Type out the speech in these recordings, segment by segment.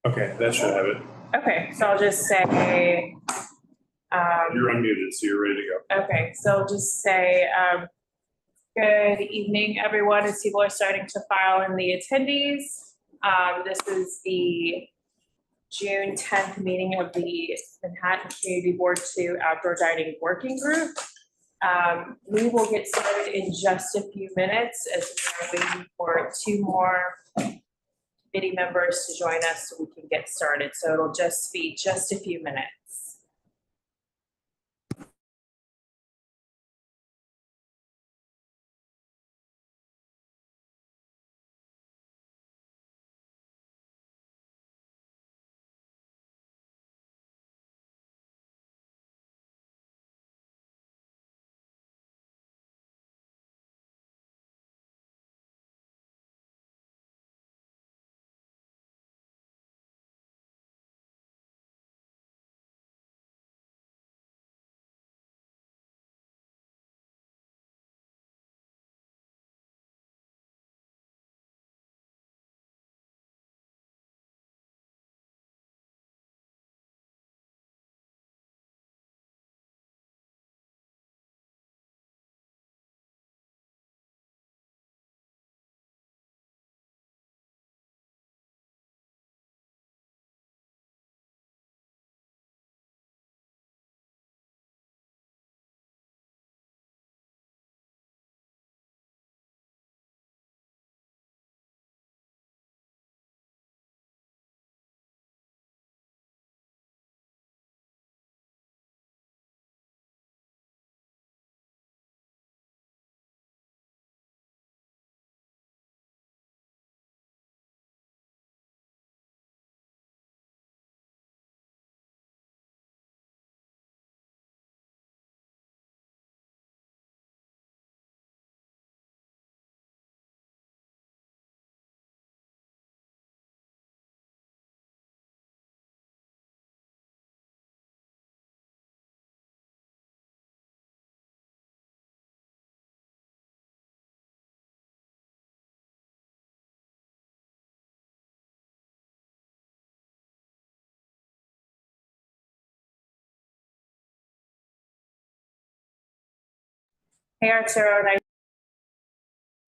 Okay, that should have it. Okay, so I'll just say, You're unmuted, so you're ready to go. okay, so I'll just say, good evening, everyone, as people are starting to file in the attendees. This is the June 10th meeting of the Manhattan Community Board 2 Outdoor Dining Working Group. We will get started in just a few minutes as we're waiting for 2 more committee members to join us so we can get started. So it'll just be just a few minutes. Hey, Arturo, nice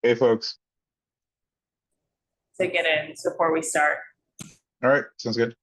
Hey, folks. to get in before we start. All right, sounds good.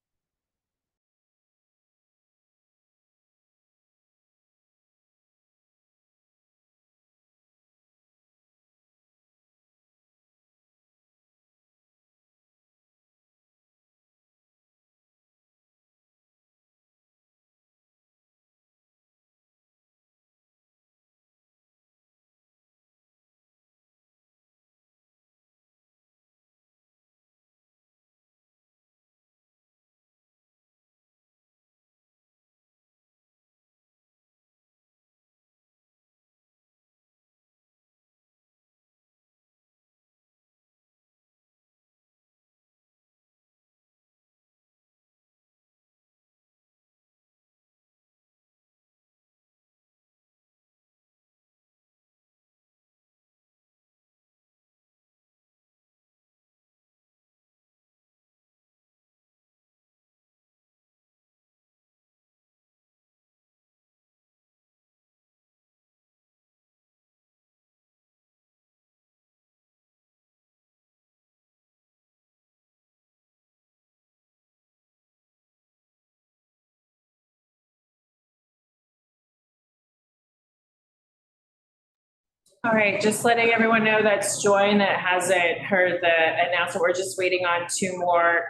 All right, just letting everyone know that's joined that hasn't heard the announcement. We're just waiting on 2 more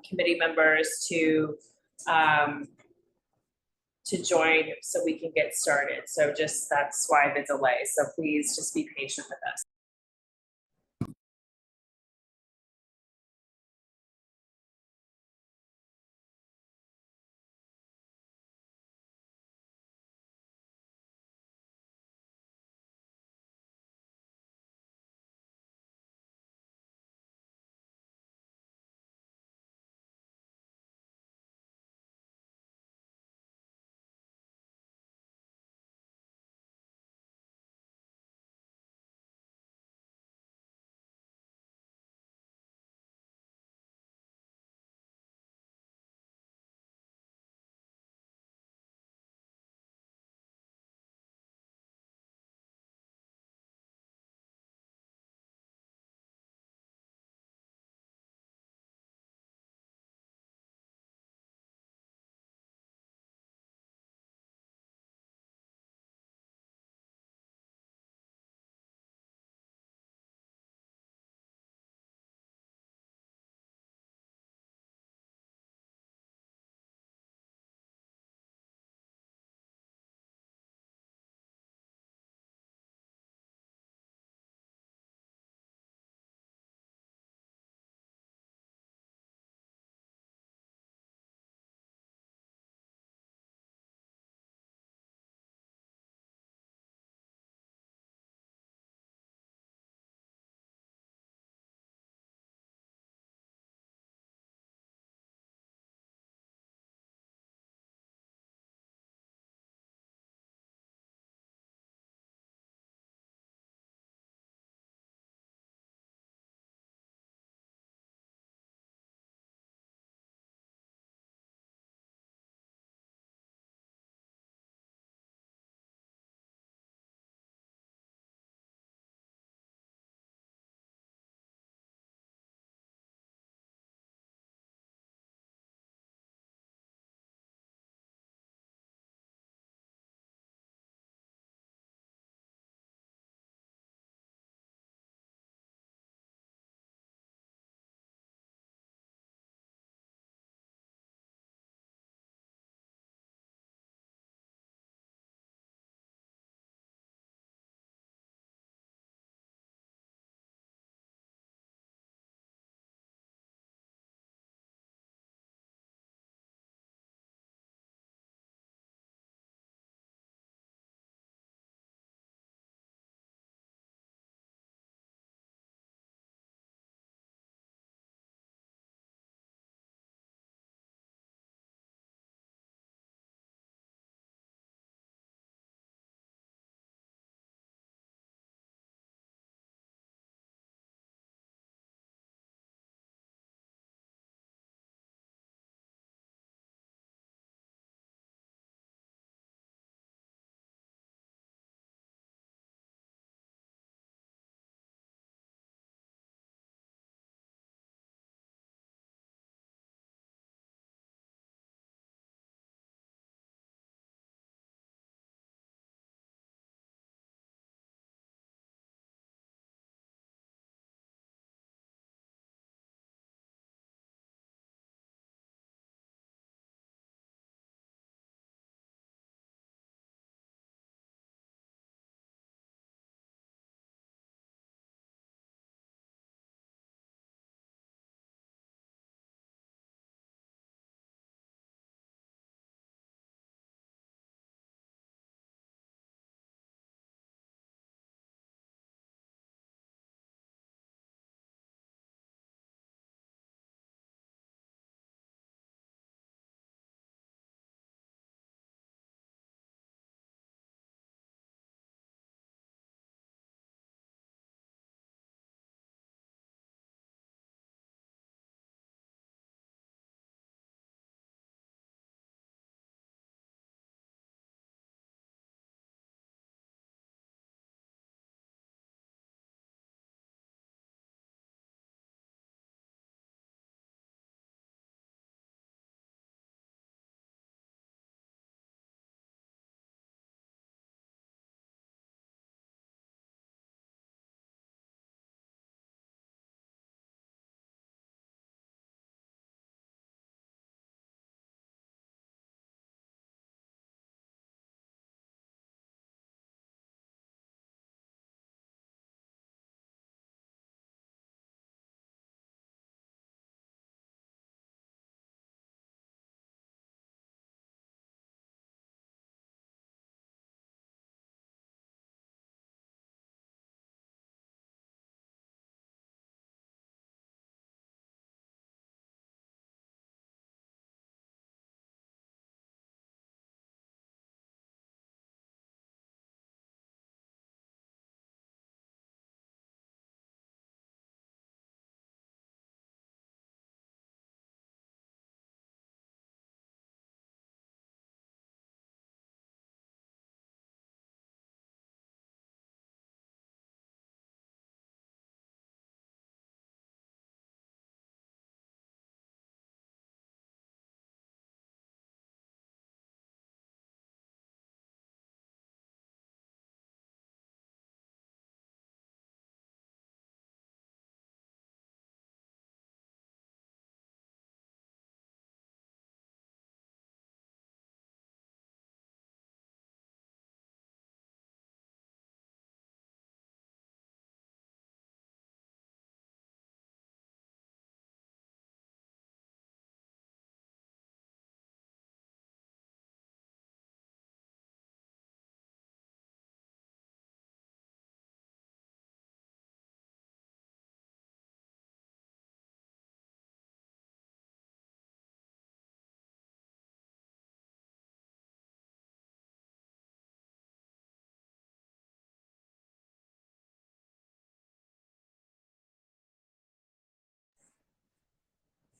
committee members to join so we can get started. So just that's why the delay. So please just be patient with us.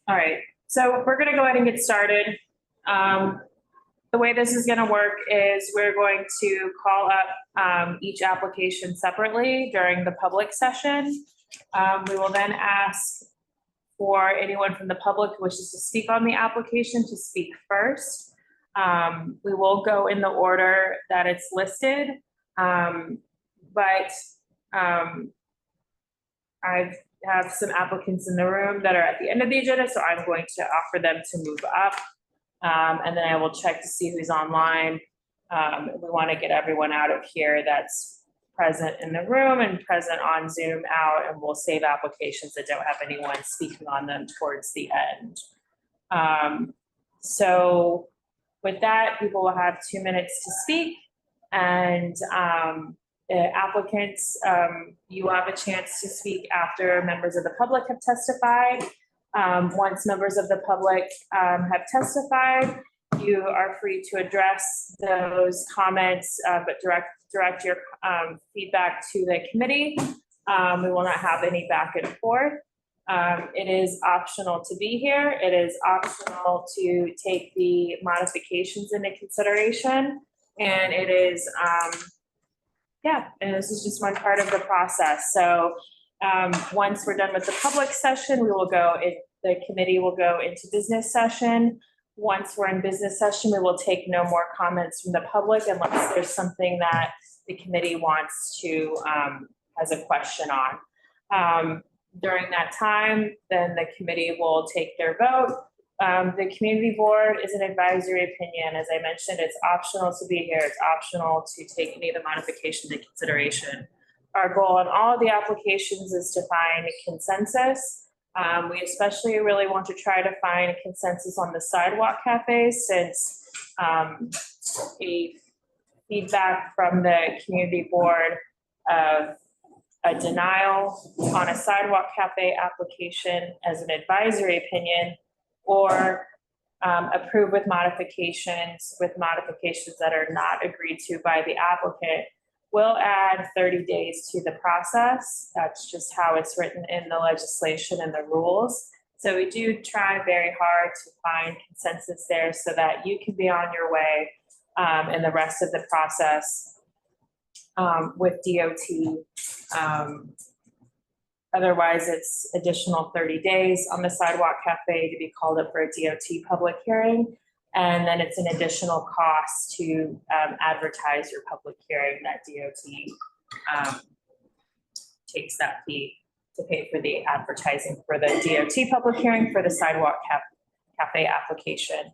All right, so we're gonna go ahead and get started. The way this is gonna work is we're going to call up each application separately during the public session. We will then ask for anyone from the public who wishes to speak on the application to speak first. We will go in the order that it's listed, but I have some applicants in the room that are at the end of the agenda, so I'm going to offer them to move up. And then I will check to see who's online. We want to get everyone out of here that's present in the room and present on Zoom out, and we'll save applications that don't have anyone speaking on them towards the end. So with that, people will have 2 minutes to speak, and applicants, you have a chance to speak after members of the public have testified. Once members of the public have testified, you are free to address those comments, but direct your feedback to the committee. We will not have any back and forth. It is optional to be here. It is optional to take the modifications into consideration. And it is, and this is just one part of the process. So once we're done with the public session, the committee will go into business session. Once we're in business session, we will take no more comments from the public unless there's something that the committee wants to, has a question on. During that time, then the committee will take their vote. The community board is an advisory opinion. As I mentioned, it's optional to be here. It's optional to take any of the modifications into consideration. Our goal on all of the applications is to find a consensus. We especially really want to try to find a consensus on the Sidewalk Cafe, since a feedback from the community board of a denial on a Sidewalk Cafe application as an advisory opinion, or approved with modifications that are not agreed to by the applicant, will add 30 days to the process. That's just how it's written in the legislation and the rules. So we do try very hard to find consensus there so that you can be on your way in the rest of the process with DOT. Otherwise, it's additional 30 days on the Sidewalk Cafe to be called up for a DOT public hearing. And then it's an additional cost to advertise your public hearing that DOT takes that fee to pay for the advertising for the DOT public hearing for the Sidewalk Cafe application.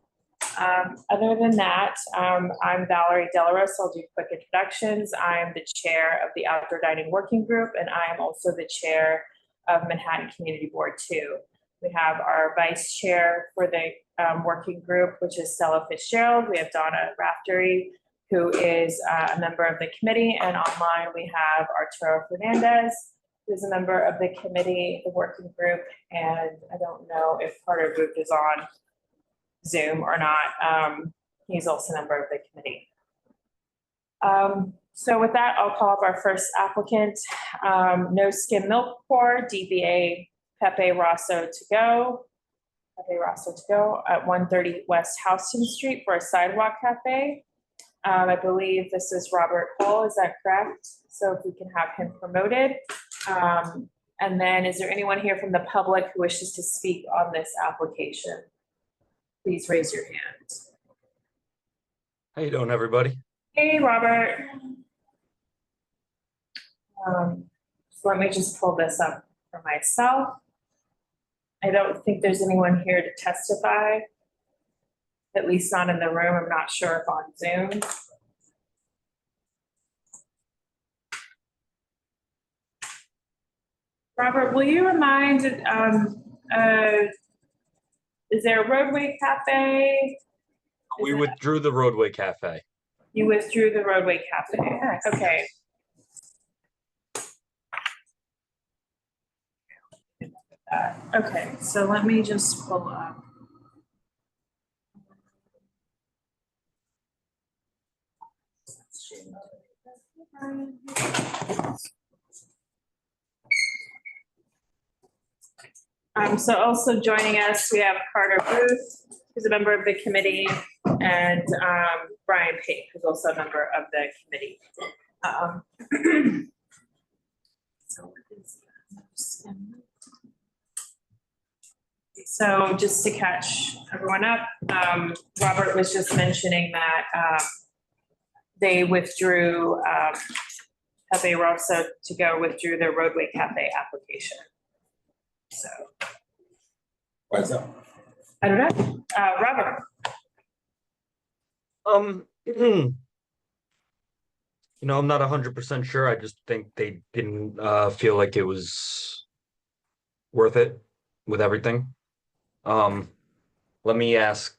Other than that, I'm Valerie Delaros. I'll do quick introductions. I'm the chair of the Outdoor Dining Working Group, and I am also the chair of Manhattan Community Board 2. We have our vice chair for the working group, which is Stella Fitzgerald. We have Donna Raftery, who is a member of the committee, and online we have Arturo Fernandez, who's a member of the committee, the working group, and I don't know if part of group is on Zoom or not. He's also a member of the committee. So with that, I'll call up our first applicant. No Skim Milk Pour, DBA Pepe Rosso to go. Pepe Rosso to go at 130 West Houston Street for a Sidewalk Cafe. I believe this is Robert Hull, is that correct? So if we can have him promoted. And then is there anyone here from the public who wishes to speak on this application? Please raise your hand. How you doing, everybody? Hey, Robert. So let me just pull this up for myself. I don't think there's anyone here to testify, at least not in the room. I'm not sure if on Zoom. Robert, will you remind, is there a roadway cafe? We withdrew the roadway cafe. You withdrew the roadway cafe. Yes. Okay. Okay, so let me just pull up. So also joining us, we have Carter Booth, who's a member of the committee, and Brian Pate, who's also a member of the committee. So just to catch everyone up, Robert was just mentioning that they withdrew, Pepe Rosso withdrew their roadway cafe application. So. Why is that? I don't know. Robert. I'm not 100% sure. I just think they didn't feel like it was worth it with everything. Let me ask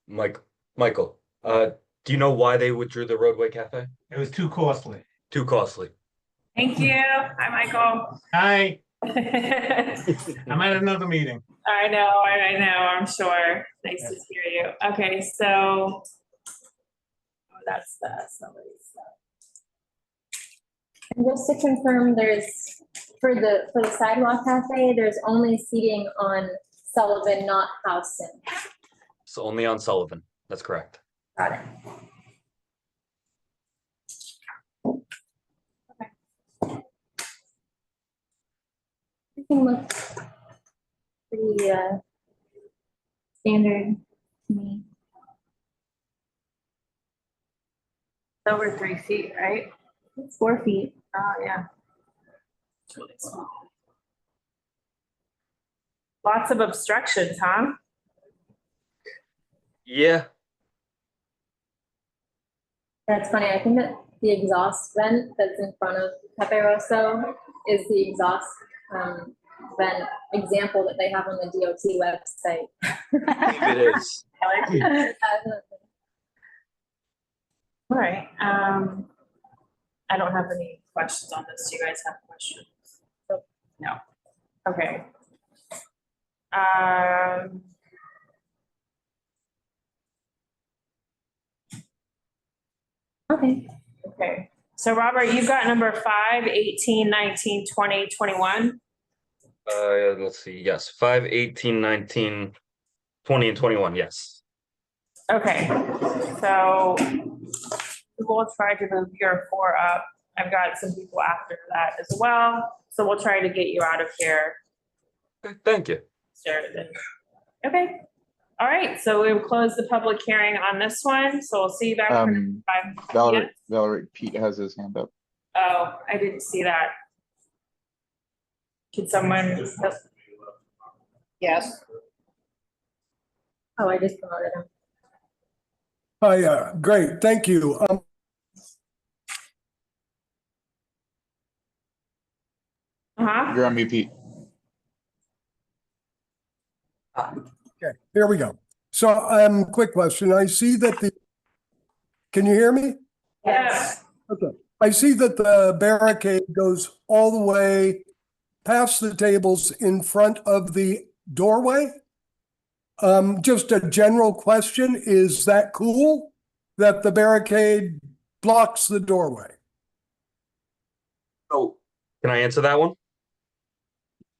Michael, do you know why they withdrew the roadway cafe? It was too costly. Too costly. Thank you. Hi, Michael. Hi, I I'm at another meeting. know, I'm sure. Nice to hear you. Okay, so that's the summary stuff. And just to confirm, there's, for the Sidewalk Cafe, there's only seating on Sullivan, not Houston. So only on Sullivan. That's correct. Got it. Everything looks pretty standard to me. It's over 3 feet, right? It's 4 feet. Oh, yeah. It's really small. Lots of obstructions, huh? Yeah. That's funny. I think that the exhaust vent that's in front of Pepe Rosso is the exhaust vent example that they have on the DOT website. It is. All right. I don't have any questions on this. Do you guys have questions? No. Okay. Okay. Okay. So Robert, you've got number 5, 18, 19, 20, 21. Let's see. Yes. 5, 18, 19, 20, and 21. Yes. Okay. So we'll try to move your 4 up. I've got some people after that as well. So we'll try to get you out of here. Okay, thank you. Okay. All right. So we'll close the public hearing on this one. So we'll see you back. for 5. Yeah. Valerie, Pete has his hand up. Oh, I didn't see that. Could someone? Yes. Oh, I just promoted him. Hi, great, thank you. You're on mute, Pete. Okay, here we go. So, quick question. I see that can you hear me? Yes. Okay. I see that the barricade goes all the way past the tables in front of the doorway. Just a general question, is that cool that the barricade blocks the doorway? Oh, can I answer that one?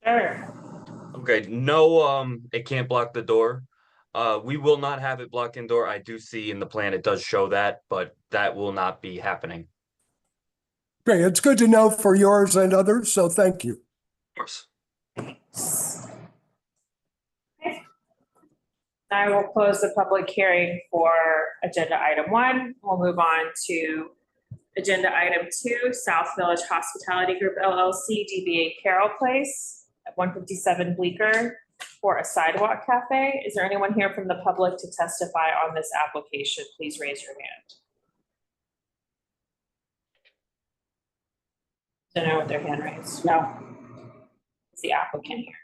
Sure. Okay, no, it can't block the door. We will not have it block indoor. I do see in the plan, it does show that, but that will not be happening. Okay, it's good to know for yours and others, so thank you. Of course. Okay. I will close the public hearing for agenda item 1. We'll move on to agenda item 2, South Village Hospitality Group LLC, DBA Carroll Place at 157 Bleecker for a sidewalk cafe. Is there anyone here from the public to testify on this application? Please raise your hand. Don't know what their hand raised. No. It's the applicant here.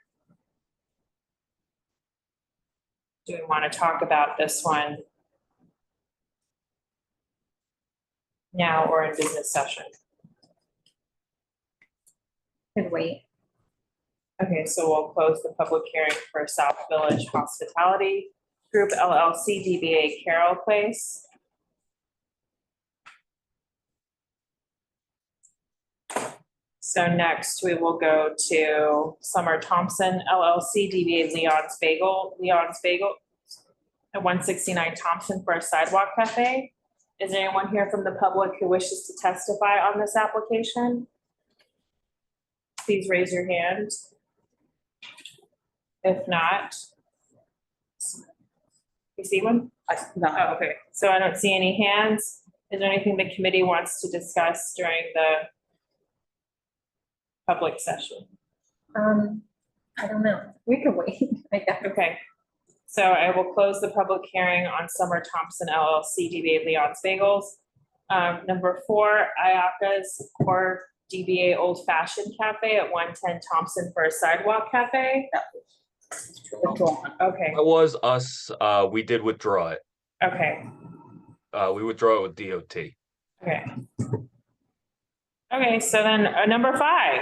Do we want to talk about this one now or in business session? Could wait. Okay, so we'll close the public hearing for South Village Hospitality Group LLC, DBA Carroll Place. So next we will go to Summer Thompson LLC, DBA Leon's Bagel at 169 Thompson for a sidewalk cafe. Is there anyone here from the public who wishes to testify on this application? Please raise your hand. If not, you see one? Oh, okay, so I don't see any hands. Is there anything the committee wants to discuss during the public session? I don't know. We could wait, I guess. Okay, so I will close the public hearing on Summer Thompson LLC, DBA Leon's Bagels. Number 4, Iaccas Corp, DBA Old Fashioned Cafe at 110 Thompson for a sidewalk cafe. Okay, That was us. We did withdraw it. okay, We withdraw it with DOT. okay. Okay, so then number 5.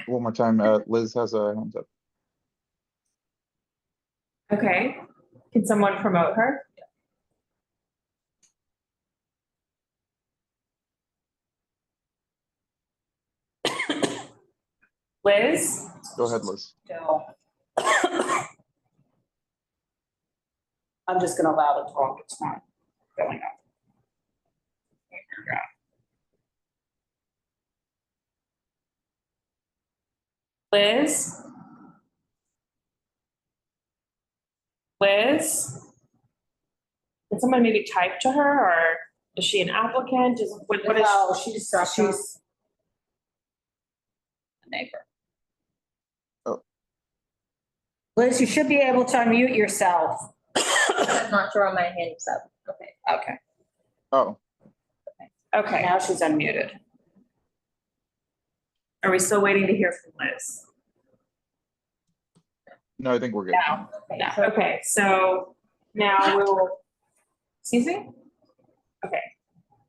One more time, Liz has a hand up. Okay, can someone promote her? Liz? Go ahead, Liz. No. I'm just gonna allow it to talk, it's not going up. Liz? Liz? Can someone maybe type to her, or is she an applicant? What is? No, she's a neighbor. Oh. Liz, you should be able to unmute yourself. I'm not sure on my hand's up. Okay. Okay, Oh, Okay, now she's unmuted. are we still waiting to hear from Liz? no, I think we're good. Now, Okay, now. so Okay, so now we will, excuse me? Okay,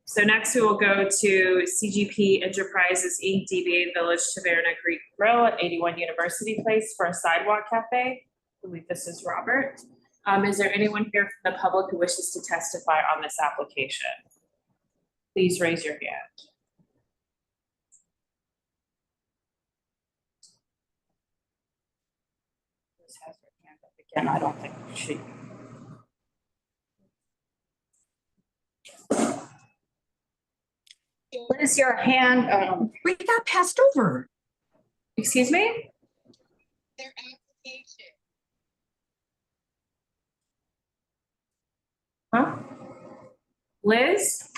so next we will go to CGP Enterprises Inc., DBA Village Taverna Greek Grill at 81 University Place for a sidewalk cafe. I believe this is Robert. Is there anyone here from the public who wishes to testify on this application? Please raise your hand. Liz has her hand up again, I don't think she. Liz, your hand, We got passed over. Excuse me? Their application. Huh? Liz?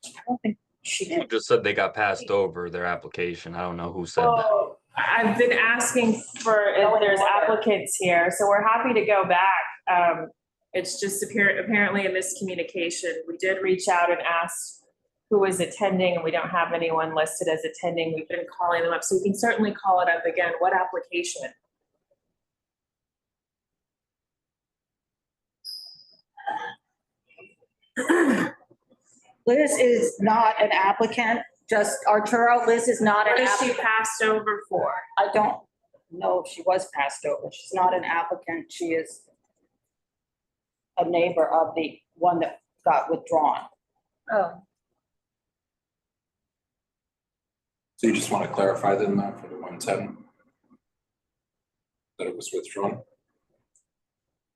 I don't think she You did. just said they got passed over their application. I don't know who said that. Well, I've been asking for if there's applicants here, so we're happy to go back. It's just apparently a miscommunication. We did reach out and ask who was attending, and we don't have anyone listed as attending. We've been calling them up, so you can certainly call it up again. What application? Liz is not an applicant, just Arturo, Liz is not What an is she applicant. passed over for? I don't know if she was passed over. She's not an applicant. She is a neighbor of the one that got withdrawn. Oh, So you just want to clarify then for the 110? That it was withdrawn?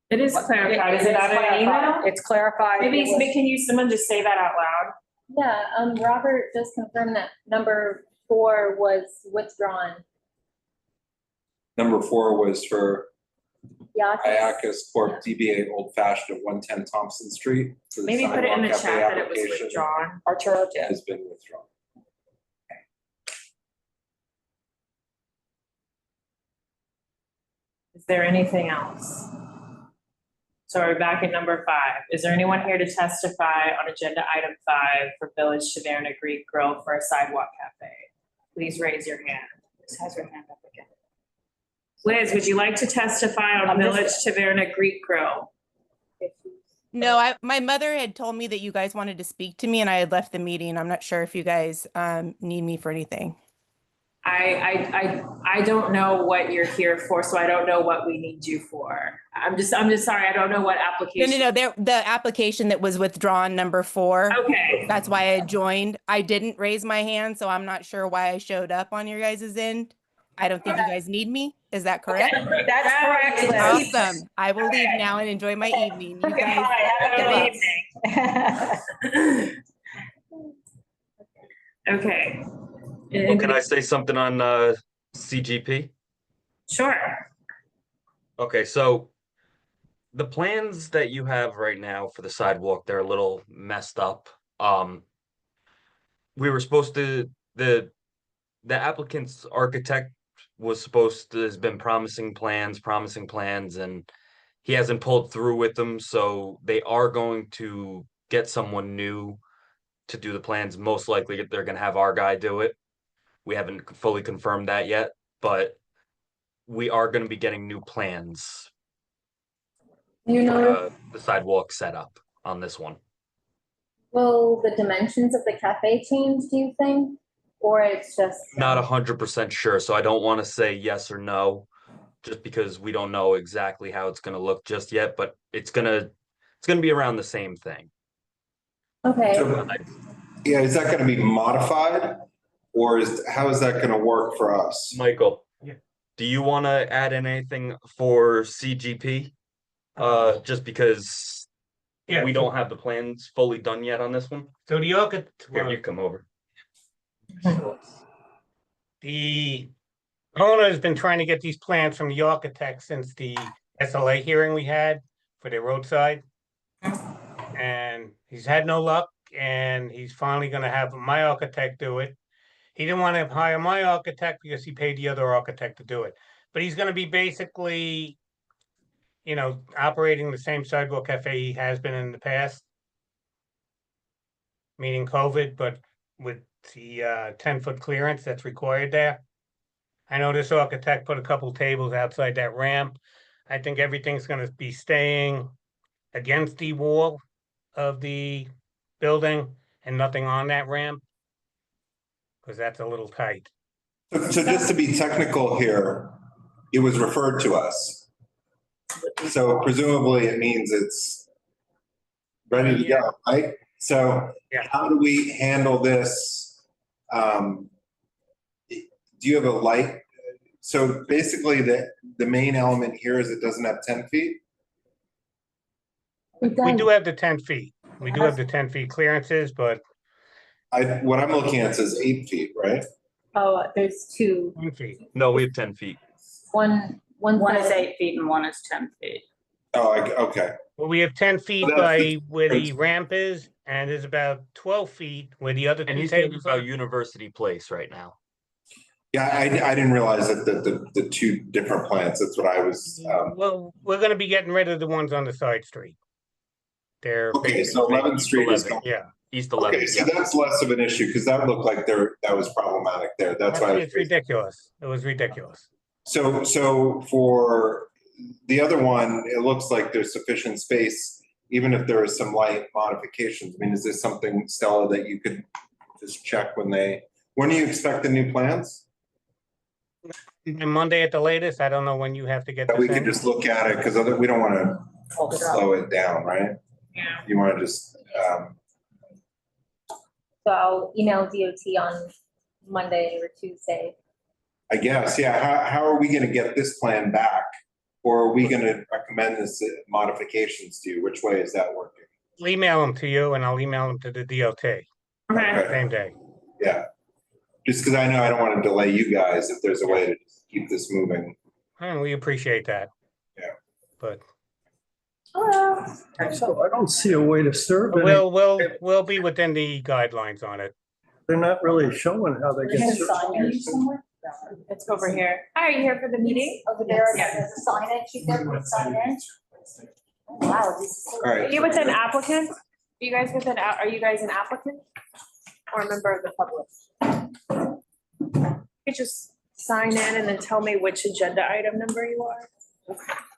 It is clarified. Is it on an email? It's clarified. Maybe, It was- can you, someone just say that out loud? yeah, Robert just confirmed that number 4 was withdrawn. Number 4 was for Iaccas. Iaccas Corp. DBA Old Fashioned at 110 Thompson Street. For the Maybe put it in the sidewalk chat cafe that it was application withdrawn. Arturo did. Has been withdrawn. Is there anything else? So we're back at number 5. Is there anyone here to testify on agenda item 5 for Village Taverna Greek Grill for a sidewalk cafe? Please raise your hand. Liz has her hand up again. Liz, would you like to testify on I'm Village just- Taverna Greek Grill? No, my mother had told me that you guys wanted to speak to me and I had left the meeting. I'm not sure if you guys need me for anything. I don't know what you're here for, so I don't know what we need you for. I'm just sorry, I don't know what No, application. the application that was withdrawn, number 4. Okay, That's why I joined. I didn't raise my hand, so I'm not sure why I showed up on your guys' end. I don't think you guys need me. Is that correct? That's correct, Liz. Awesome. I will leave now and enjoy my evening. You guys. Have a good good luck. evening. okay. Well, can I say something on CGP? Sure. Okay, so the plans that you have right now for the sidewalk, they're a little messed up. We were supposed to, the applicant's architect was supposed to, has been promising plans, and he hasn't pulled through with them, so they are going to get someone new to do the plans. Most likely they're gonna have our guy do it. We haven't fully confirmed that yet, but we are gonna be getting new plans You know, for the sidewalk setup on this one. will the dimensions of the cafe change, do you think? Or it's just? Not 100% sure, so I don't want to say yes or no, just because we don't know exactly how it's gonna look just yet, but it's gonna be around the same thing. Okay, So, yeah, is that gonna be modified? Or how is that gonna work for us? Michael, Yeah. do you want to add in anything for CGP? Just because Yeah, we don't have the plans fully done yet on this one. so the architect, Here, you come over. the owner has been trying to get these plans from the architect since the SLA hearing we had for the roadside. And he's had no luck, and he's finally gonna have my architect do it. He didn't want to hire my architect because he paid the other architect to do it. But he's gonna be basically, operating the same sidewalk cafe he has been in the past. Meaning COVID, but with the 10-foot clearance that's required there. I know this architect put a couple tables outside that ramp. I think everything's gonna be staying against the wall of the building and nothing on that ramp. Because that's a little tight. So just to be technical here, it was referred to us. So presumably it means it's ready to go, right? So Yeah. how do we handle this? Do you have a light? So basically the main element here is it doesn't have 10 feet? We do have the 10 feet. We do have the 10 feet clearances, but What I'm looking at says 8 feet, right? oh, there's 2. 1 feet. No, we have 10 feet. One One is side- 8 feet and one is 10 feet. Oh, okay. Well, we have 10 feet Well, that's by where the ramp is, and there's about 12 feet where the other And two he's thinking tables about are. University Place right now. Yeah, I didn't realize that the two different plants, that's what I was, Well, we're gonna be getting rid of the ones on the side street. They're okay, so basically- 11th Street is 11. going. Yeah, East 11, Okay, so yeah. that's less of an issue because that looked like that was problematic there. That's why. it's ridiculous. It was ridiculous. So for the other one, it looks like there's sufficient space, even if there is some light modifications. I mean, is this something, Stella, that you could just check when do you expect the new plans? And Monday at the latest, I don't know when you have to get That we this could in. just look at it because we don't want to Hold it up. slow it down, right? Yeah. You want to just, So I'll email DOT on Monday or Tuesday. I guess, yeah. How are we going to get this plan back? Or are we going to recommend this modifications to you? Which way is that working? I'll email them to you and I'll email them to the DOT, Okay. same day. Yeah. Just because I know I don't want to delay you guys if there's a way to just keep this moving. And we appreciate that. Yeah. But So I don't see a way to serve it. we'll be within the guidelines on it. They're not really showing how they get served. It's over here. Hi, are you here for the meeting? Over there, Yeah. there's a signage, you there with signage? Oh, wow, this is. All Are right. you with an applicant? Are you guys an applicant? Or a member of the public? You just sign in and then tell me which agenda item number you are.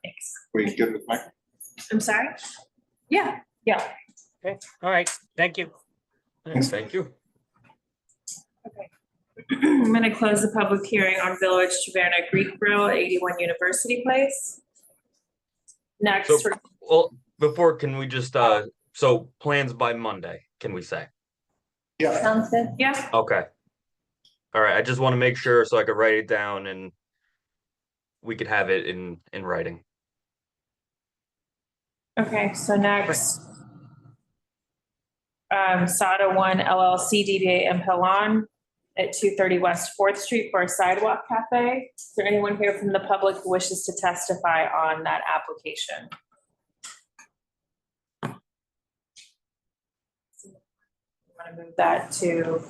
Thanks. Were you good with Mike? I'm sorry? Yeah, yeah. Okay, all right, thank you. Thank you. I'm gonna close the public hearing on Village Taverna Greek Grill at 81 University Place. Next, So, well, before, can we just, so plans by Monday, can we say? Yeah, Sounds good. yeah, Okay. All right, I just want to make sure so I could write it down and we could have it in writing. okay, so next. Sada 1 LLC DBA Empellon at 230 West 4th Street for a sidewalk cafe. Is there anyone here from the public who wishes to testify on that application? Want to move that to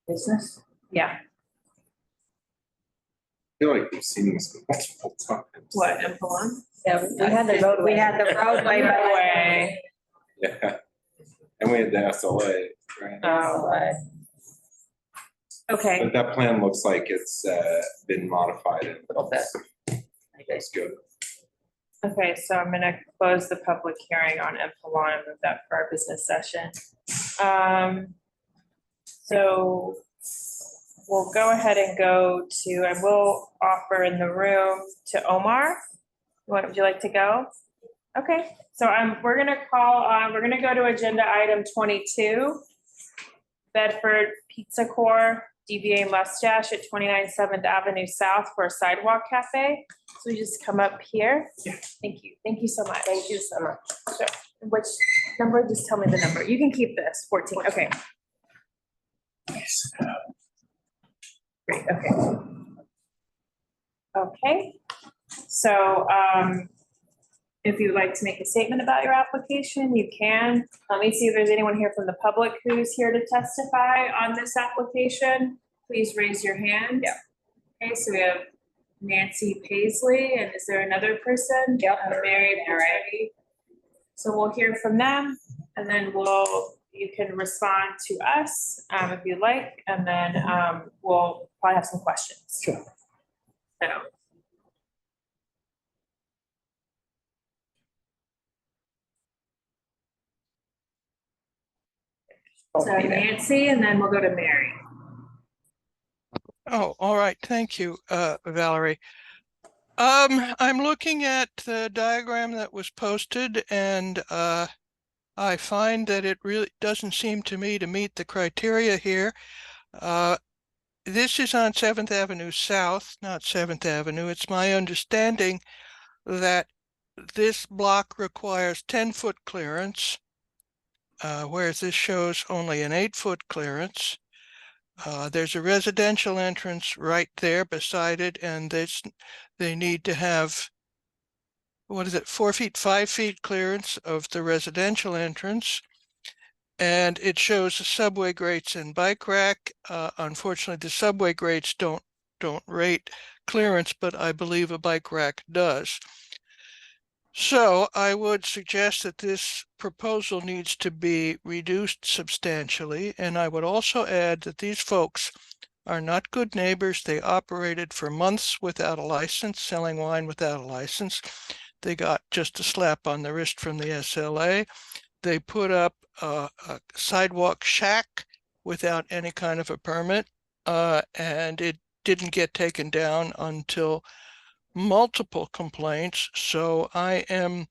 business? Yeah, I feel like we've seen this multiple times. what, Empellon? Yeah, we had the roadway. We had the roadway. Roadway. Yeah. And we had the SLA, right? Oh, okay, But that plan looks like it's been modified a Little bit. That's good. okay, so I'm gonna close the public hearing on Empellon and move that for our business session. So we'll go ahead and go to, I will offer in the room to Omar. Would you like to go? Okay, so we're gonna we're gonna go to agenda item 22. Bedford Pizza Corp, DBA Mustache at 29 7th Avenue South for a sidewalk cafe. So we just come up here. Thank you so much. Thank you so much. Sure. Which number? Just tell me the number. You can keep this, 14, okay. Great, okay. Okay, so if you'd like to make a statement about your application, you can. Let me see if there's anyone here from the public who's here to testify on this application. Please raise your hand. Yeah. Okay, so we have Nancy Paisley, and is there another person? Yep. Mary. So we'll hear from them, and then you can respond to us if you'd like, and then we'll probably have some questions. Sure. So Nancy, and then we'll go to Mary. Oh, all right. Thank you, Valerie. I'm looking at the diagram that was posted, and I find that it really doesn't seem to me to meet the criteria here. This is on 7th Avenue South, not 7th Avenue. It's my understanding that this block requires 10-foot clearance, whereas this shows only an 8-foot clearance. There's a residential entrance right there beside it, and they need to have, 4 feet, 5 feet clearance of the residential entrance. And it shows the subway grates and bike rack. Unfortunately, the subway grates don't rate clearance, but I believe a bike rack does. So I would suggest that this proposal needs to be reduced substantially. And I would also add that these folks are not good neighbors. They operated for months without a license, selling wine without a license. They got just a slap on the wrist from the SLA. They put up a sidewalk shack without any kind of a permit, and it didn't get taken down until multiple complaints. So I am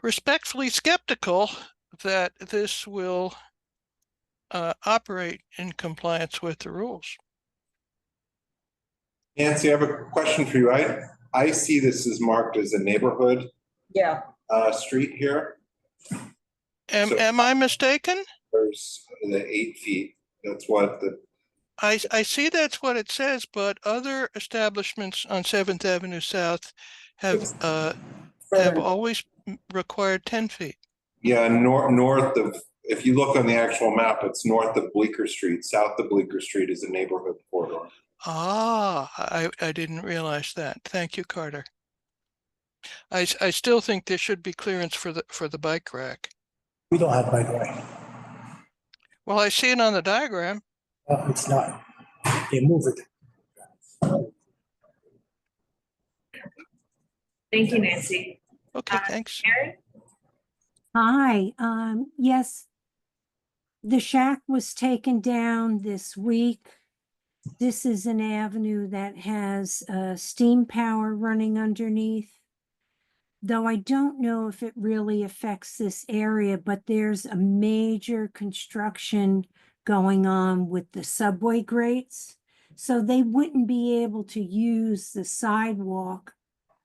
respectfully skeptical that this will operate in compliance with the rules. Nancy, I have a question for you. I see this as marked as a neighborhood Yeah. street here. Am I mistaken? There's the 8 feet. That's what the. I see that's what it says, but other establishments on 7th Avenue South have always required 10 feet. Yeah, north of, if you look on the actual map, it's north of Bleecker Street. South of Bleecker Street is a neighborhood corridor. Ah, I didn't realize that. Thank you, Carter. I still think there should be clearance for the bike rack. We don't have bike rack. Well, I see it on the diagram. It's not. They move it. Thank you, Nancy. Okay, thanks. Mary? Hi, yes. The shack was taken down this week. This is an avenue that has steam power running underneath. Though I don't know if it really affects this area, but there's a major construction going on with the subway grates. So they wouldn't be able to use the sidewalk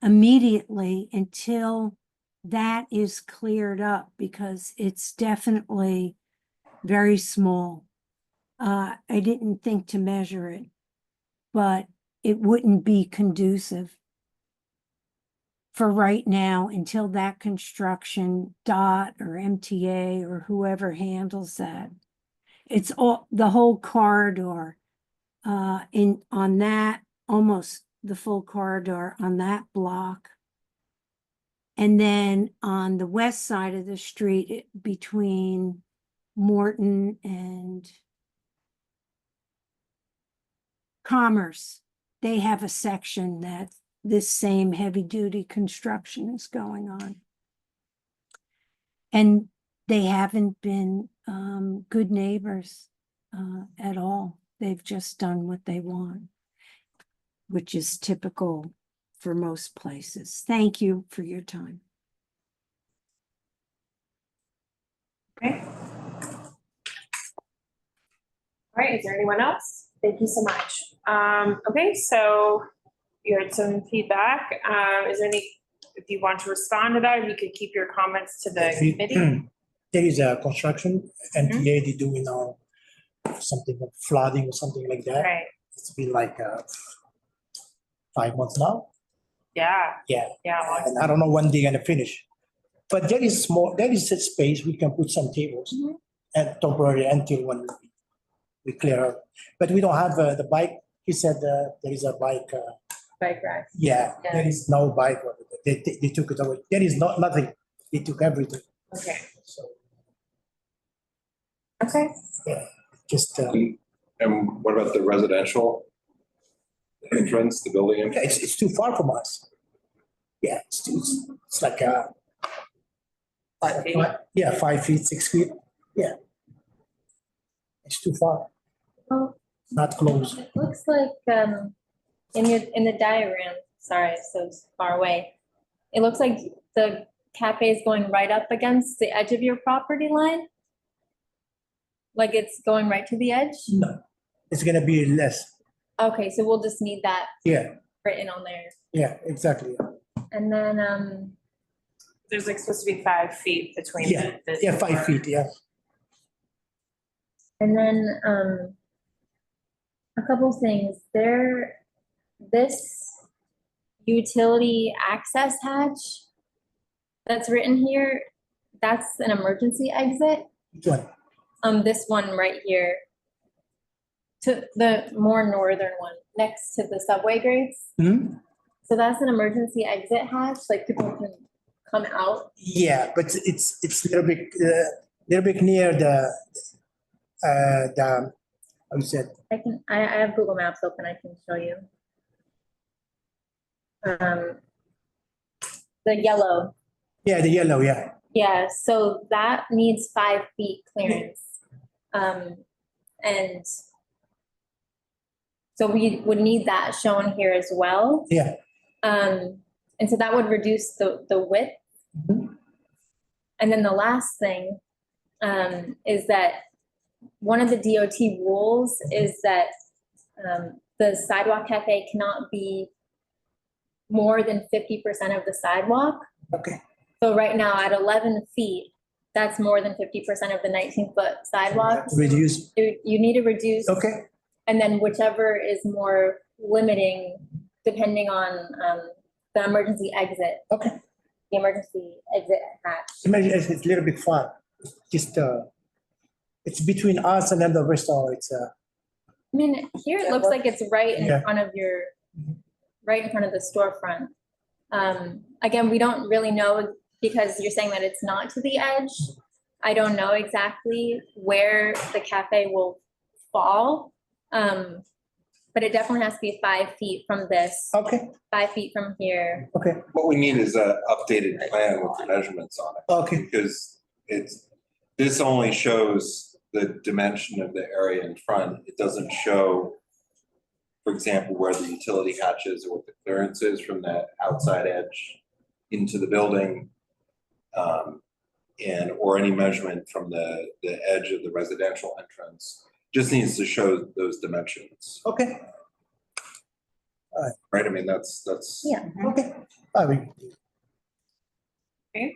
immediately until that is cleared up, because it's definitely very small. I didn't think to measure it, but it wouldn't be conducive for right now until that construction, DOT or MTA or whoever handles that. It's all, the whole corridor on that, almost the full corridor on that block. And then on the west side of the street between Morton and Commerce, they have a section that this same heavy duty construction is going on. And they haven't been good neighbors at all. They've just done what they want, which is typical for most places. Thank you for your time. Okay. All right, is there anyone else? Thank you so much. Okay, so you had some feedback. Is there any, if you want to respond to that, if you could keep your comments to the committee? There is a construction, MTA, they doing something like flooding or something like that. Right. It's been like 5 months now. Yeah. Yeah. Yeah. And I don't know when they're gonna finish. But there is a space, we can put some tables and temporary until when we clear up. But we don't have the bike. He said there is a bike. Bike rack. Yeah, there is no bike. They took it away. There is nothing. They took everything. Okay. So, okay. Yeah, just. And what about the residential entrance, the building entrance? It's too far from us. Yeah, it's like 5 feet. Yeah, 5 feet, 6 feet. Yeah, it's too far. Oh, Not close. it looks like in the diagram, sorry, so it's far away. It looks like the cafe is going right up against the edge of your property line. Like it's going right to the edge? No, it's gonna be less. Okay, so we'll just need that Yeah, written on there. yeah, exactly. And then, There's like supposed to be 5 feet between Yeah, the. yeah, 5 feet, yeah. and then, a couple things there. This utility access hatch that's written here, that's an emergency exit. Which one? This one right here. To the more northern one, next to the subway grates. Hmm? So that's an emergency exit hatch, like people can come out. Yeah, but it's a little bit near the how you said. I have Google Maps open, I can show you. The yellow. Yeah, the yellow, yeah. Yeah, so that needs 5 feet clearance. And so we would need that shown here as well. Yeah. And so that would reduce the width. And then the last thing is that one of the DOT rules is that the sidewalk cafe cannot be more than 50% of the sidewalk. Okay. So right now at 11 feet, that's more than 50% of the 19-foot sidewalk. Reduce. You need to reduce. Okay. And then whichever is more limiting, depending on the emergency exit. Okay. The emergency exit hatch. Imagine it's a little bit far. It's just it's between us and then the restaurant. It's I mean, here it looks like it's right in front of your, right in front of the storefront. Again, we don't really know because you're saying that it's not to the edge. I don't know exactly where the cafe will fall. But it definitely has to be 5 feet from this. Okay. 5 feet from here. Okay. What we need is a updated plan with the measurements on it. Okay. Because this only shows the dimension of the area in front. It doesn't show, for example, where the utility hatch is or what the clearance is from that outside edge into the building. And or any measurement from the edge of the residential entrance. Just needs to show those dimensions. Okay. Right, I mean, that's. Yeah, okay. I mean, Okay.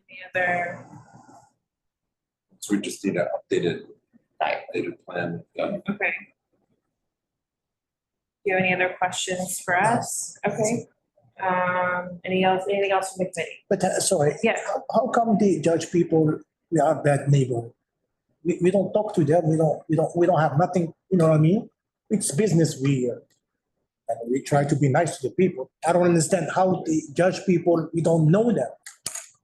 Any other? So we just need an updated plan. Okay. Do you have any other questions for us? Okay. Anything else from the committee? but sorry. Yes. How come the judge people, we are bad neighbor? We don't talk to them, we don't have nothing, you know what I mean? It's business, and we try to be nice to the people. I don't understand how the judge people, we don't know them.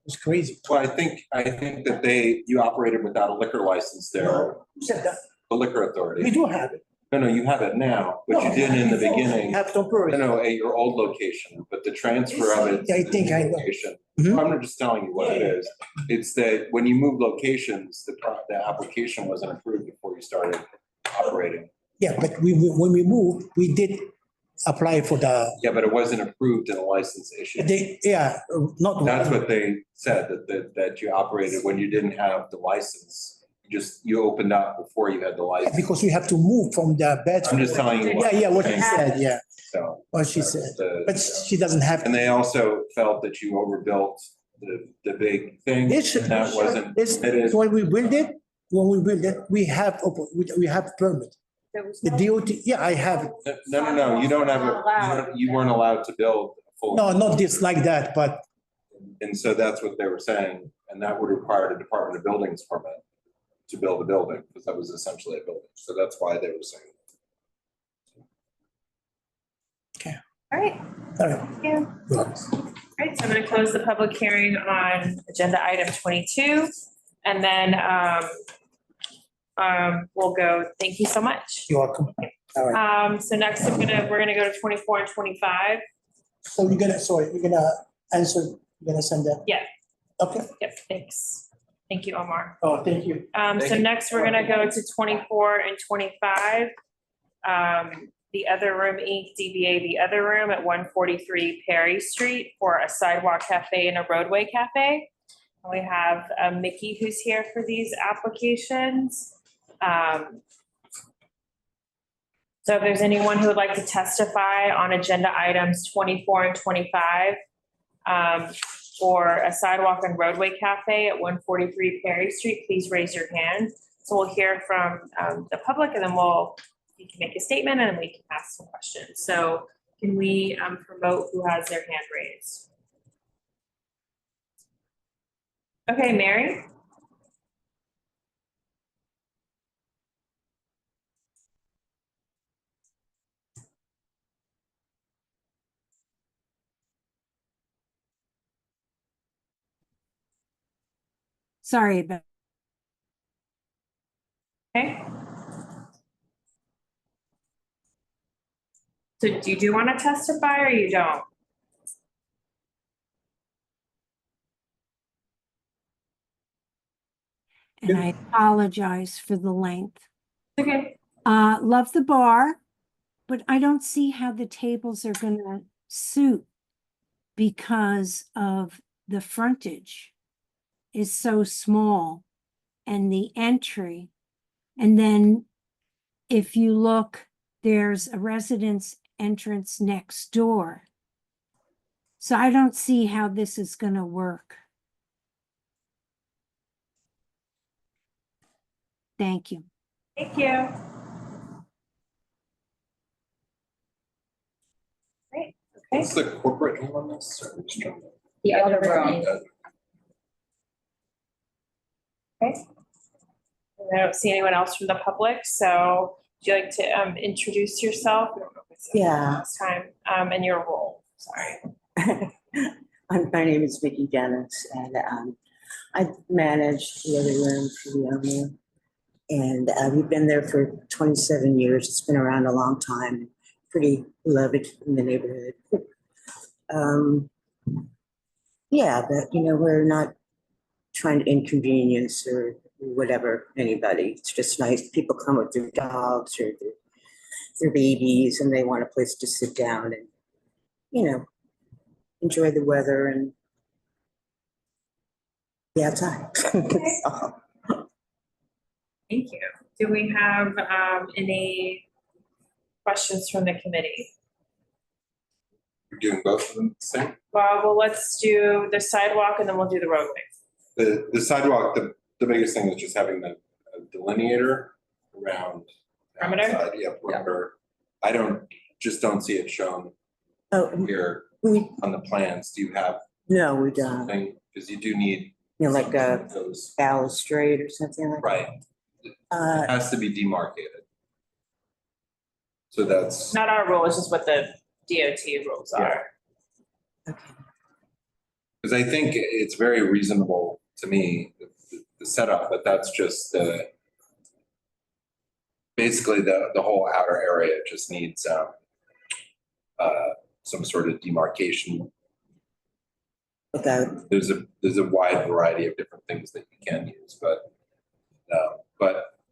It's crazy. Well, I think that you operated without a liquor license there, Who said that? the liquor authority. We do have it. No, you have it now, but you No, didn't in the before, we beginning. have temporary. No, at your old location, but the transfer of it. Yeah, I to think the I know. location. Mhm. I'm not just telling you what it is. It's that when you move locations, the application wasn't approved before you started operating. Yeah, but when we moved, we did apply for the, Yeah, but it wasn't approved in a license issue. not. That's what they said, that you operated when you didn't have the license. You opened up before you had the license. Because we have to move from the bed. I'm just telling you. Yeah, what she said, yeah, So. what she that's said, the- but she doesn't have. And they also felt that you overbuilt the big thing. This, And that wasn't permitted. when we build it, we have permit. There was The no- DOT, yeah, I have it. No, you don't have you weren't allowed to build a full. No, not this like that, but And so that's what they were saying, and that would require the Department of Buildings permit to build a building, because that was essentially a building. So that's why they were saying. All right. all right. Thank you. All right, so I'm going to close the public hearing on agenda item 22, and then we'll go. Thank you so much. You're welcome. All right. So next we're gonna go to 24 and 25. So you're gonna answer, you're gonna send that? Yeah. Okay. Yep. Thanks. Thank you, Omar. Oh, thank you. So next we're gonna go to 24 and 25. The Other Room Inc., DBA The Other Room at 143 Perry Street for a sidewalk cafe and a roadway cafe. And we have Mickey who's here for these applications. So if there's anyone who would like to testify on agenda items 24 and 25 for a sidewalk and roadway cafe at 143 Perry Street, please raise your hand. So we'll hear from the public, and then you can make a statement and then we can ask some questions. So can we promote who has their hand raised? Okay, Mary? Sorry about. Okay. So do you want to testify or you don't? And I apologize for the length. Okay. Love the bar, but I don't see how the tables are gonna suit because of the frontage is so small and the entry. And then if you look, there's a residence entrance next door. So I don't see how this is gonna work. Thank you. Thank you. Great, okay. What's the corporate name on this? Sorry, I'm just trying to- The other room. Okay. And I don't see anyone else from the public, so would you like to introduce yourself? I don't know if it's Yeah. last time, and your role, sorry. My name is Vicki Dennis, and I manage the other room for the owner. And we've been there for 27 years. It's been around a long time, pretty beloved in the neighborhood. Yeah, but we're not trying to inconvenience or whatever, anybody. It's just nice. People come with their dogs or their babies and they want a place to sit down and, enjoy the weather and be outside. Thank you. Do we have any questions from the committee? We're doing both of them the same. Well, let's do the sidewalk and then we'll do the roadway. The sidewalk, the biggest thing is just having the delineator around. the Perimeter? outside, yeah, perimeter. I don't see it shown Oh, here on the plans. Do you have no, we don't. something? Because you do need. Like a Those, balustrade or something like that. right, it has to be demarcated. So that's. Not our rule, it's just what the DOT rules are. Because I think it's very reasonable to me, the setup, but that's just basically the whole outer area just needs some sort of demarcation. Okay. There's a wide variety of different things that you can use, but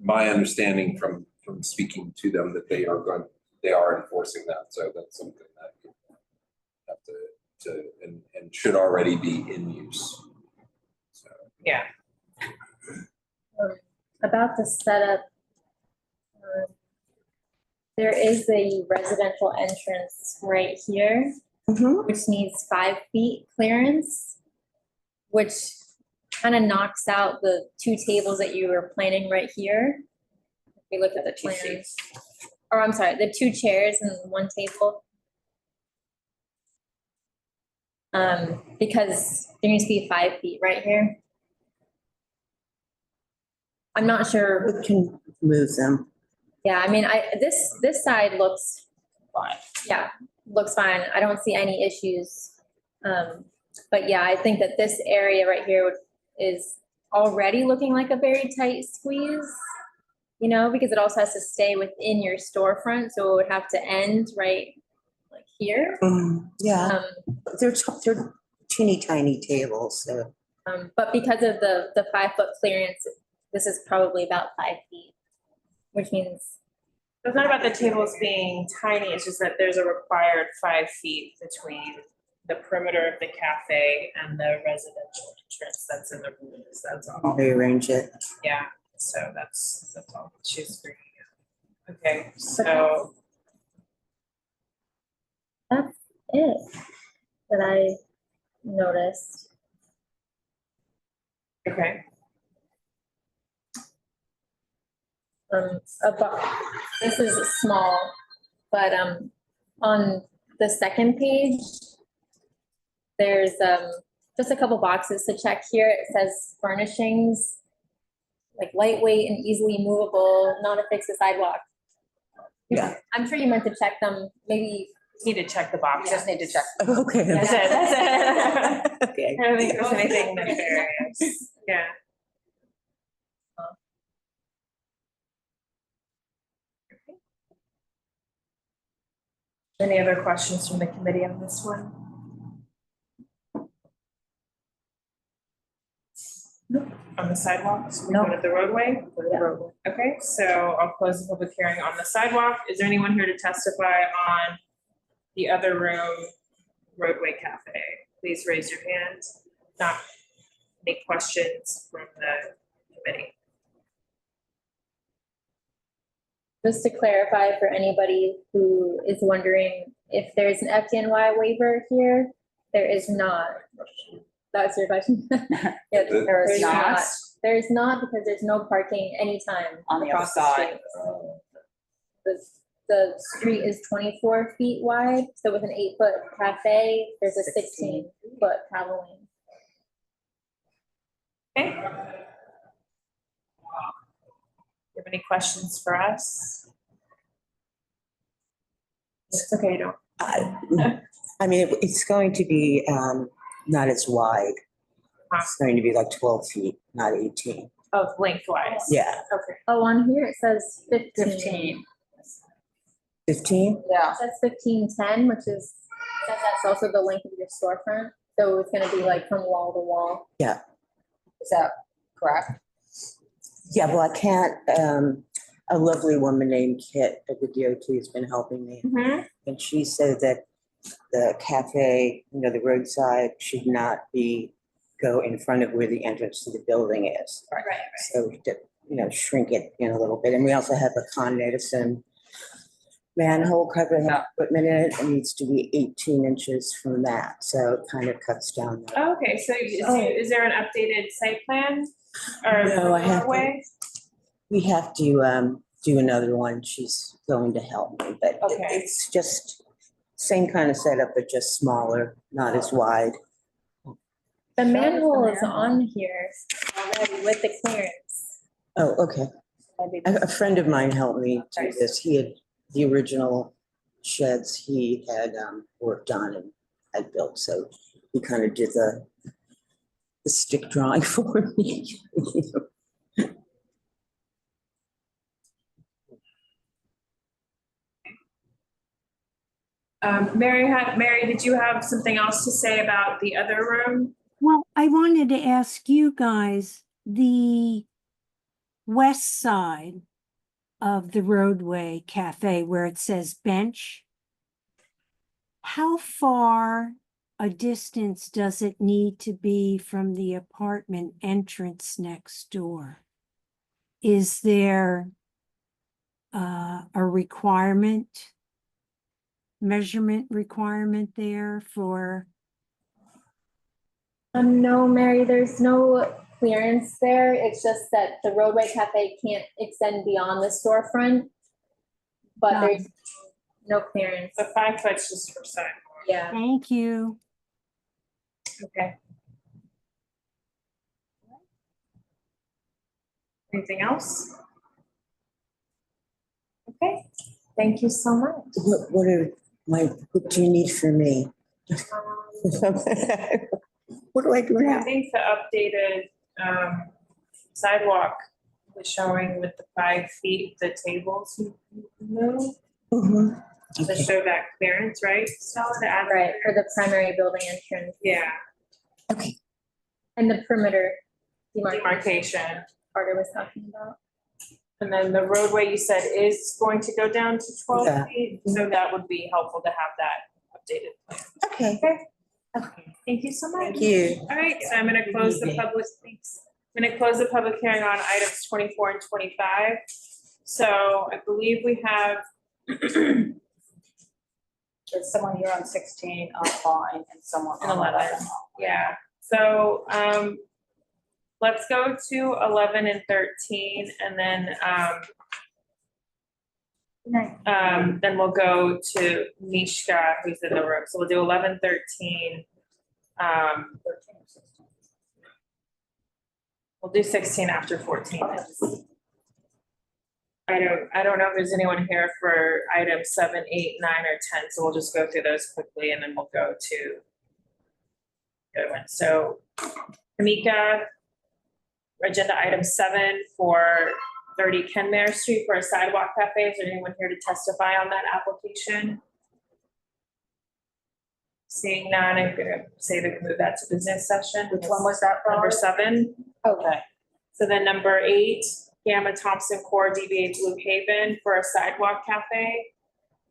my understanding from speaking to them that they are enforcing that, so that's something that you have to and should already be in use. So. Yeah. About the setup, there is a residential entrance right here, which needs 5 feet clearance, which kind of knocks out the 2 tables that you were planning right here. If we look at the plans, or I'm sorry, the 2 chairs and 1 table. Because there needs to be 5 feet right here. I'm not sure. We can move them. Yeah, I mean, this side looks fine. Yeah, looks fine. I don't see any issues. But yeah, I think that this area right here is already looking like a very tight squeeze, because it also has to stay within your storefront. So it would have to end right like here. Yeah, they're teeny tiny tables, so. But because of the 5-foot clearance, this is probably about 5 feet, which means. It's not about the tables being tiny, it's just that there's a required 5 feet between the perimeter of the cafe and the residential entrance that's in the rooms, that's all. Rearrange it. Yeah, so that's all she's bringing up. Okay, so. That's it that I noticed. Okay. This is small, but on the second page, there's just a couple boxes to check here. It says furnishings, like lightweight and easily movable, not affixed to sidewalk. Yeah. I'm sure you meant to check them, maybe. Need to check the box. Just need to check. Okay. That's it. Okay. I don't think there's anything nefarious. Yeah. Any other questions from the committee on this one? Nope. On the sidewalks? We go to the roadway? Go to the roadway. Okay, so I'll close the public hearing on the sidewalk. Is there anyone here to testify on the other room roadway cafe? Please raise your hand. Not any questions from the committee. Just to clarify for anybody who is wondering if there's an FDNY waiver here, there is not. That's your question? Yeah, there's not. There's not because there's no parking anytime On the other across the side. street. The street is 24 feet wide, so with an 8-foot cafe, there's a 16-foot travel lane. Okay. You have any questions for us? It's okay, don't. I mean, it's going to be not as wide. It's going to be like 12 feet, not 18. Oh, lengthwise. Yeah. Okay. Oh, on here it says 15. 15. 15? Yeah. It says 1510, which is, says that's also the length of your storefront. So it's gonna be like from wall to wall. Yeah. Is that correct? Yeah, well, I can't, a lovely woman named Kit at the DOT has been helping me. Mhm. And she said that the cafe, the roadside should not go in front of where the entrance to the building is. Right. So, shrink it in a little bit. And we also have a Con Edison manhole cover that has equipment in it. It needs to be 18 inches from that. So it kind of cuts down. Okay, so is there an updated site plan? Or No, I have to- way? We have to do another one. She's going to help me, but Okay. it's just same kind of setup, but just smaller, not as wide. The manhole is on here already with the clearance. Oh, okay. A friend of mine helped me do this. He had the original sheds he had worked on and had built, so he kind of did the stick drawing for me. Mary, did you have something else to say about the other room? Well, I wanted to ask you guys, the west side of the roadway cafe where it says bench, how far a distance does it need to be from the apartment entrance next door? Is there a measurement requirement there for? No, Mary, there's no clearance there. It's just that the roadway cafe can't extend beyond the storefront. But there's no clearance. The 5 foot's just for sidewalk. Yeah. Thank you. Okay. Anything else? Okay, thank you so much. What do you need from me? What do I do I now? think the updated sidewalk was showing with the 5 feet, the tables you moved. Mhm. To show that clearance, right? Stella, to add Right, for the primary building entrance. Yeah. Okay. And the perimeter Demarcation. Carter was talking about. And then the roadway you said is going to go down to 12 Yeah. feet, so that would be helpful to have that updated plan. Okay. Okay, thank you so much. Thank you. All right, so I'm gonna close the public, thanks. I'm gonna close the public hearing on items 24 and 25. So I believe we have, There's someone here on 16 online and someone And on 11. Yeah, so let's go to 11 and 13 and then we'll go to Mishka, who's in the room. So we'll do 11, 13. We'll do 16 after 14. I don't know if there's anyone here for items 7, 8, 9, or 10, so we'll just go through those quickly and then we'll go to the other one. So Kimika, agenda item 7 for 30 Kenmare Street for a sidewalk cafe. Is there anyone here to testify on that application? Seeing none, I'm gonna say we can move that to business session. Which one was that, Number Robert? 7. Okay. So then number 8, Gamma Thompson Core DBA Blue Haven for a sidewalk cafe.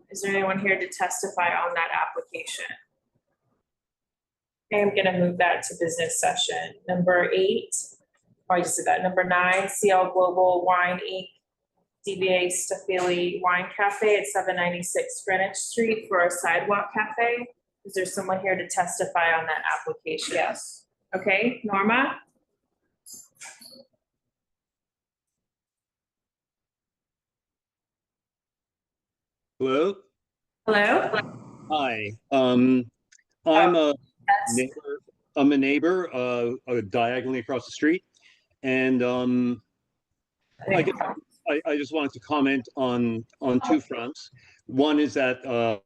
Is there anyone here to testify on that application? Okay, I'm gonna move that to business session. Number 8, I just did that. Number 9, CL Global Wine Inc. DBA Stafili Wine Cafe at 796 Greenwich Street for a sidewalk cafe. Is there someone here to testify on that application? Yes. Okay, Norma? Hello? Hello? Hi. I'm a neighbor, diagonally across the street. And I just wanted to comment on 2 fronts. One is that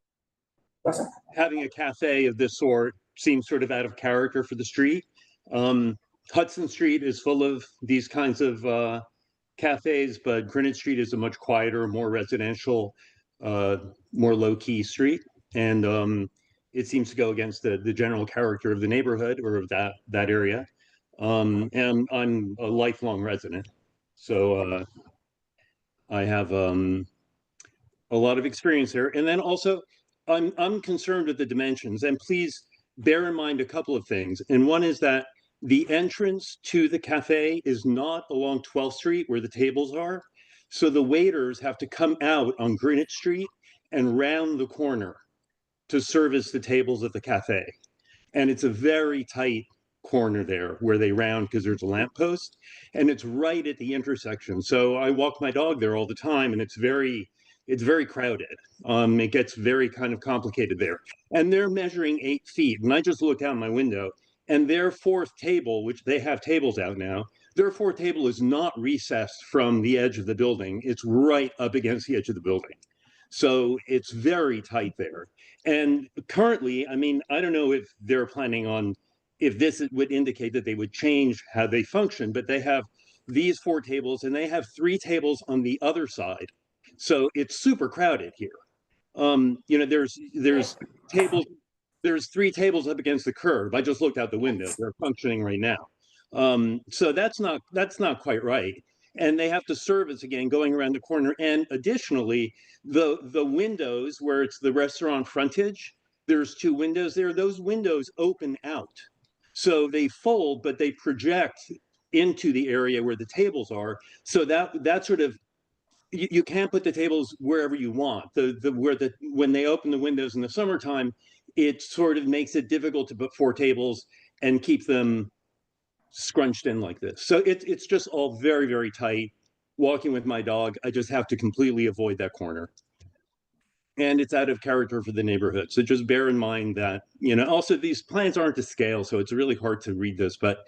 having a cafe of this sort seems sort of out of character for the street. Hudson Street is full of these kinds of cafes, but Greenwich Street is a much quieter, more residential, more low-key street. And it seems to go against the general character of the neighborhood or of that area. And I'm a lifelong resident. So I have a lot of experience there. And then also, I'm concerned with the dimensions. And please bear in mind a couple of things. And one is that the entrance to the cafe is not along 12th Street where the tables are. So the waiters have to come out on Greenwich Street and round the corner to service the tables at the cafe. And it's a very tight corner there where they round because there's a lamppost, and it's right at the intersection. So I walk my dog there all the time, and it's very crowded. It gets very kind of complicated there. And they're measuring 8 feet. And I just looked out my window, and their fourth table, which they have tables out now, their fourth table is not recessed from the edge of the building. It's right up against the edge of the building. So it's very tight there. And currently, I mean, I don't know if they're planning on, if this would indicate that they would change how they function, but they have these 4 tables and they have 3 tables on the other side. So it's super crowded here. You know, there's tables, there's 3 tables up against the curb. I just looked out the window. They're functioning right now. So that's not quite right. And they have to service again going around the corner. And additionally, the windows where it's the restaurant frontage, there's 2 windows there. Those windows open out. So they fold, but they project into the area where the tables are. So that sort of, you can't put the tables wherever you want. When they open the windows in the summertime, it sort of makes it difficult to put 4 tables and keep them scrunched in like this. So it's just all very, very tight. Walking with my dog, I just have to completely avoid that corner. And it's out of character for the neighborhood. So just bear in mind that, you know, also these plans aren't to scale, so it's really hard to read this, but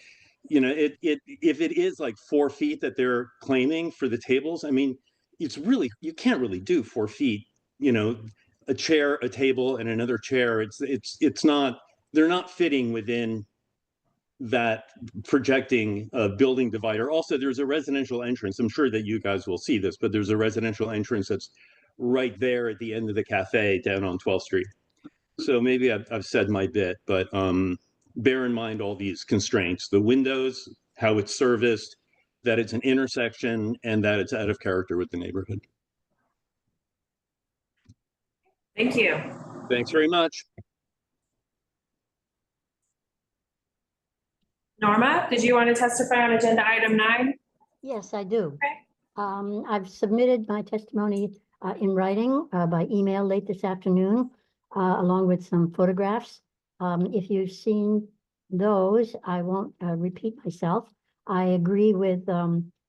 you know, if it is like 4 feet that they're claiming for the tables, I mean, it's really, you can't really do 4 feet, you know, a chair, a table, and another chair. It's not, they're not fitting within that projecting building divider. Also, there's a residential entrance. I'm sure that you guys will see this, but there's a residential entrance that's right there at the end of the cafe down on 12th Street. So maybe I've said my bit, but bear in mind all these constraints, the windows, how it's serviced, that it's an intersection, and that it's out of character with the neighborhood. Thank you. Thanks very much. Norma, did you want to testify on agenda item 9? Yes, I do. Okay. I've submitted my testimony in writing by email late this afternoon, along with some photographs. If you've seen those, I won't repeat myself. I agree with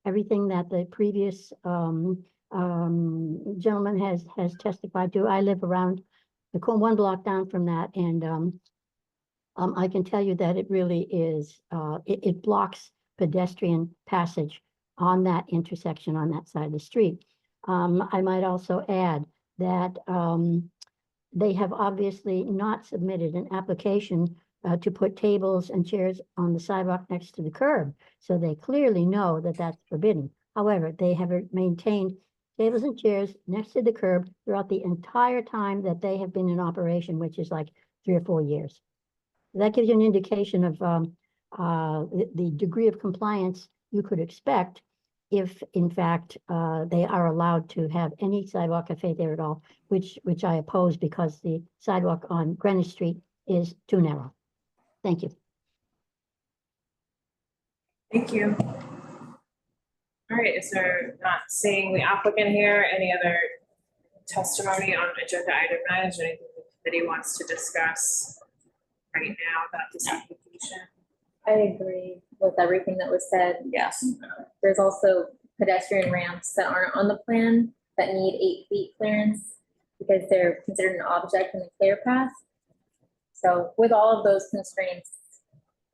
everything that the previous gentleman has testified to. I live around the one block down from that, and I can tell you that it really is, it blocks pedestrian passage on that intersection on that side of the street. I might also add that they have obviously not submitted an application to put tables and chairs on the sidewalk next to the curb. So they clearly know that that's forbidden. However, they have maintained tables and chairs next to the curb throughout the entire time that they have been in operation, which is like 3 or 4 years. That gives you an indication of the degree of compliance you could expect if, in fact, they are allowed to have any sidewalk cafe there at all, which I oppose because the sidewalk on Greenwich Street is too narrow. Thank you. Thank you. All right, is there, not seeing the applicant here, any other testimony on agenda item 9? Is there anything that he wants to discuss right now about this application? I agree with everything that was said. Yes. There's also pedestrian ramps that aren't on the plan that need 8 feet clearance because they're considered an object in the clear path. So with all of those constraints,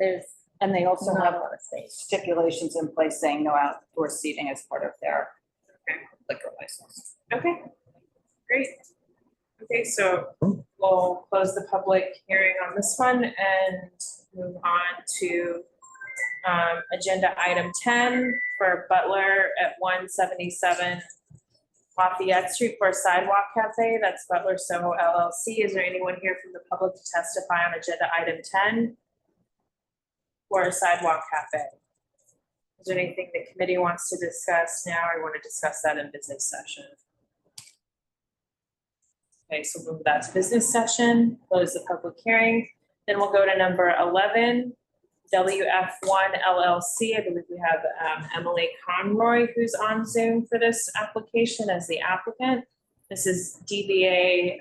there's And they also not have a lot of space. stipulations in place saying no outdoor seating as part of their liquor license. Okay, great. Okay, so we'll close the public hearing on this one and move on to agenda item 10 for Butler at 177 Lafayette Street for a sidewalk cafe. That's Butler SoHo LLC. Is there anyone here from the public to testify on agenda item 10 for a sidewalk cafe? Is there anything the committee wants to discuss now, or you want to discuss that in business session? Okay, so move that to business session, close the public hearing. Then we'll go to number 11, WF1 LLC. I believe we have Emily Conroy, who's on Zoom for this application as the applicant. This is DBA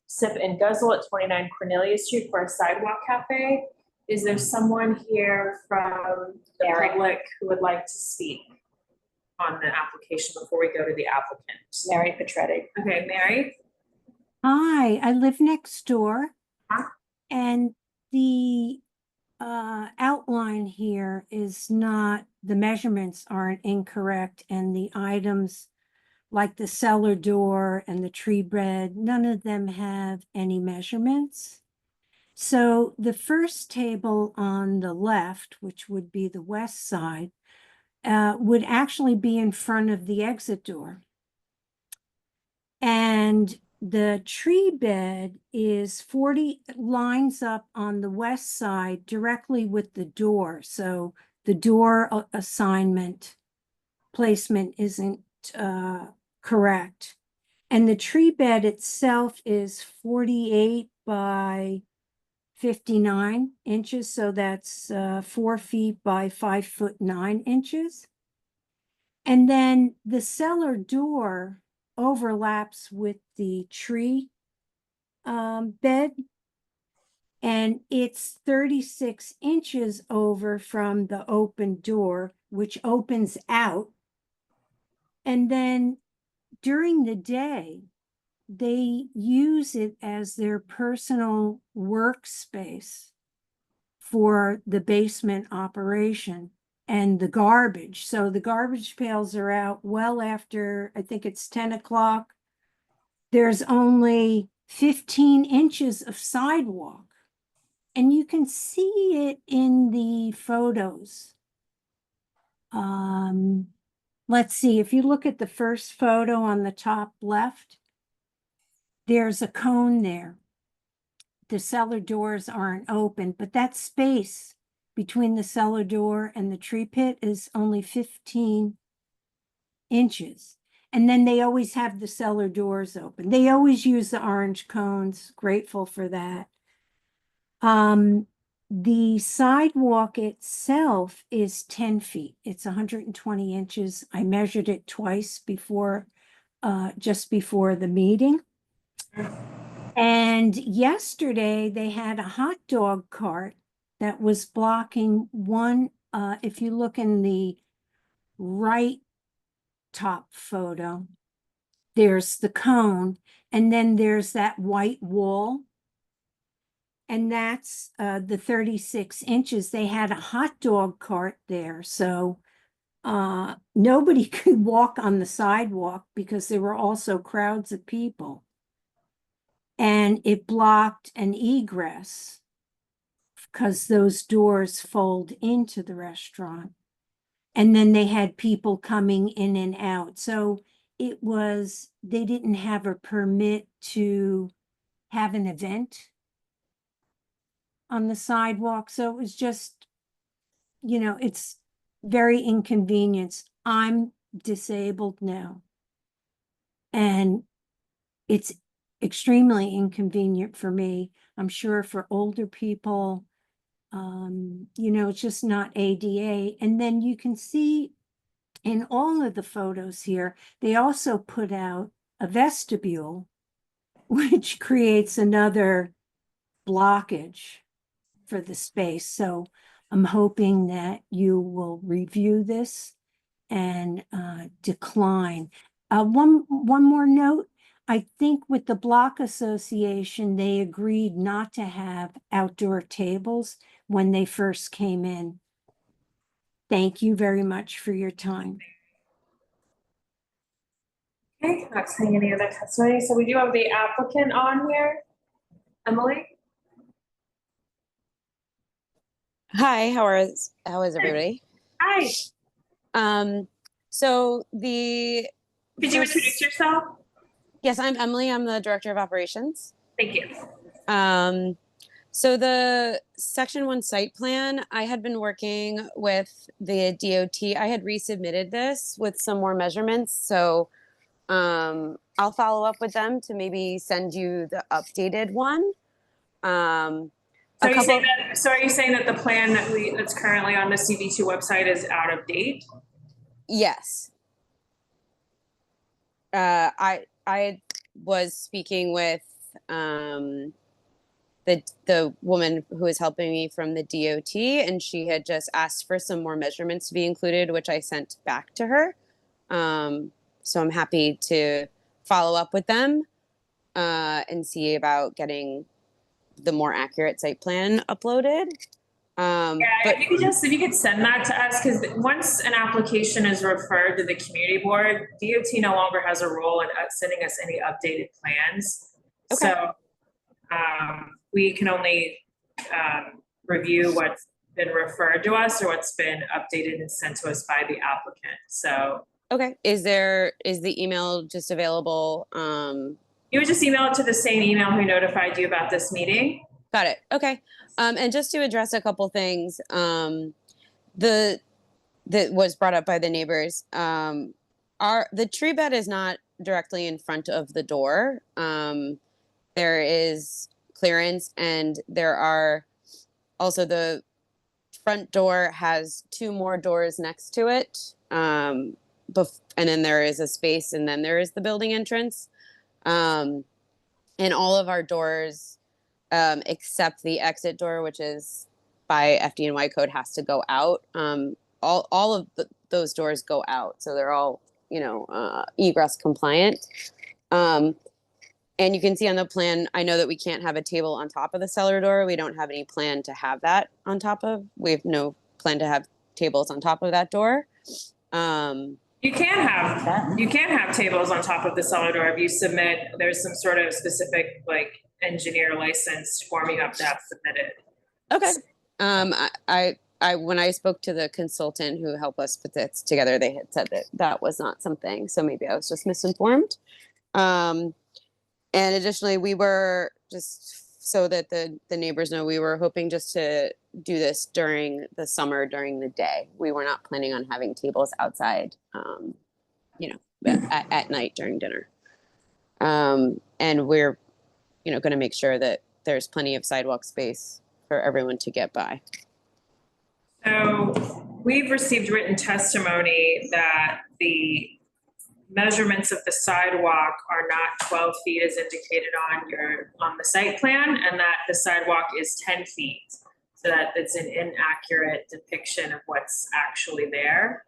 Sip and Guzzle at 29 Cornelia Street for a sidewalk cafe. Is there someone here from the public who would like to speak on the application before we go to the applicant? Mary Petretti. Okay, Mary. Hi, I live next door. Huh? And the outline here is not, the measurements aren't incorrect, and the items like the cellar door and the tree bed, none of them have any measurements. So the first table on the left, which would be the west side, would actually be in front of the exit door. And the tree bed is 40, lines up on the west side directly with the door. So the door assignment placement isn't correct. And the tree bed itself is 48 by 59 inches. So that's 4 feet by 5'9" And then the cellar door overlaps with the tree bed, and it's 36 inches over from the open door, which opens out. And then during the day, they use it as their personal workspace for the basement operation and the garbage. So the garbage pails are out well after, I think it's 10 o'clock. There's only 15 inches of sidewalk. And you can see it in the photos. Let's see, if you look at the first photo on the top left, there's a cone there. The cellar doors aren't open, but that space between the cellar door and the tree pit is only 15 inches. And then they always have the cellar doors open. They always use the orange cones, grateful for that. The sidewalk itself is 10 feet. It's 120 inches. I measured it twice before, just before the meeting. And yesterday they had a hot dog cart that was blocking one, if you look in the right top photo, there's the cone, and then there's that white wall. And that's the 36 inches. They had a hot dog cart there. So nobody could walk on the sidewalk because there were also crowds of people. And it blocked an egress because those doors fold into the restaurant. And then they had people coming in and out. So it was, they didn't have a permit to have an event on the sidewalk. So it was just, you know, it's very inconvenient. I'm disabled now. And it's extremely inconvenient for me. I'm sure for older people, you know, it's just not ADA. And then you can see in all of the photos here, they also put out a vestibule, which creates another blockage for the space. So I'm hoping that you will review this and decline. One more note. I think with the Block Association, they agreed not to have outdoor tables when they first came in. Thank you very much for your time. Okay, not seeing any other testimony. So we do have the applicant on here. Emily? Hi, how is everybody? Hi. So the Could you introduce yourself? Yes, I'm Emily. I'm the director of operations. Thank you. So the section 1 site plan, I had been working with the DOT. I had resubmitted this with some more measurements. So I'll follow up with them to maybe send you the updated one. So are you saying that the plan that's currently on the CB2 website is out of date? Yes. I was speaking with the woman who was helping me from the DOT, and she had just asked for some more measurements to be included, which I sent back to her. So I'm happy to follow up with them and see about getting the more accurate site plan uploaded. If you could send that to us, because once an application is referred to the community board, DOT no longer has a role in sending us any updated plans. Okay. So we can only review what's been referred to us or what's been updated and sent to us by the applicant. So okay, is the email just available? You would just email it to the same email who notified you about this meeting. Got it. Okay. And just to address a couple things, that was brought up by the neighbors. The tree bed is not directly in front of the door. There is clearance, and there are also the front door has 2 more doors next to it. And then there is a space, and then there is the building entrance. And all of our doors, except the exit door, which is by FDNY code, has to go out. All of those doors go out, so they're all egress compliant. And you can see on the plan, I know that we can't have a table on top of the cellar door. We don't have any plan to have that on top of. We have no plan to have tables on top of that door. You can have tables on top of the cellar door if you submit. There's some sort of specific engineer licensed form you have to have submitted. Okay. I when I spoke to the consultant who helped us put this together, they had said that was not something. So maybe I was just misinformed. And additionally, we were, just so that the neighbors know, we were hoping just to do this during the summer, during the day. We were not planning on having tables outside, at night during dinner. And we're, going to make sure that there's plenty of sidewalk space for everyone to get by. So we've received written testimony that the measurements of the sidewalk are not 12 feet as indicated on the site plan, and that the sidewalk is 10 feet. So that it's an inaccurate depiction of what's actually there.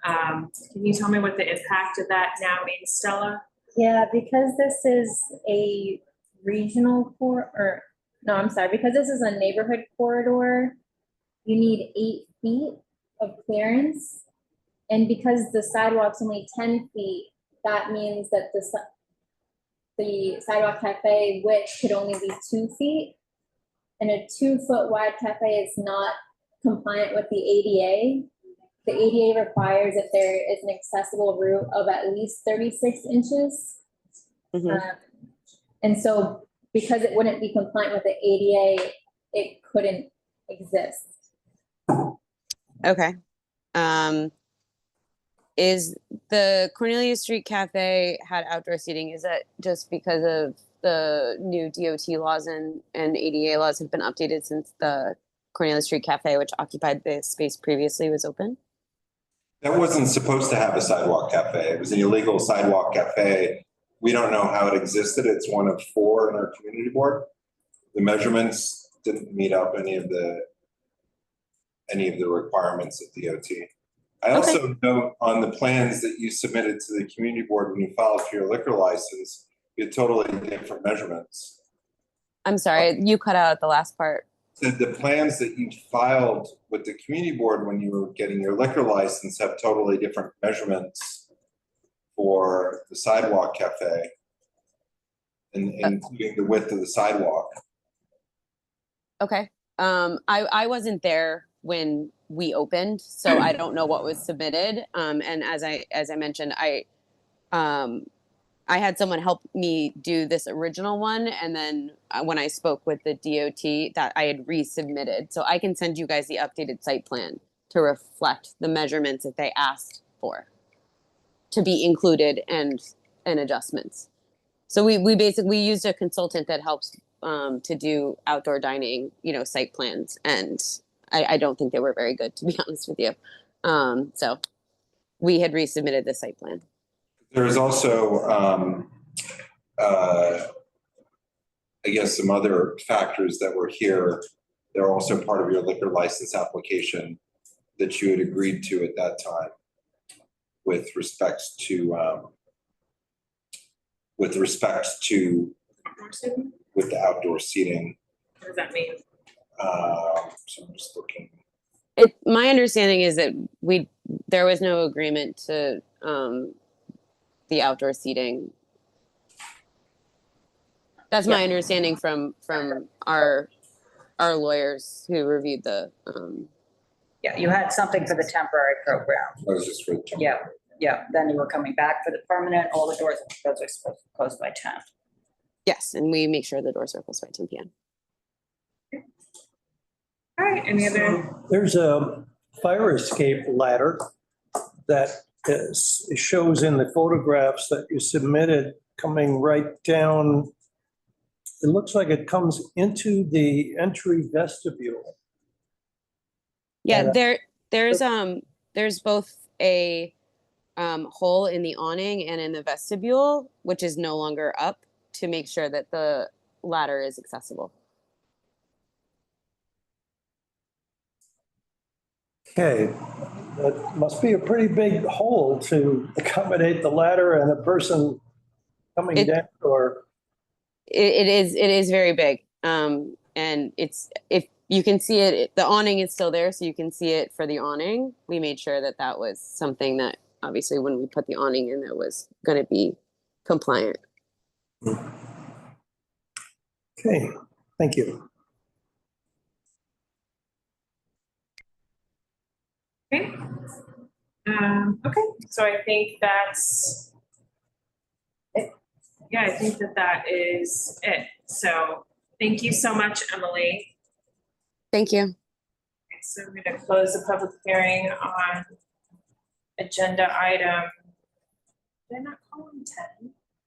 Can you tell me what the impact of that now means, Stella? Yeah, because this is a regional because this is a neighborhood corridor, you need 8 feet of clearance. And because the sidewalk's only 10 feet, that means that the sidewalk cafe width could only be 2 feet. And a 2-foot wide cafe is not compliant with the ADA. The ADA requires that there is an accessible route of at least 36 inches. Mm-hmm. And so because it wouldn't be compliant with the ADA, it couldn't exist. Okay. Is the Cornelia Street Cafe had outdoor seating? Is that just because of the new DOT laws and ADA laws have been updated since the Cornelia Street Cafe, which occupied the space previously, was open? That wasn't supposed to have a sidewalk cafe. It was an illegal sidewalk cafe. We don't know how it existed. It's one of 4 in our community board. The measurements didn't meet up any of the requirements of DOT. I also note on the plans that you submitted to the community board when you filed for your liquor license, you had totally different measurements. I'm sorry, you cut out the last part. So the plans that you filed with the community board when you were getting your liquor license have totally different measurements for the sidewalk cafe, including the width of the sidewalk. Okay. I wasn't there when we opened, so I don't know what was submitted. And as I mentioned, I had someone help me do this original one, and then when I spoke with the DOT, that I had resubmitted. So I can send you guys the updated site plan to reflect the measurements that they asked for to be included and adjustments. So we basically used a consultant that helps to do outdoor dining, site plans, and I don't think they were very good, to be honest with you. So we had resubmitted the site plan. There's also, I guess, some other factors that were here. They're also part of your liquor license application that you had agreed to at that time with respect to with the outdoor seating. What does that mean? So I'm just looking. My understanding is that there was no agreement to the outdoor seating. That's my understanding from our lawyers who reviewed the. Yeah, you had something for the temporary program. That was just for the temporary. Yeah. Then you were coming back for the permanent. All the doors are supposed to close by 10. Yes, and we make sure the doors are closed by 10 p.m. All right, any other? There's a fire escape ladder that shows in the photographs that you submitted coming right down. It looks like it comes into the entry vestibule. Yeah, there's both a hole in the awning and in the vestibule, which is no longer up, to make sure that the ladder is accessible. Okay, that must be a pretty big hole to accommodate the ladder and a person coming down, or. It is very big. And if you can see it, the awning is still there, so you can see it for the awning. We made sure that was something that obviously when we put the awning in, that was going to be compliant. Okay, thank you. Okay. Okay, so I think that's it. Yeah, I think that is it. So thank you so much, Emily. Thank you. Okay, so we're going to close the public hearing on agenda item. Did I not call them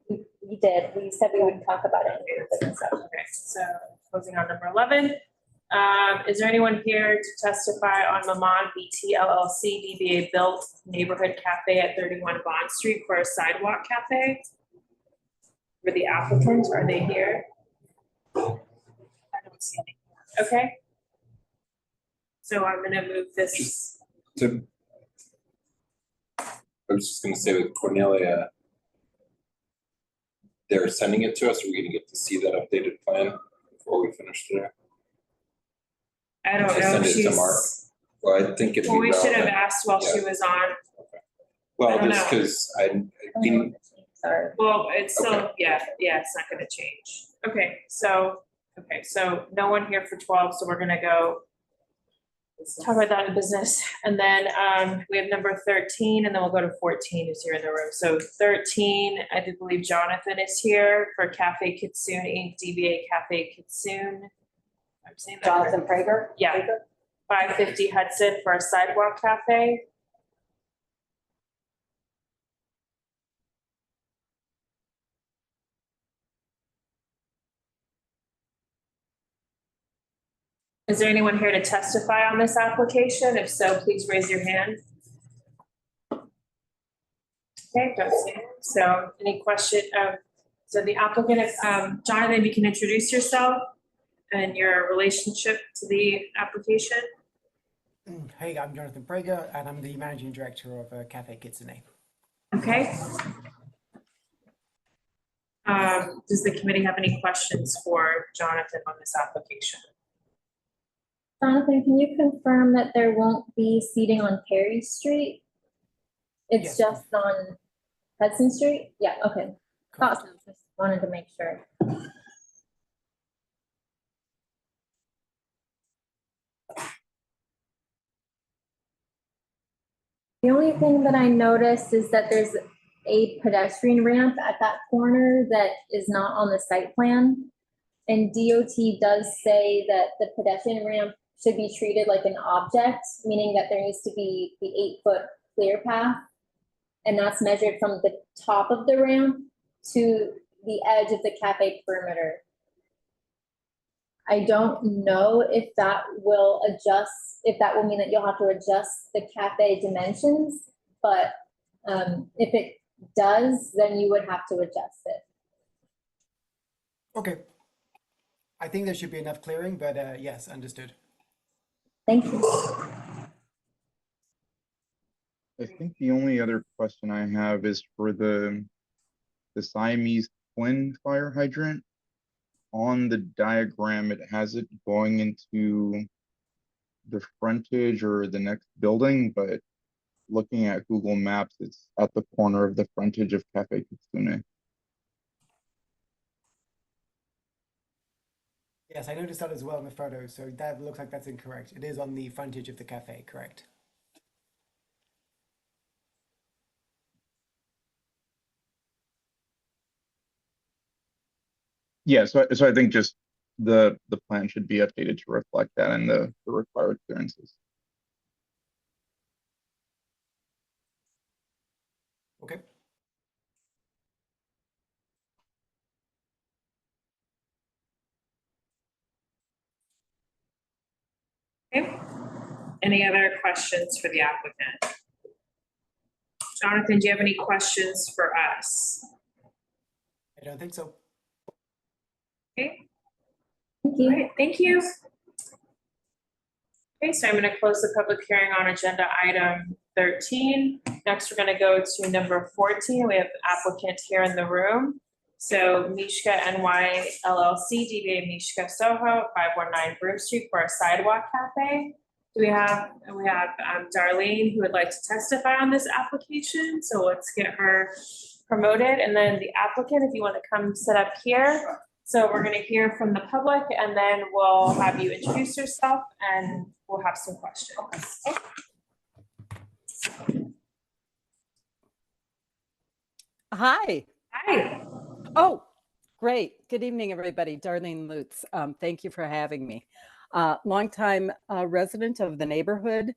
10? We did. We said we would talk about it. Okay, so closing on number 11. Is there anyone here to testify on Lamont BT LLC DBA built neighborhood cafe at 31 Bond Street for a sidewalk cafe? For the applicant, are they here? I don't see any. Okay. So I'm gonna move this. I was just gonna say with Cornelia, they're sending it to us. Are we gonna get to see that updated plan before we finish today? I don't know. Send it to Mark. Well, I think it'd be. Well, we should have relevant. asked while she was on. Okay. Well, I just don't know. because I mean. Sorry. Well, it's still, Okay. yeah, it's not gonna change. Okay, so no one here for 12, so we're gonna go talk about that in business. And then we have number 13, and then we'll go to 14 who's here in the room. So 13, I do believe Jonathan is here for Cafe Kitsune Inc., DBA Cafe Kitsune. I'm saying that Jonathan correct. Prager? Yeah, 550 Hudson for a sidewalk cafe. Is there anyone here to testify on this application? If so, please raise your hand. Okay, don't see it. So any question? So the applicant, Jonathan, you can introduce yourself and your relationship to the application. Hey, I'm Jonathan Prager, and I'm the managing director of Cafe Kitsune. Okay. Does the committee have any questions for Jonathan on this application? Jonathan, can you confirm that there won't be seating on Perry Street? It's Yes. just on Hudson Street? Yeah, okay. Thought so, just wanted to make sure. The only thing that I noticed is that there's a pedestrian ramp at that corner that is not on the site plan. And DOT does say that the pedestrian ramp should be treated like an object, meaning that there needs to be the 8-foot clear path. And that's measured from the top of the ramp to the edge of the cafe perimeter. I don't know if that will adjust, if that will mean that you'll have to adjust the cafe dimensions, but if it does, then you would have to adjust it. Okay. I think there should be enough clearing, but yes, understood. Thank you. I think the only other question I have is for the Siamese twin fire hydrant. On the diagram, it has it going into the frontage or the next building, but looking at Google Maps, it's at the corner of the frontage of Cafe Kitsune. Yes, I noticed that as well in the photo, so that looks like that's incorrect. It is on the frontage of the cafe, correct? Yeah, so I think just the plan should be updated to reflect that and the required clearances. Okay. Okay. Any other questions for the applicant? Jonathan, do you have any questions for us? I don't think so. Okay. Thank you. All right, thank you. Okay, so I'm going to close the public hearing on agenda item 13. Next, we're going to go to number 14. We have applicant here in the room. So Mishka NY LLC, DBA Mishka SoHo, 519 Broome Street for a Sidewalk Cafe. We have Darlene who would like to testify on this application. So let's get her promoted. And then the applicant, if you want to come sit up here. So we're going to hear from the public and then we'll have you introduce yourself and we'll have some questions. Hi. Hi. Oh, great. Good evening, everybody. Darlene Lutz. Thank you for having me. Longtime resident of the neighborhood.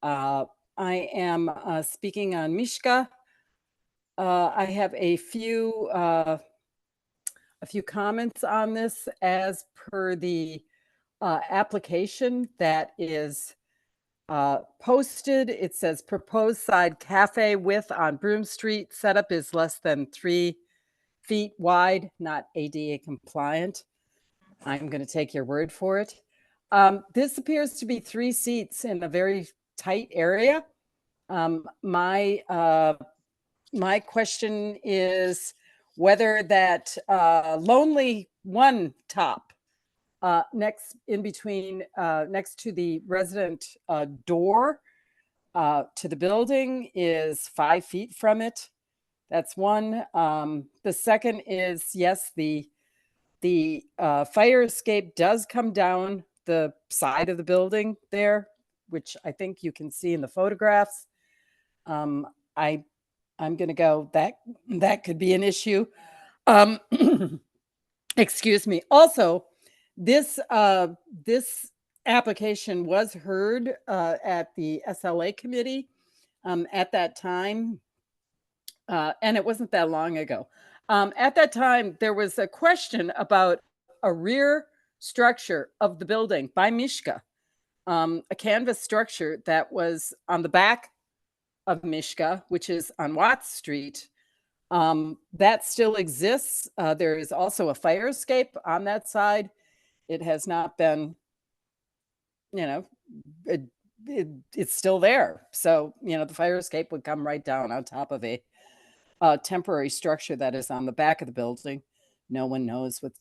I am speaking on Mishka. I have a few comments on this as per the application that is posted. It says proposed side cafe width on Broome Street. Setup is less than 3 feet wide, not ADA compliant. I'm going to take your word for it. This appears to be 3 seats in a very tight area. My question is whether that lonely one top next to the resident door to the building is 5 feet from it. That's one. The second is, yes, the fire escape does come down the side of the building there, which I think you can see in the photographs. I'm going to go that could be an issue. Excuse me. Also, this application was heard at the SLA committee at that time, and it wasn't that long ago. At that time, there was a question about a rear structure of the building by Mishka, a canvas structure that was on the back of Mishka, which is on Watts Street. That still exists. There is also a fire escape on that side. It has not been, it's still there. So, the fire escape would come right down on top of a temporary structure that is on the back of the building. No one knows what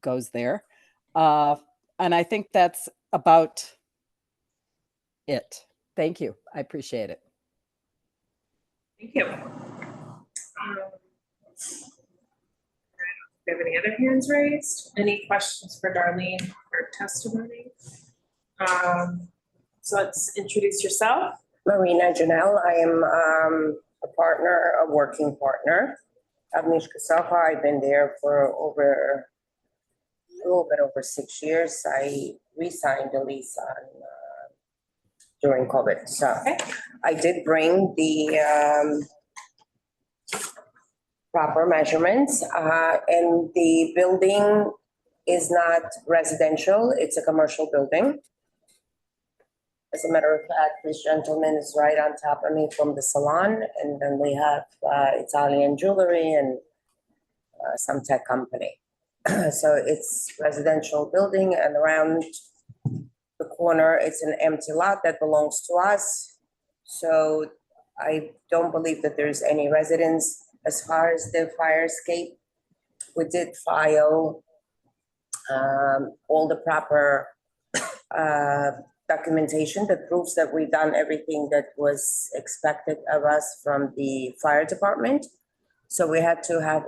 goes there. And I think that's about it. Thank you. I appreciate it. Thank you. Do you have any other hands raised? Any questions for Darlene for testimony? So let's introduce yourself. Marina Janelle. I am a partner, a working partner. Agnieszka SoHo, I've been there for a little bit over 6 years. I re-signed the lease during COVID. So I did bring the proper measurements, and the building is not residential, it's a commercial building. As a matter of fact, this gentleman is right on top of me from the salon, and then we have Italian jewelry and some tech company. So it's residential building, and around the corner, it's an empty lot that belongs to us. So I don't believe that there's any residents. As far as the fire escape, we did file all the proper documentation that proves that we've done everything that was expected of us from the fire department. So we had to have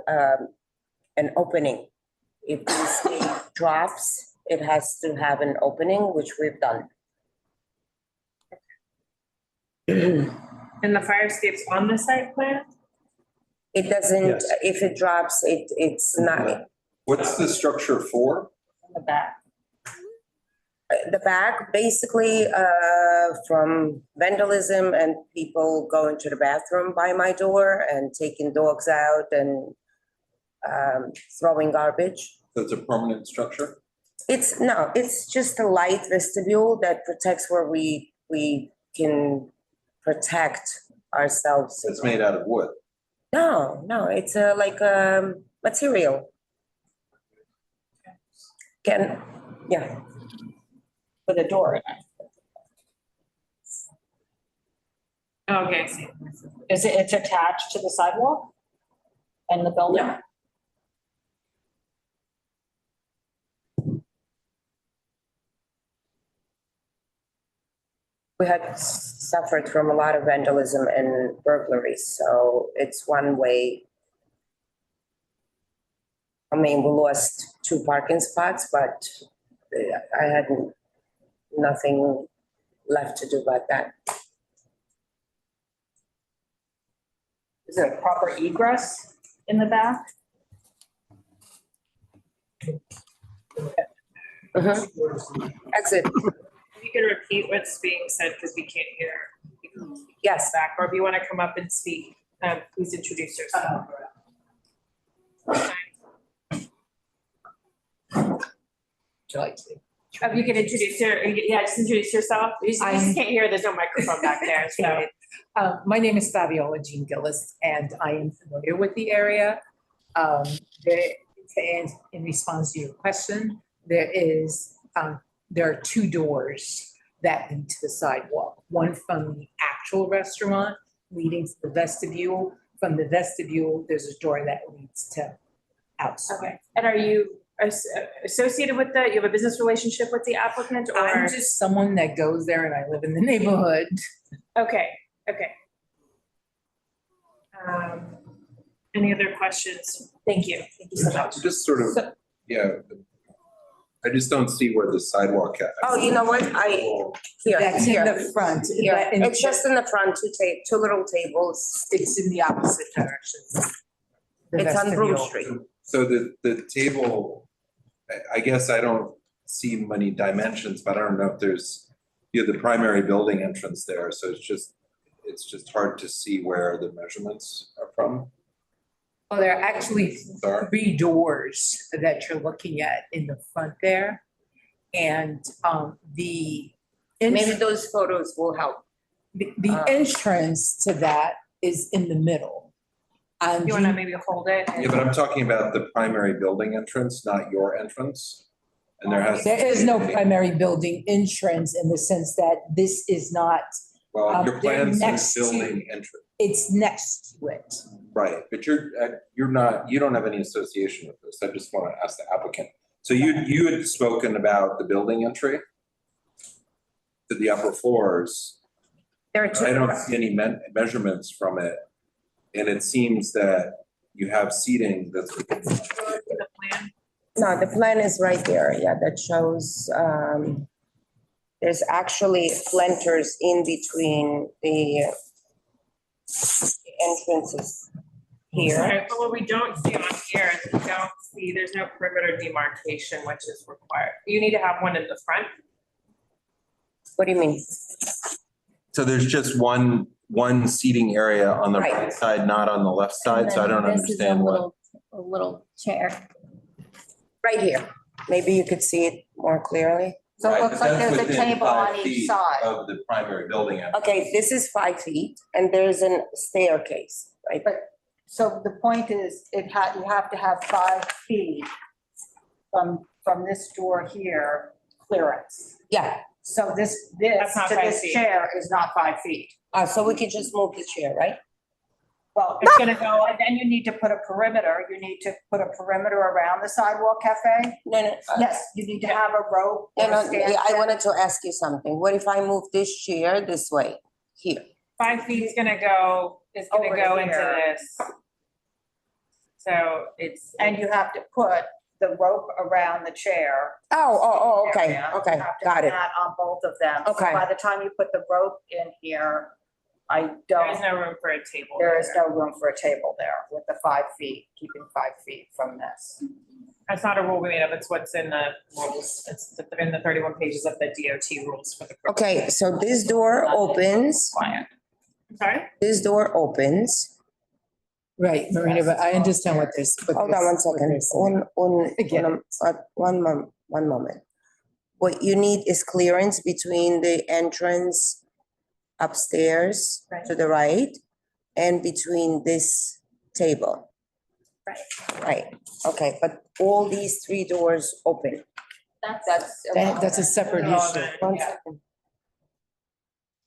an opening. If the escape drops, it has to have an opening, which we've done. And the fire escape's on the site plan? It doesn't, Yes. if it drops, it's not. What's the structure for? The back. The back, basically, from vandalism and people going to the bathroom by my door and taking dogs out and throwing garbage. So it's a permanent structure? It's just a light vestibule that protects where we can protect ourselves. It's made out of wood. No, it's like a material. Yeah. For the door. Okay, I see. It's attached to the sidewalk and the building? Yeah. We had suffered from a lot of vandalism and burglaries, so it's one way. I mean, we lost 2 parking spots, but I had nothing left to do about that. Is there a proper egress in the back? Exit. You can repeat what's being said because we can't hear. Yes. Back, or if you want to come up and speak, please introduce yourself. You can introduce just introduce yourself. You just can't hear, there's no microphone back there, so. My name is Fabiola Jean Gillis, and I am familiar with the area. In response to your question, there are 2 doors that lead to the sidewalk. One from the actual restaurant leading to the vestibule. From the vestibule, there's a door that leads to outside. Okay, and are you associated with you have a business relationship with the applicant, or? I'm just someone that goes there and I live in the neighborhood. Okay. Any other questions? Thank you so much. Just sort of, I just don't see where the sidewalk at. Oh, you know what? That's in the front. Here. It's just in the front, 2 little tables. It's in the opposite direction. It's on Broom Street. So the table, I guess I don't see many dimensions, but I don't know if you have the primary building entrance there, so it's just hard to see where the measurements are from. Well, there are actually 3 doors that you're looking at in the front there. And maybe those photos will help. The entrance to that is in the middle. You want to maybe hold it? Yeah, but I'm talking about the primary building entrance, not your entrance. And there is no primary building entrance in the sense that this is not. Well, your plans next is building entrance. It's next to it. Right, but you don't have any association with this. I just want to ask the applicant. So you had spoken about the building entry to the upper floors. There are 2. I don't see any measurements from it. And it seems that you have seating that's. No, the plan is right there. Yeah, that shows, there's actually planters in between the entrance is here. Right, but what we don't see on here is we don't see, there's no perimeter demarcation, which is required. You need to have one in the front. What do you mean? So there's just one seating area on the Right. right side, not on the left side, so I don't understand what. A little chair. Right here. Maybe you could see it more clearly. So it looks like there's a table on each side. Of the primary building. Okay, this is 5 feet and there's a staircase, right? So the point is, you have to have 5 feet from this door here clearance. Yeah. So this That's not to 5 this feet. chair is not 5 feet. So we could just move the chair, right? Well, it's gonna go, and then you need to put a perimeter, you need to put a perimeter around the Sidewalk Cafe. No. Yes, you need to have a rope or a No, stand. yeah, I wanted to ask you something. What if I move this chair this way, here? 5 feet's gonna go Over go into here. this. So it's. And you have to put the rope around the chair. Oh, okay, area. You okay, have to got have it. that on both of them. So Okay. By the time you put the rope in here, There's no room for a table. there is there. no room for a table there with the 5 feet, keeping 5 feet from this. That's not a rule we made up, it's what's in the rules. It's in the 31 pages of the DOT rules for the. Okay, so this door opens, Client. I'm sorry? this door opens. Right, Marina, but I understand what this. Hold on one second. One moment. What you need is clearance between the entrance upstairs to the right and between this table. Right, okay, but all these 3 doors open. That's a separate issue. One second.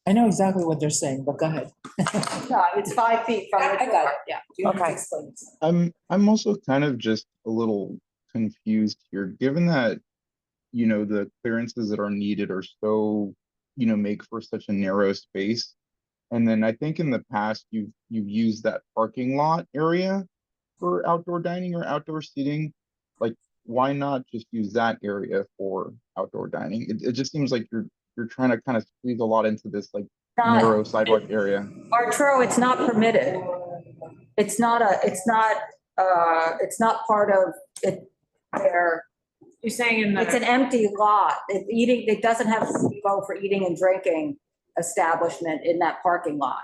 I know exactly what they're saying, but go ahead. No, it's 5 feet from the I got door, it. yeah. You have to Okay. explain. I'm also kind of just a little confused here, given that, the clearances that are needed are so, make for such a narrow space. And then I think in the past, you've used that parking lot area for outdoor dining or outdoor seating. Like, why not just use that area for outdoor dining? It just seems like you're trying to kind of squeeze a lot into this like narrow sidewalk area. Arturo, it's not permitted. It's not part of it, You're saying in the. it's an empty lot. It doesn't have to go for eating and drinking establishment in that parking lot.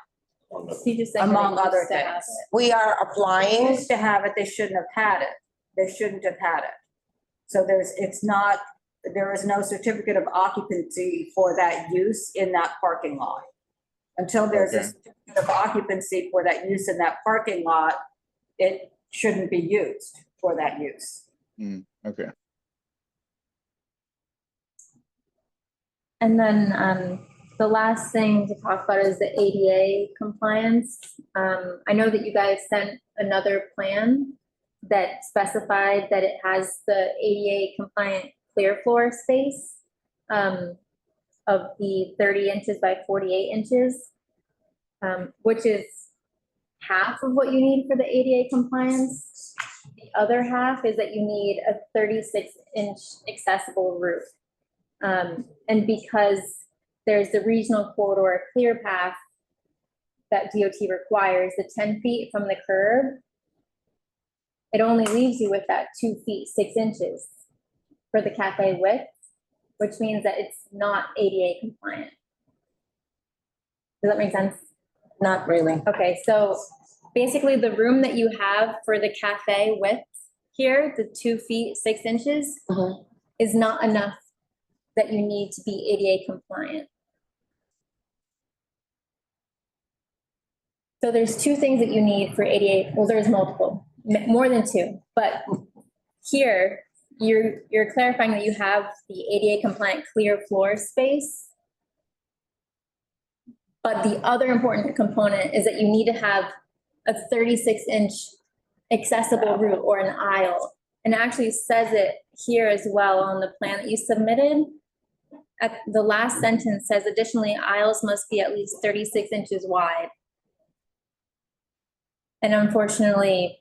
He just said that Among it used other to have things. it. We are They applying, used to have it, they shouldn't have had it. They shouldn't have had it. So there is no certificate of occupancy for that use in that parking lot. Until there's a Okay. certificate of occupancy for that use in that parking lot, it shouldn't be used for that use. Okay. And then the last thing to talk about is the ADA compliance. I know that you guys sent another plan that specified that it has the ADA compliant clear floor space of the 30 inches by 48 inches, which is half of what you need for the ADA compliance. The other half is that you need a 36-inch accessible roof. And because there's the regional corridor clear path that DOT requires, the 10 feet from the curb, it only leaves you with that 2 feet 6 inches for the cafe width, which means that it's not ADA compliant. Does that make sense? not really. Okay, so basically the room that you have for the cafe width here, the 2 feet 6 inches, is not enough that you need to be ADA compliant. So there's 2 things that you need for ADA, well, there's multiple, more than 2, but here, you're clarifying that you have the ADA compliant clear floor space. But the other important component is that you need to have a 36-inch accessible route or an aisle. And it actually says it here as well on the plan that you submitted. At the last sentence says additionally, aisles must be at least 36 inches wide. And unfortunately,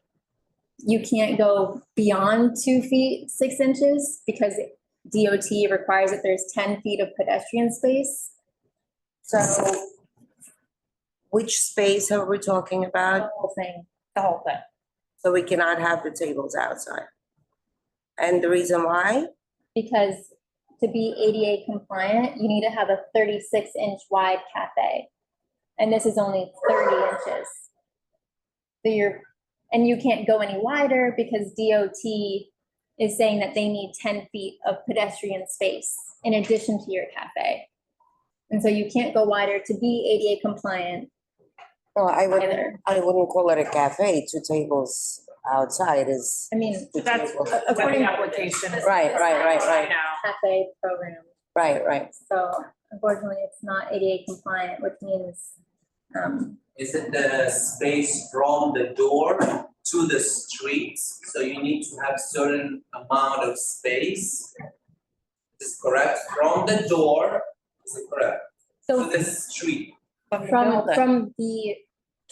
you can't go beyond 2 feet 6 inches because DOT requires that there's 10 feet of pedestrian space. So Which space are we talking The about? whole thing. The whole thing. So we cannot have the tables outside. And the reason why? Because to be ADA compliant, you need to have a 36-inch wide cafe. And this is only 30 inches. So and you can't go any wider because DOT is saying that they need 10 feet of pedestrian space in addition to your cafe. And so you can't go wider to be ADA compliant. Well, I Either. wouldn't call it a cafe. 2 tables outside is. I mean, That's according the to application. Right. I know. cafe program. Right. So unfortunately, it's not ADA compliant, which means, Is it the space from the door to the street? So you need to have certain amount of space. Is correct? From the door, is it correct? So to the street. from the From the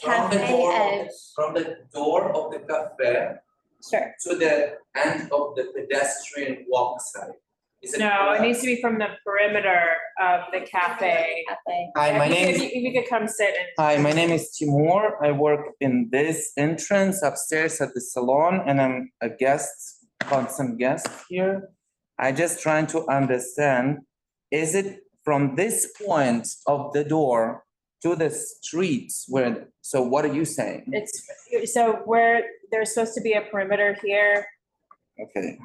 cafe door of edge, the- From the door of the cafe sure. to the end of the pedestrian walk side. Is it No, it correct? needs to be from the perimeter of the cafe. Hi, my If name you- is, If you could come sit and. hi, my name is Timur. I work in this entrance upstairs at the salon and I'm a guest, constant guest here. I just trying to understand, is it from this point of the door to the streets where, so what are you saying? It's, so where there's supposed to be a perimeter here, Okay,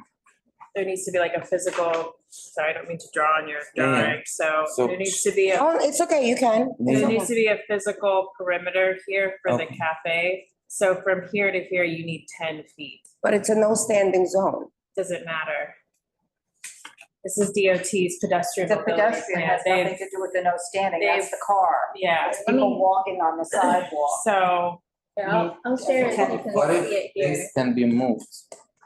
there needs to be like a physical, sorry, I don't mean to draw on your Yeah, yeah. drawing, so So- there needs to be a. Oh, it's okay, you can. There needs to be a physical perimeter here for the Okay. cafe. So from here to here, you need 10 feet. But it's a no standing zone. Doesn't matter. This is DOT's pedestrian The mobility pedestrian plan. has nothing to do with the no standing, that's the car. Yeah. It's people walking on the sidewalk. So I'll share it. so you can what see if it here. this can be moved?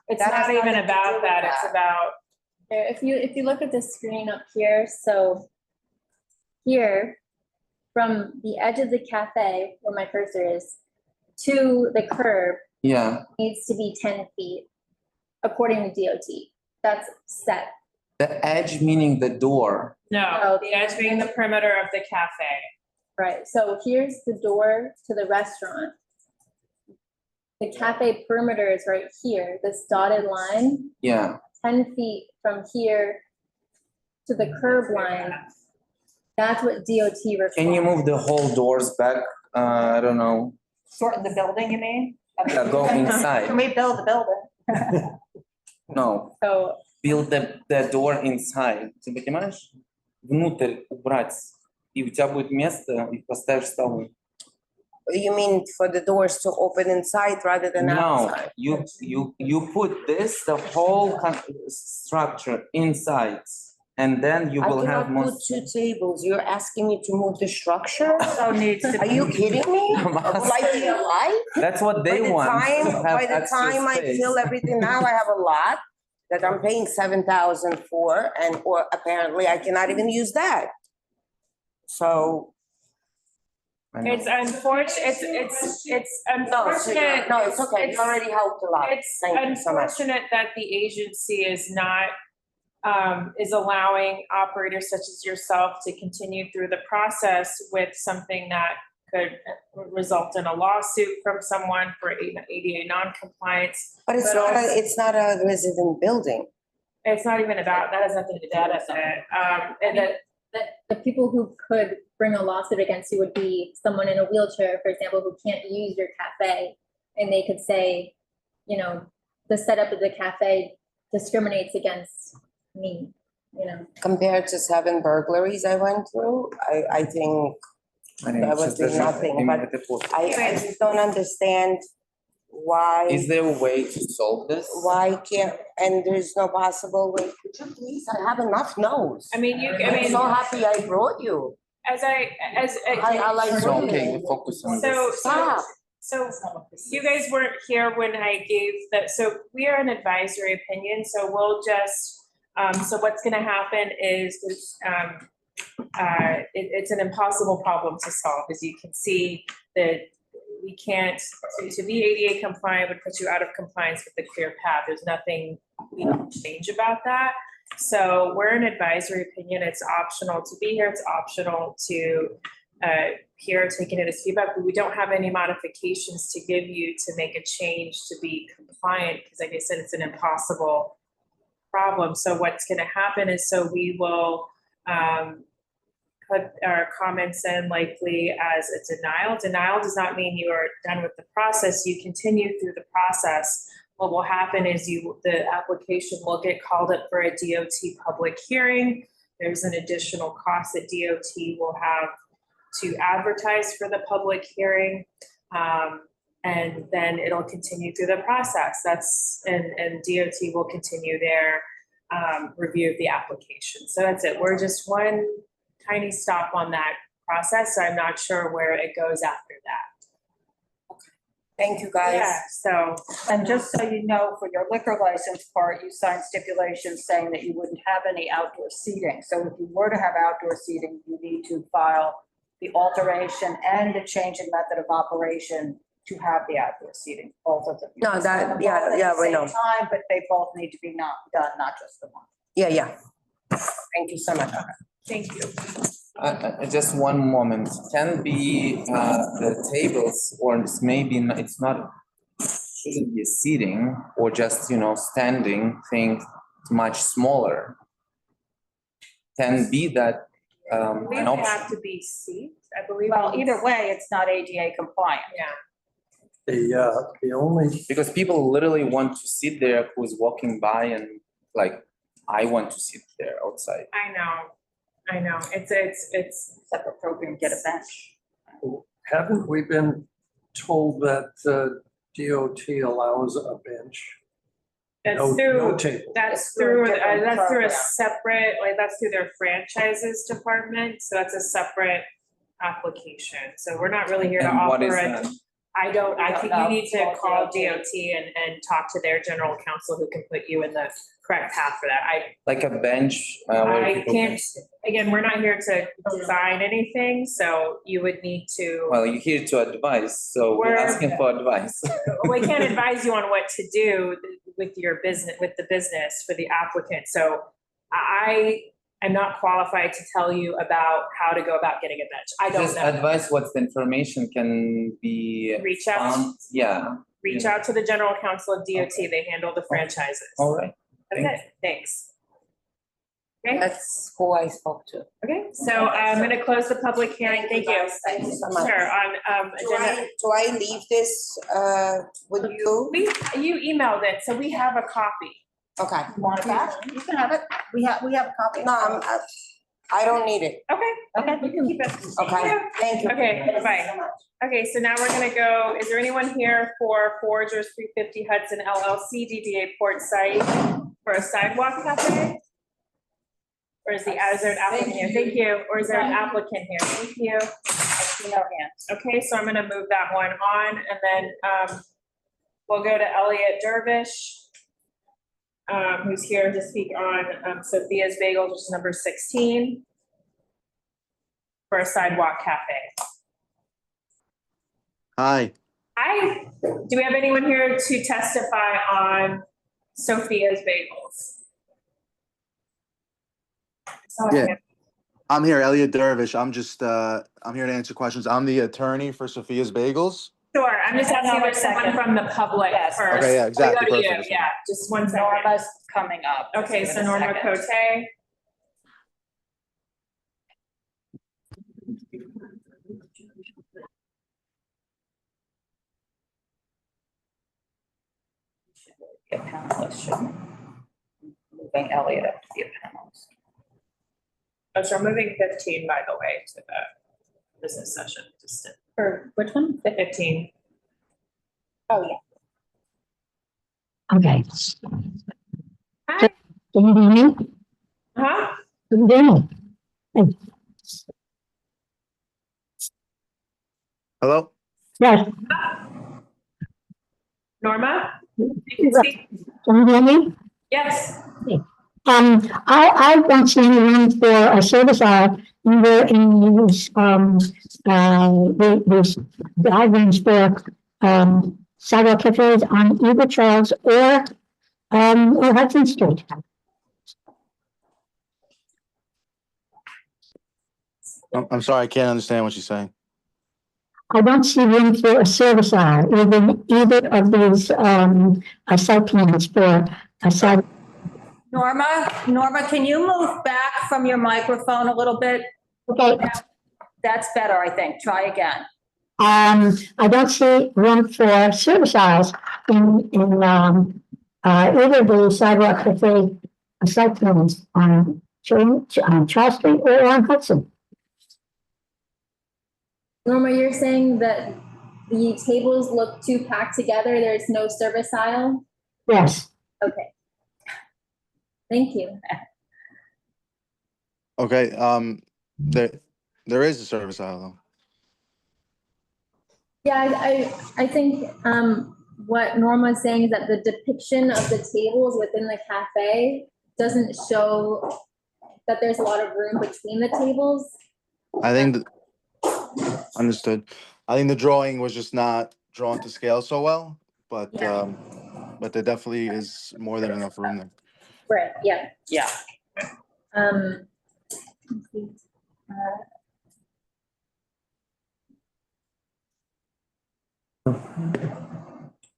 it's That has not even nothing to do about with that, that. it's about, Here, if you look at the screen up here, so here, from the edge of the cafe where my cursor is to the curb Yeah, needs to be 10 feet according to DOT. That's set. the edge meaning the door. no, the edge being the perimeter of the cafe. Right, so here's the door to the restaurant. The cafe perimeter is right here, this dotted line, Yeah, 10 feet from here to the curb line. That's what DOT requires. can you move the whole doors back? I don't know. Shorten the building, you mean? Yeah, go inside. Can we build the building? No, So build the door inside. Ты понимаешь? Внутрь убрать. И у тебя будет место, и поставишь столы. You mean for the doors to open inside rather than No, outside? you put this, the whole structure inside. And then you will have I more. cannot put 2 tables. You're asking me to move the structure? So needs to. Are you kidding me? I'm Will I be alive? That's what they By the want. time, to have by the extra time I space. fill everything, now I have a lot that I'm paying 7,000 for, and, or apparently I cannot even use that. So. I know. It's unfortunate, it's unfortunate. No, it's okay. You already helped a lot. It's Thank you so much. unfortunate that the agency is not, is allowing operators such as yourself to continue through the process with something that could result in a lawsuit from someone for ADA non-compliance. But it's not a resident building. It's not even about, that has nothing to do with it. And the people who could bring a lawsuit against you would be someone in a wheelchair, for example, who can't use your cafe. And they could say, you know, the setup of the cafe discriminates against me, you know. Compared to 7 burglaries I went through, I think that was nothing, but I just don't understand why. Is there a way to solve this? Why can't, and there's no possible way, could you please, I have enough no's. I mean, I'm so happy I brought you. I like. So, okay, we focus on this. So you guys weren't here when I gave that, so we are an advisory opinion, so we'll just, so what's gonna happen is, it's an impossible problem to solve, as you can see, that we can't, to be ADA compliant would put you out of compliance with the clear path, there's nothing we can change about that. So we're an advisory opinion, it's optional to be here, it's optional to here taking it as feedback, but we don't have any modifications to give you to make a change to be compliant, because like I said, it's an impossible problem. So what's gonna happen is, so we will put our comments in likely as a denial. Denial does not mean you are done with the process. You continue through the process. What will happen is the application will get called up for a DOT public hearing. There's an additional cost that DOT will have to advertise for the public hearing. And then it'll continue through the process. And DOT will continue their review of the application. So that's it. We're just one tiny stop on that process. So I'm not sure where it goes after that. Thank you, guys. Yeah, so. And just so you know, for your liquor license part, you signed stipulations saying that you wouldn't have any outdoor seating. So if you were to have outdoor seating, you need to file the alteration and the change in method of operation to have the outdoor seating, both of them. No, that, Both yeah, at the yeah, we same know. Time, but they both need to be done, not just the one. Yeah. Thank you so much. Thank you. Just one moment. Can be the tables, or maybe it's not, shouldn't be a seating, or just, standing thing much smaller. Can be that an We option. have to be seated, I believe. Well, either way, it's not ADA compliant. Yeah. The only. Because people literally want to sit there who's walking by and like, I want to sit there outside. I know. It's separate program, get a bench. Haven't we been told that DOT allows a bench? That's No through, table. that's through a through, different that's through a program. separate, like, that's through their franchises department, so that's a separate application. So we're not really here to And what is offer that? it. I think you need to Call call DOT. DOT and talk to their general counsel who can put you in the correct path for that. Like a bench. Where I people can't, can sit. again, we're not here to design anything, so you would need to. Well, you're here to advise, so we're We're- asking for advice. We can't advise you on what to do with your business, with the business for the applicant. So I am not qualified to tell you about how to go about getting a bench. I don't Just know. advise what the information can be. Reach out. found. Yeah, Reach out to the general counsel of DOT. They handle the franchises. all right. That's Thank it. Thanks. Okay, That's who I spoke to. okay. So I'm gonna close the public hearing. Thank you. Thank you so much. Sure, on, agenda. Do I leave this, with you? You emailed it, so we have a copy. Okay. You want it back? You can have it. We have a copy. No, I don't need it. Okay, you can keep it. Okay, thank you. Okay, bye. Okay, so now we're gonna go, is there anyone here for Foragers 350 Hudson LLC DBA Port Site for a sidewalk cafe? Or is there an applicant here? Thank you. Or is there an applicant here? Thank you. I see no hands. Okay, so I'm gonna move that one on, and then we'll go to Elliot Dervish, who's here to speak on Sophia's Bagels, which is number 16, for a sidewalk cafe. Hi, Hi, do we have anyone here to testify on Sophia's Bagels? Yeah. I'm here, Elliot Dervish. I'm here to answer questions. I'm the attorney for Sophia's Bagels. Sure, I'm just asking if there's someone from the public Yes. first. Okay, yeah, exactly, We go to you, perfect. yeah, just one second. Norma's coming up. Okay, Just so give it a Norma second. Cote. Be a panelist, shouldn't it? Moving Elliot up to be a panelist. Oh, so I'm moving 15, by the way, to the business session, just For which one? the 15. Oh, yeah. Okay. Hi. Can you hear me? Huh? Can you hear me? Hey, Hello? yes, Norma? You can speak. can you hear me? Yes. I want to run for a service hour. We were in these, these diagrams for, sidewalk cafes on either Charles or Hudson Street. I'm sorry, I can't understand what she's saying. I don't see room for a service aisle, either of these, site plans for a side. Norma, can you move back from your microphone a little bit? Okay. That's better, I think. Try again. I don't see room for service aisles in, either the sidewalk cafe site plans on Charles Street or on Hudson. Norma, you're saying that the tables look too packed together, there's no service aisle? Yes. Okay. Thank you. Okay, there is a service aisle though. Yeah, I think what Norma is saying is that the depiction of the tables within the cafe doesn't show that there's a lot of room between the tables. I think, understood. I think the drawing was just not drawn to scale so well, but there definitely is more than enough room there. Right, yeah. Yeah. Let's see.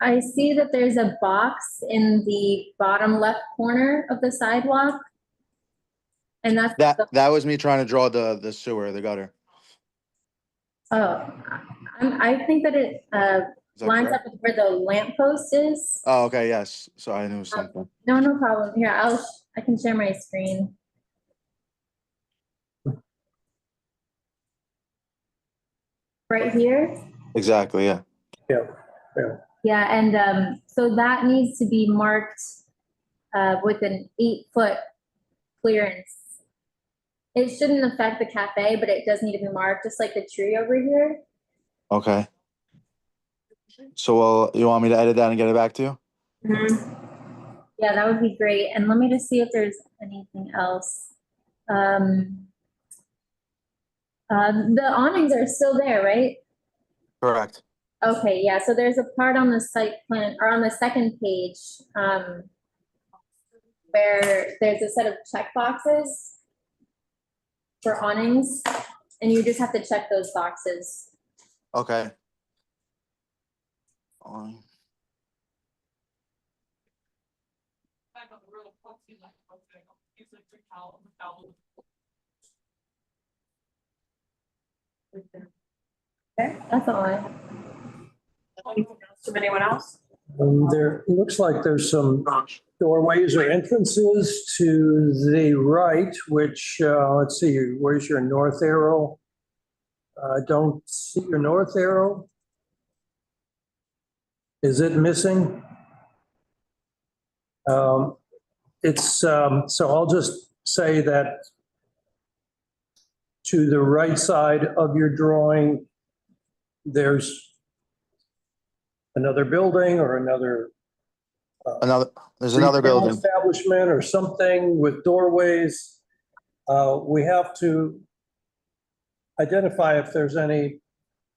I see that there's a box in the bottom left corner of the sidewalk. And that's That was me trying to draw the sewer, the gutter. I think that it lines correct? up with where the lamppost is. Oh, okay, yes. So I knew something. No problem. Here, I can share my screen. Right here? Exactly, yeah. Yeah, and so that needs to be marked with an 8-foot clearance. It shouldn't affect the cafe, but it does need to be marked, just like the tree over here. Okay. So you want me to edit that and get it back to you? Yeah, that would be great. And let me just see if there's anything else. The awnings are still there, right? Correct. Okay, yeah, so there's a part on the site plan, or on the second page, where there's a set of check boxes for awnings, and you just have to check those boxes. Okay. Okay, that's all I have. From anyone else? There, it looks like there's some doorways or entrances to the right, which, let's see, where's your north arrow? Don't see your north arrow. Is it missing? So I'll just say that to the right side of your drawing, there's another building or there's another building. establishment or something with doorways. We have to identify if there's any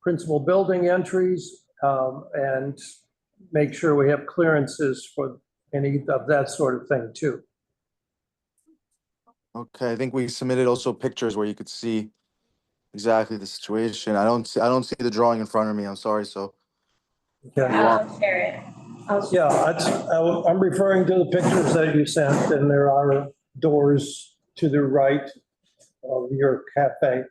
principal building entries, and make sure we have clearances for any of that sort of thing too. Okay, I think we submitted also pictures where you could see exactly the situation. I don't see the drawing in front of me. I'm sorry, so. I'll share it. I'm referring to the pictures that you sent, and there are doors to the right of your cafe.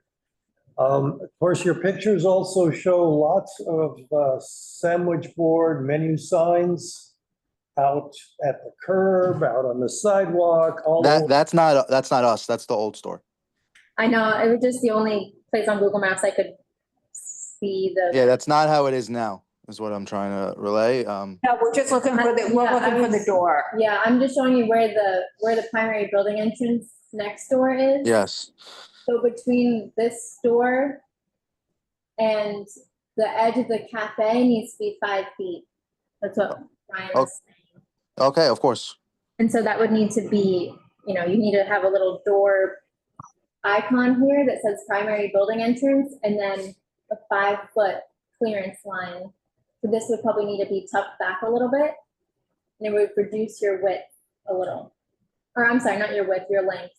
Of course, your pictures also show lots of sandwich board menu signs out at the curb, out on the sidewalk. That's not us. That's the old store. I know, it was just the only place on Google Maps I could see the. Yeah, that's not how it is now, is what I'm trying to relay. No, we're just looking for the door. Yeah, I'm just showing you where the primary building entrance next door is. Yes. So between this door and the edge of the cafe needs to be 5 feet. That's what Ryan was saying. Okay, of course. And so that would need to be, you need to have a little door icon here that says primary building entrance, and then a 5-foot clearance line. So this would probably need to be tucked back a little bit, and it would reduce your width a little. Or I'm sorry, not your width, your length.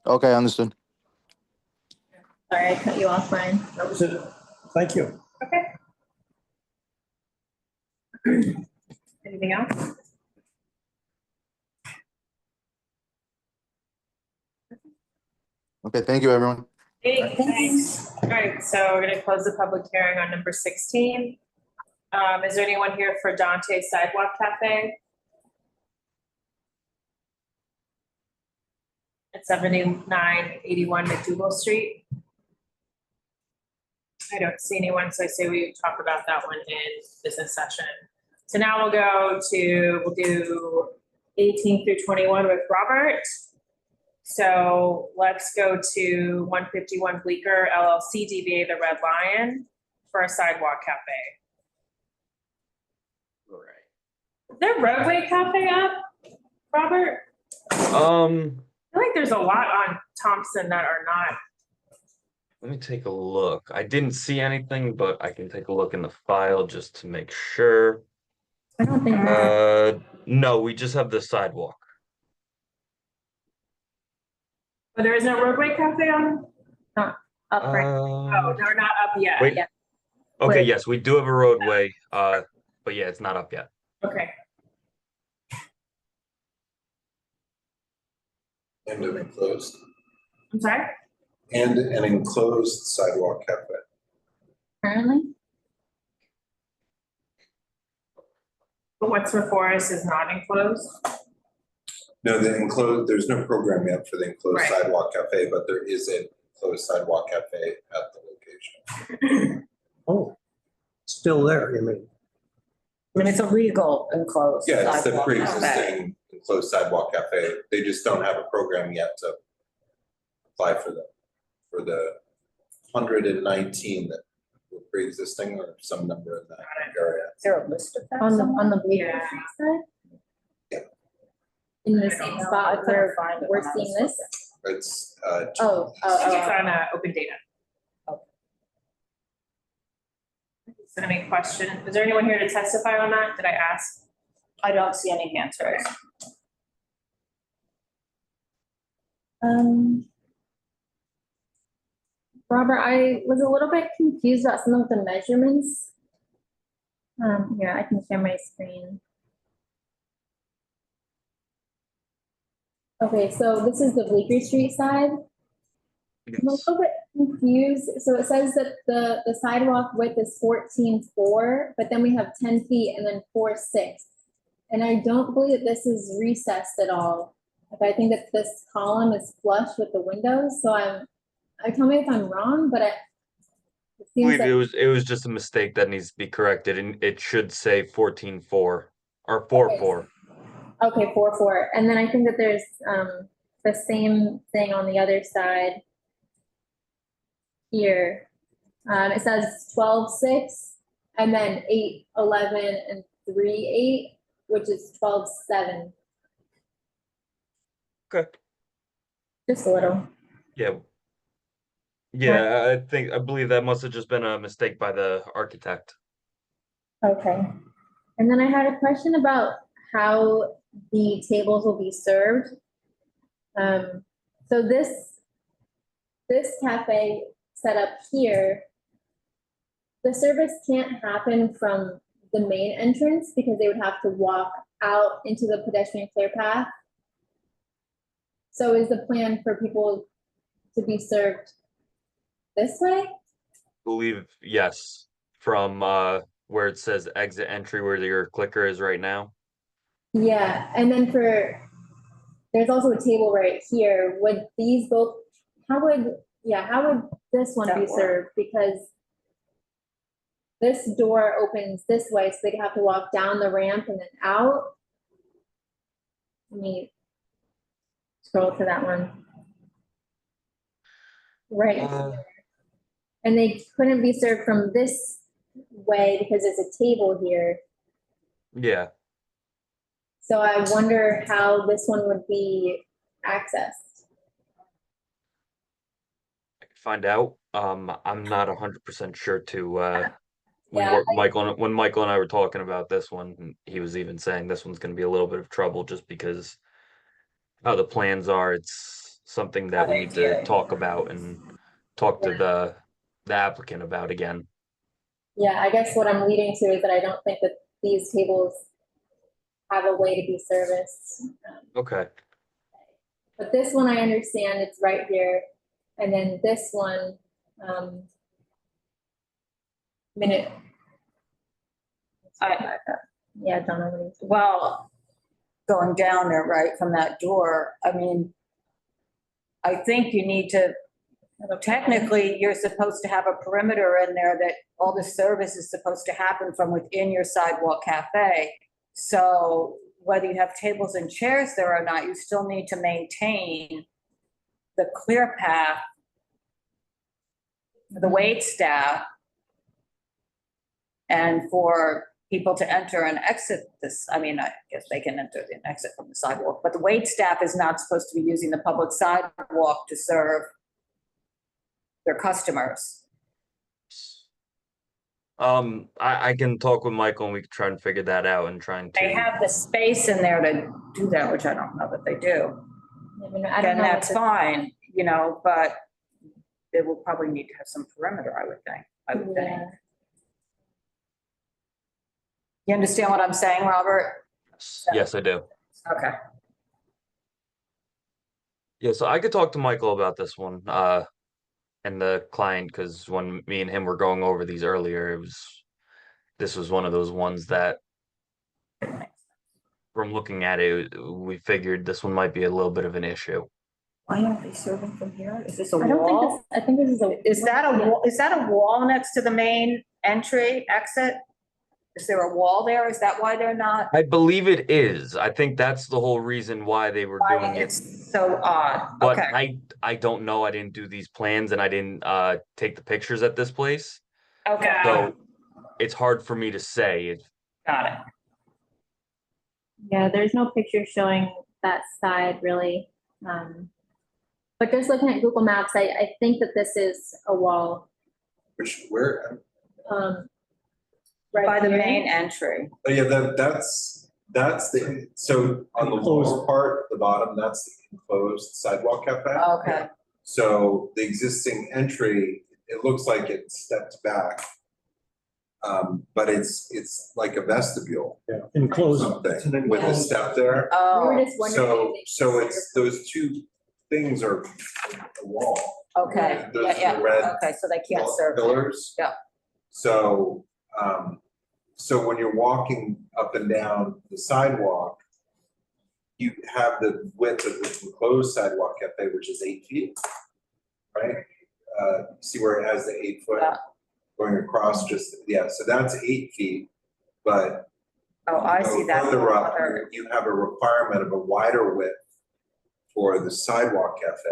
Okay, understood. Sorry, I cut you off, Brian. That was it. Thank you. Anything else? Okay, thank you, everyone. Thanks. All right, so we're gonna close the public hearing on number 16. Is there anyone here for Dante's Sidewalk Cafe? At 7981 McDougal Street. I don't see anyone, so I say we talk about that one in business session. So now we'll do 18 through 21 with Robert. So let's go to 151 Bleecker LLC DBA The Red Lion for a sidewalk cafe. All right. Is there roadway cafe up, Robert? I feel like there's a lot on Thompson that are not. Let me take a look. I didn't see anything, but I can take a look in the file just to make sure. I don't think. No, we just have the sidewalk. But there is no roadway cafe on? Up right. Oh, they're not up yet. Wait. Yeah. Okay, Wait. yes, we do have a roadway, but yeah, it's not up yet. Okay. And an enclosed. I'm sorry? And an enclosed sidewalk cafe. Currently? But what's before us is not enclosed? No, the enclosed, there's no program yet for the enclosed Right. sidewalk cafe, but there is a closed sidewalk cafe at the location. Oh, still there, you mean? I mean, it's a legal enclosed. Yeah, it's the sidewalk cafe. pre-existing enclosed sidewalk cafe. They just don't have a program yet to apply for the 119 that were pre-existing or some number in that area. Is there a list of that On the somewhere? Bleecker Street side? In the same spot where we're seeing this? It's, I think it's on open data. Is there any question? Is there anyone here to testify on that? Did I ask? I don't see any hands raised. Robert, I was a little bit confused about some of the measurements. Here, I can share my screen. Okay, so this is the Bleecker Street side. I'm a little bit confused. So it says that the sidewalk width is 14.4, but then we have 10 feet and then 4.6. And I don't believe that this is recessed at all. Like, I think that this column is flush with the windows. So tell me if I'm wrong, but it I seems believe like. it was just a mistake that needs to be corrected, and it should say 14.4 or 4.4. Okay, 4.4. And then I think that there's the same thing on the other side here. It says 12.6 and then 8.11 and 3.8, which is 12.7. Okay. Just a little. Yeah. Yeah, I believe that must have just been a mistake by the architect. Okay. And then I had a question about how the tables will be served. So this cafe set up here, the service can't happen from the main entrance because they would have to walk out into the pedestrian clear path. So is the plan for people to be served this way? Believe, yes, from where it says exit entry where your clicker is right now. Yeah, and then there's also a table right here. Would these both, how would this one be served? Because this door opens this way, so they'd have to walk down the ramp and then out. Let me scroll to that one. Right here. And they couldn't be served from this way because there's a table here. Yeah. So I wonder how this one would be accessed. I can find out. I'm not 100% sure to Yeah, when Michael and I were talking about this one, he was even saying this one's gonna be a little bit of trouble just because how the plans are. It's something that we need to talk about and talk to the applicant about again. Yeah, I guess what I'm leading to is that I don't think that these tables have a way to be serviced. Okay. But this one, I understand, it's right here. And then this one, minute. Yeah, Donna, what do you think? Well, going down there, right, from that door, I mean, I think you need to, technically, you're supposed to have a perimeter in there that all the service is supposed to happen from within your sidewalk cafe. So whether you have tables and chairs there or not, you still need to maintain the clear path for the wait staff and for people to enter and exit this. I mean, I guess they can enter and exit from the sidewalk, but the wait staff is not supposed to be using the public sidewalk to serve their customers. I can talk with Michael and we can try and figure that out and trying to. They have the space in there to do that, which I don't know that they do. I mean, I don't And know that's what fine, you know, but they will probably need to have some perimeter, I would think. Yeah. You understand what I'm saying, Robert? Yes, I do. Okay. Yeah, so I could talk to Michael about this one, and the client, because when me and him were going over these earlier, this was one of those ones that from looking at it, we figured this one might be a little bit of an issue. Why aren't they serving from here? Is this a I don't think wall? I think this is a. Is that a wall next to the main entry exit? Is there a wall there? Is that why they're not? I believe it is. I think that's the whole reason why they were doing it. It's so odd. But Okay. I don't know. I didn't do these plans and I didn't take the pictures at this place. Okay. So it's hard for me to say. Got it. Yeah, there's no picture showing that side really. But just looking at Google Maps, I think that this is a wall. Where? Right By the here. main entry. Oh, yeah, that's the, so on the lower part, the bottom, that's the enclosed sidewalk cafe. Okay. So the existing entry, it looks like it stepped back. But it's like a vestibule. Yeah, enclosed. Something with a step there. Oh. We were just wondering So, if they- so it's, those two things are a wall. Okay, Those yeah, are the red okay, so they can't serve. pillars. Yeah. So, so when you're walking up and down the sidewalk, you have the width of the enclosed sidewalk cafe, which is 8 feet, right? See where it has the 8 foot Yeah. going across just, yeah, so that's 8 feet, but Oh, I go see that. further up, Other- you have a requirement of a wider width for the sidewalk cafe.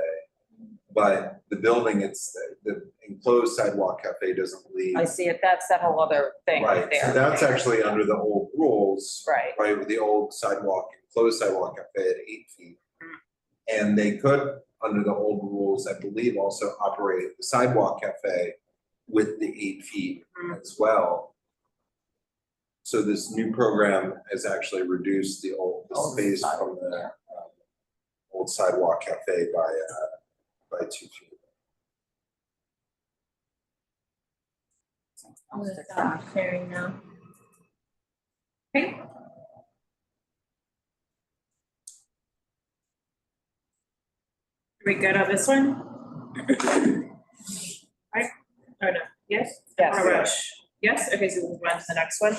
But the building, the enclosed sidewalk cafe doesn't leave. I see it, that's that whole other thing right Right, there. so that's actually under the old rules. Right. Right, with the old sidewalk, enclosed sidewalk cafe at 8 feet. And they could, under the old rules, I believe, also operate the sidewalk cafe with the 8 feet as well. So this new program has actually reduced the space from the old sidewalk cafe by 2 feet. I'm gonna stop sharing now. Okay. Are we good on this one? Right? Oh, no. Yes? Yes. Or rush? Yes? Okay, so we'll move on to the next one.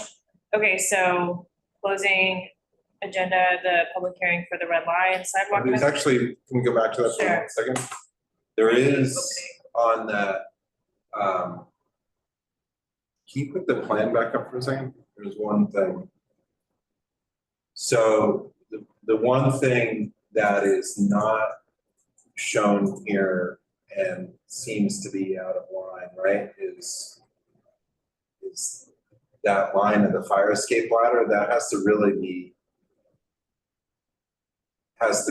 Okay, so closing agenda, the public hearing for the red line sidewalk. There's actually, can we go back to that for Sure. 1 second? There is on that, can you put the plan back up for a second? There's one thing. So the one thing that is not shown here and seems to be out of line, right, is that line of the fire escape ladder. That has to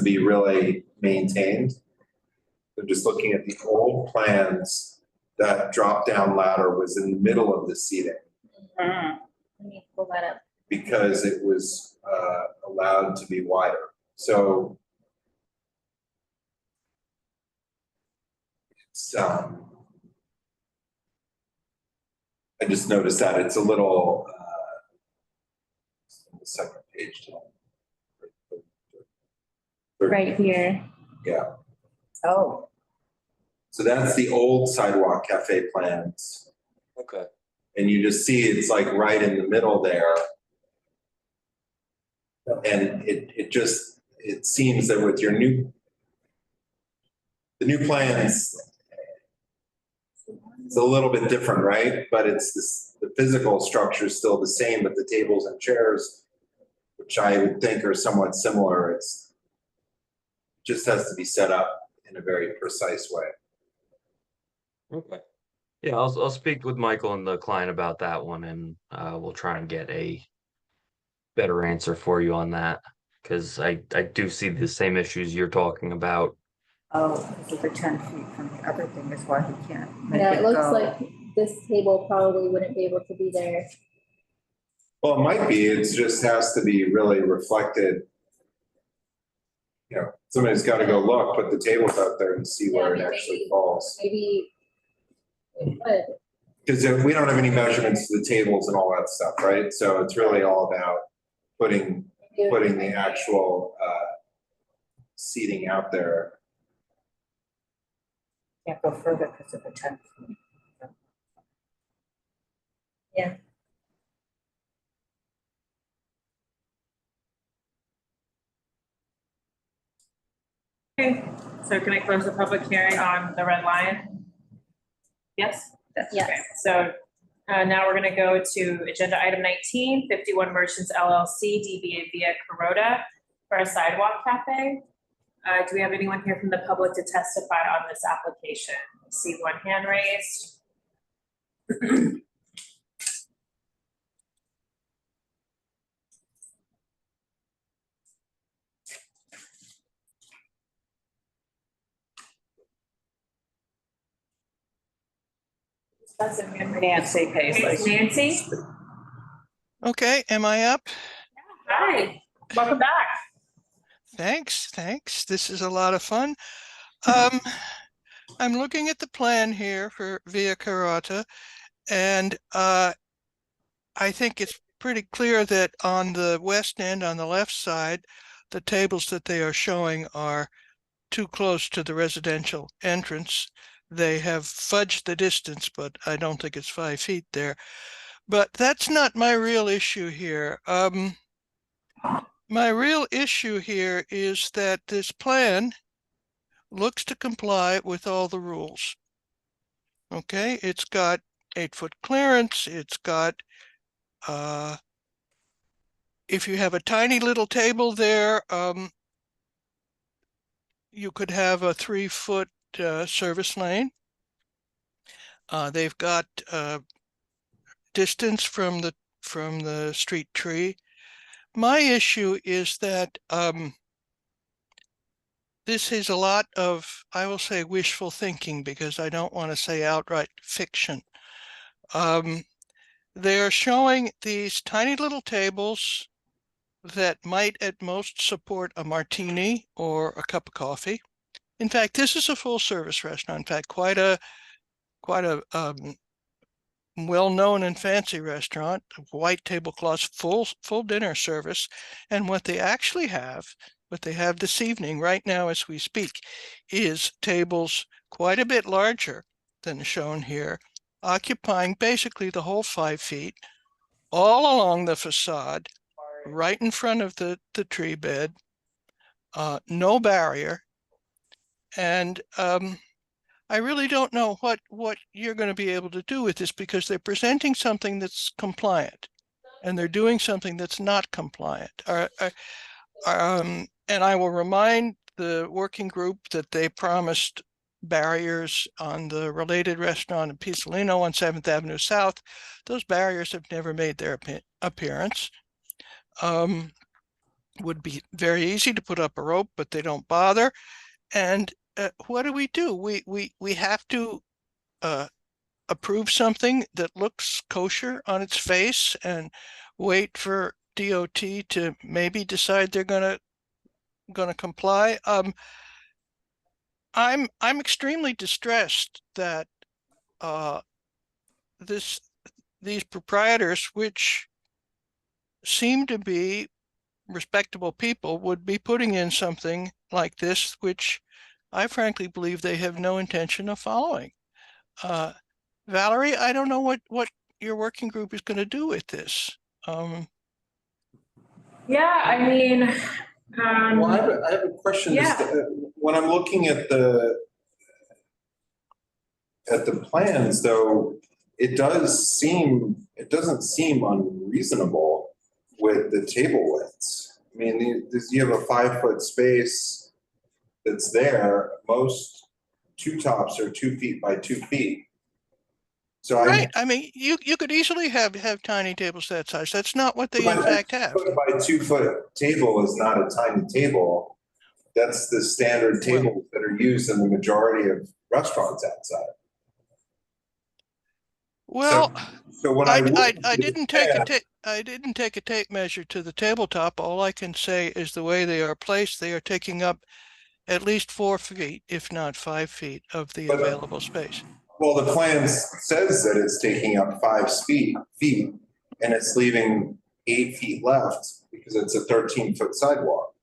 be really maintained. So just looking at the old plans, that drop down ladder was in the middle of the seating Let me pull that up. because it was allowed to be wider. So I just noticed that it's a little, the second page. Right here. Yeah, Oh, so that's the old Sidewalk Cafe plans. Okay. And you just see it's like right in the middle there. And it seems that with the new plans, it's a little bit different, right? But the physical structure is still the same, but the tables and chairs, which I would think are somewhat similar, just has to be set up in a very precise way. Okay. Yeah, I'll speak with Michael and the client about that one, and we'll try and get a better answer for you on that, because I do see the same issues you're talking about. oh, because of the 10 feet from the other thing is why he can't make Yeah, it looks go. like this table probably wouldn't be able to be there. Well, it might be, it just has to be really reflected. You know, somebody's got to go look, put the tables out there and see where it actually falls. Maybe it could. Because we don't have any measurements to the tables and all that stuff, right? So it's really all about putting the actual seating out there. Can't go further because of the 10 feet. Yeah. Okay, so can I close the public hearing on the Red Lion? Yes? Yes. Okay, so now we're gonna go to agenda item 19, 51 Merchants LLC, DBA Via Carota for a sidewalk cafe. Do we have anyone here from the public to testify on this application? I see one hand raised. Nancy Paisley. Nancy? Okay, am I up? Hi, welcome back. Thanks. This is a lot of fun. I'm looking at the plan here for Via Carota, and I think it's pretty clear that on the west end, on the left side, the tables that they are showing are too close to the residential entrance. They have fudged the distance, but I don't think it's 5 feet there. But that's not my real issue here. My real issue here is that this plan looks to comply with all the rules. Okay, it's got 8-foot clearance. It's got, if you have a tiny little table there, you could have a 3-foot service lane. They've got distance from the street tree. My issue is that this is a lot of, I will say, wishful thinking, because I don't want to say outright fiction. They are showing these tiny little tables that might at most support a martini or a cup of coffee. In fact, this is a full service restaurant. In fact, quite a well-known and fancy restaurant, white tablecloths, full dinner service. And what they actually have, what they have this evening, right now as we speak, is tables quite a bit larger than shown here, occupying basically the whole 5 feet, all along the facade, right in front of the tree bed, no barrier. And I really don't know what you're going to be able to do with this, because they're presenting something that's compliant and they're doing something that's not compliant. And I will remind the working group that they promised barriers on the related restaurant in Pizzolino on 7th Avenue South. Those barriers have never made their appearance. Would be very easy to put up a rope, but they don't bother. And what do? We have to approve something that looks kosher on its face and wait for DOT to maybe decide they're gonna comply. I'm extremely distressed that these proprietors, which seem to be respectable people, would be putting in something like this, which I frankly believe they have no intention of following. Valerie, I don't know what your working group is going to do with this. Yeah, I mean, Well, I have a question. yeah. When I'm looking at the plans, though, it doesn't seem unreasonable with the table widths. I mean, you have a 5-foot space that's there. Most two tops are 2 feet by 2 feet. So right. I mean, you could easily have tiny tables that size. That's not what they in fact have. 4 by 2 foot table is not a tiny table. That's the standard tables that are used in the majority of restaurants outside. Well, so when I didn't take a tape measure to the tabletop. All I can say is the way they are placed, they are taking up at least 4 feet, if not 5 feet, of the available space. Well, the plan says that it's taking up 5 feet, and it's leaving 8 feet left because it's a 13-foot sidewalk.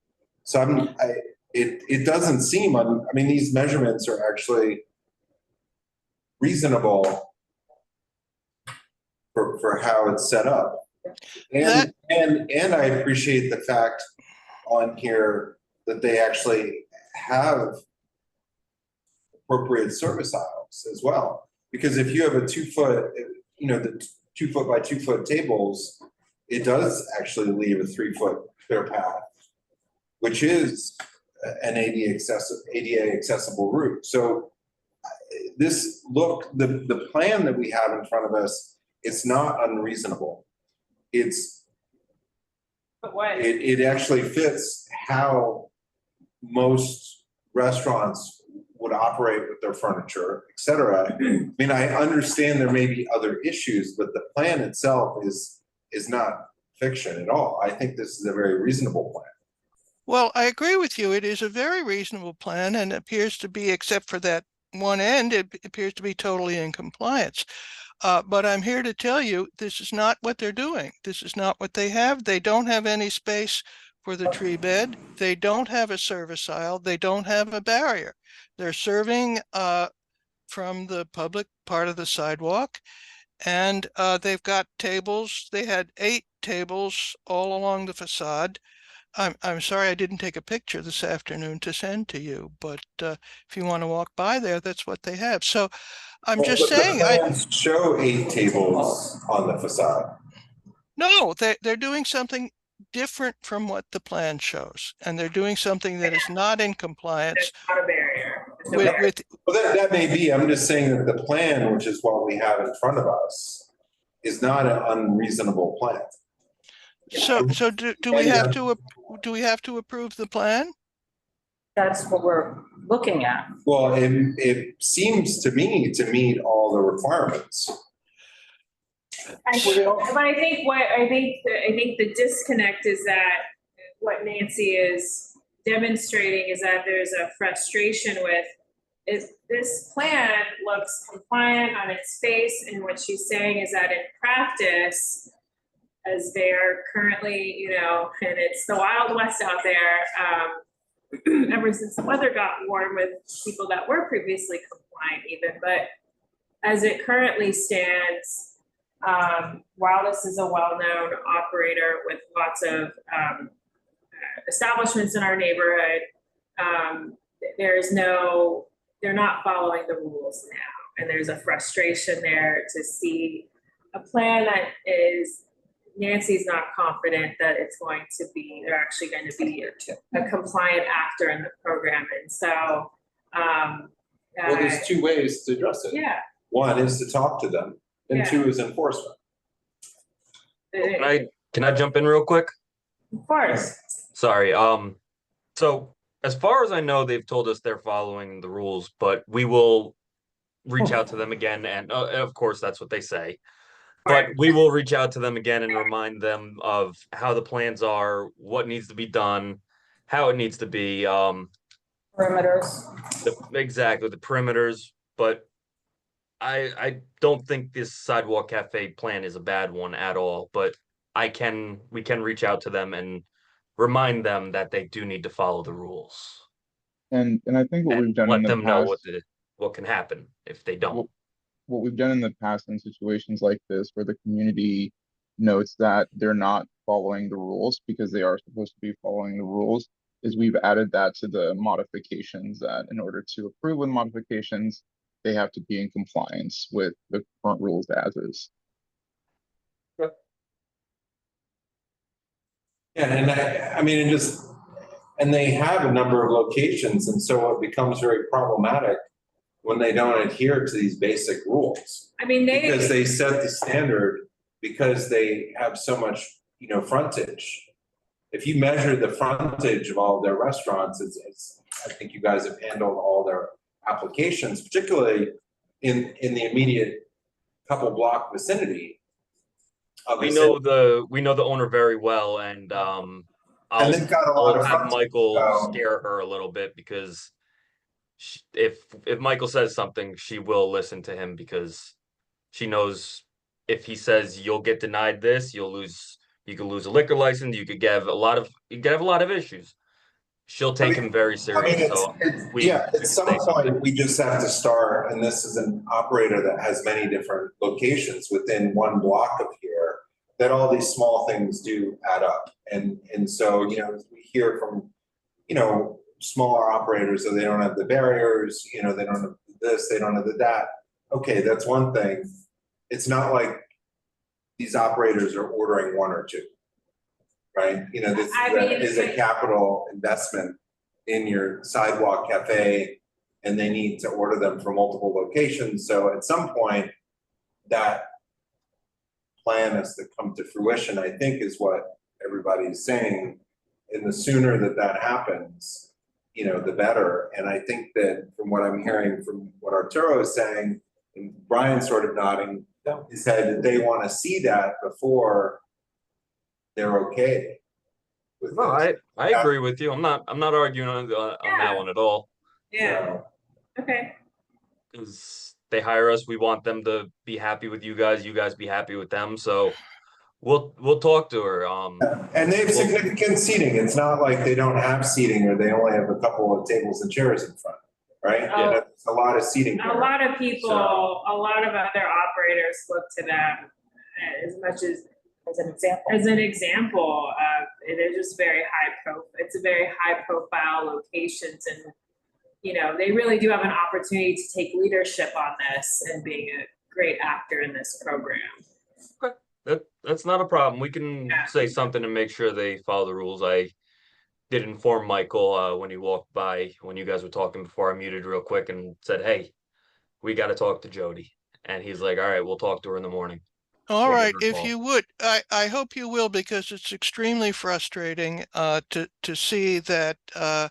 So it doesn't seem, I mean, these measurements are actually reasonable for how it's set up. And I appreciate the fact on here that they actually have appropriate service aisles as well. Because if you have a 2 foot, the 2 foot by 2 foot tables, it does actually leave a 3 foot clear path, which is an ADA accessible route. So the plan that we have in front of us, it's not unreasonable. It actually fits how most restaurants would operate with their furniture, et cetera. I mean, I understand there may be other issues, but the plan itself is not fiction at all. I think this is a very reasonable plan. Well, I agree with you. It is a very reasonable plan and appears to be, except for that one end, it appears to be totally in compliance. But I'm here to tell you, this is not what they're doing. This is not what they have. They don't have any space for the tree bed. They don't have a service aisle. They don't have a barrier. They're serving from the public part of the sidewalk, and they've got tables. They had 8 tables all along the facade. I'm sorry I didn't take a picture this afternoon to send to you, but if you want to walk by there, that's what they have. So I'm just saying. The plans show 8 tables on the facade. No, they're doing something different from what the plan shows, and they're doing something that is not in compliance. It's not a barrier. Well, that may be. I'm just saying that the plan, which is what we have in front of us, is not an unreasonable plan. So do we have to approve the plan? That's what we're looking at. Well, it seems to me to meet all the requirements. I think the disconnect is that what Nancy is demonstrating is that there's a frustration with this plan looks compliant on its face, and what she's saying is that in practice, as they're currently, and it's the Wild West out there, ever since the weather got warm with people that were previously compliant even, but as it currently stands, while this is a well-known operator with lots of establishments in our neighborhood, they're not following the rules now. And there's a frustration there to see a plan that is, Nancy's not confident that they're actually going to be a compliant actor in the program. And so, well, there's 2 ways to address it. Yeah. One is to talk to them, and 2 is enforcement. Can I jump in real quick? Of course. Sorry. So as far as I know, they've told us they're following the rules, but we will reach out to them again. And of course, that's what they say. But we will reach out to them again and remind them of how the plans are, what needs to be done, how it needs to be. Perimeters. Exactly, the perimeters, but I don't think this sidewalk cafe plan is a bad one at all, but we can reach out to them and remind them that they do need to follow the rules. And I think what we've And done in let the them know past, what can happen if they don't. what we've done in the past in situations like this, where the community notes that they're not following the rules because they are supposed to be following the rules, is we've added that to the modifications, that in order to approve with modifications, they have to be in compliance with the current rules as is. Yeah, and I mean, and they have a number of locations, and so it becomes very problematic when they don't adhere to these basic rules. I mean, Because they set the standard because they have so much, frontage. If you measure the frontage of all of their restaurants, I think you guys have handled all their applications, particularly in the immediate couple block vicinity. We know the owner very well, and they've got a lot I'll of have frontage, Michael so- scare her a little bit, because if Michael says something, she will listen to him, because she knows if he says you'll get denied this, you could lose a liquor license, you could have a lot of issues. She'll take him very serious. At some point, we just have to start, and this is an operator that has many different locations within one block of here, that all these small things do add up. And so, we hear from, smaller operators that they don't have the barriers, they don't have this, they don't have that. Okay, that's one thing. It's not like these operators are ordering one or two. Right, this is a capital investment in your sidewalk cafe, and they need to order them from multiple locations. So at some point, that plan has to come to fruition, I think, is what everybody's saying. And the sooner that happens, the better. And I think that from what I'm hearing from what Arturo is saying, and Brian's sort of nodding, is that they want to see that before they're okay with No, this. I agree with you. I'm not arguing on that one at all. Yeah. Okay. Because they hire us, we want them to be happy with you guys be happy with them. So we'll talk to her. And they have significant seating. It's not like they don't have seating or they only have a couple of tables and chairs in front, right? Oh. That's a lot of seating. A lot of people, a lot of other operators look to them as much as an example. They're just very it's a very high profile locations, and they really do have an opportunity to take leadership on this and being a great actor in this program. That's not a problem. We can say something to make sure they follow the rules. I did inform Michael when he walked by, when you guys were talking before I muted real quick, and said, hey, we got to talk to Jody. And he's like, all right, we'll talk to her in the morning. All right, if you would, I hope you will, because it's extremely frustrating to see that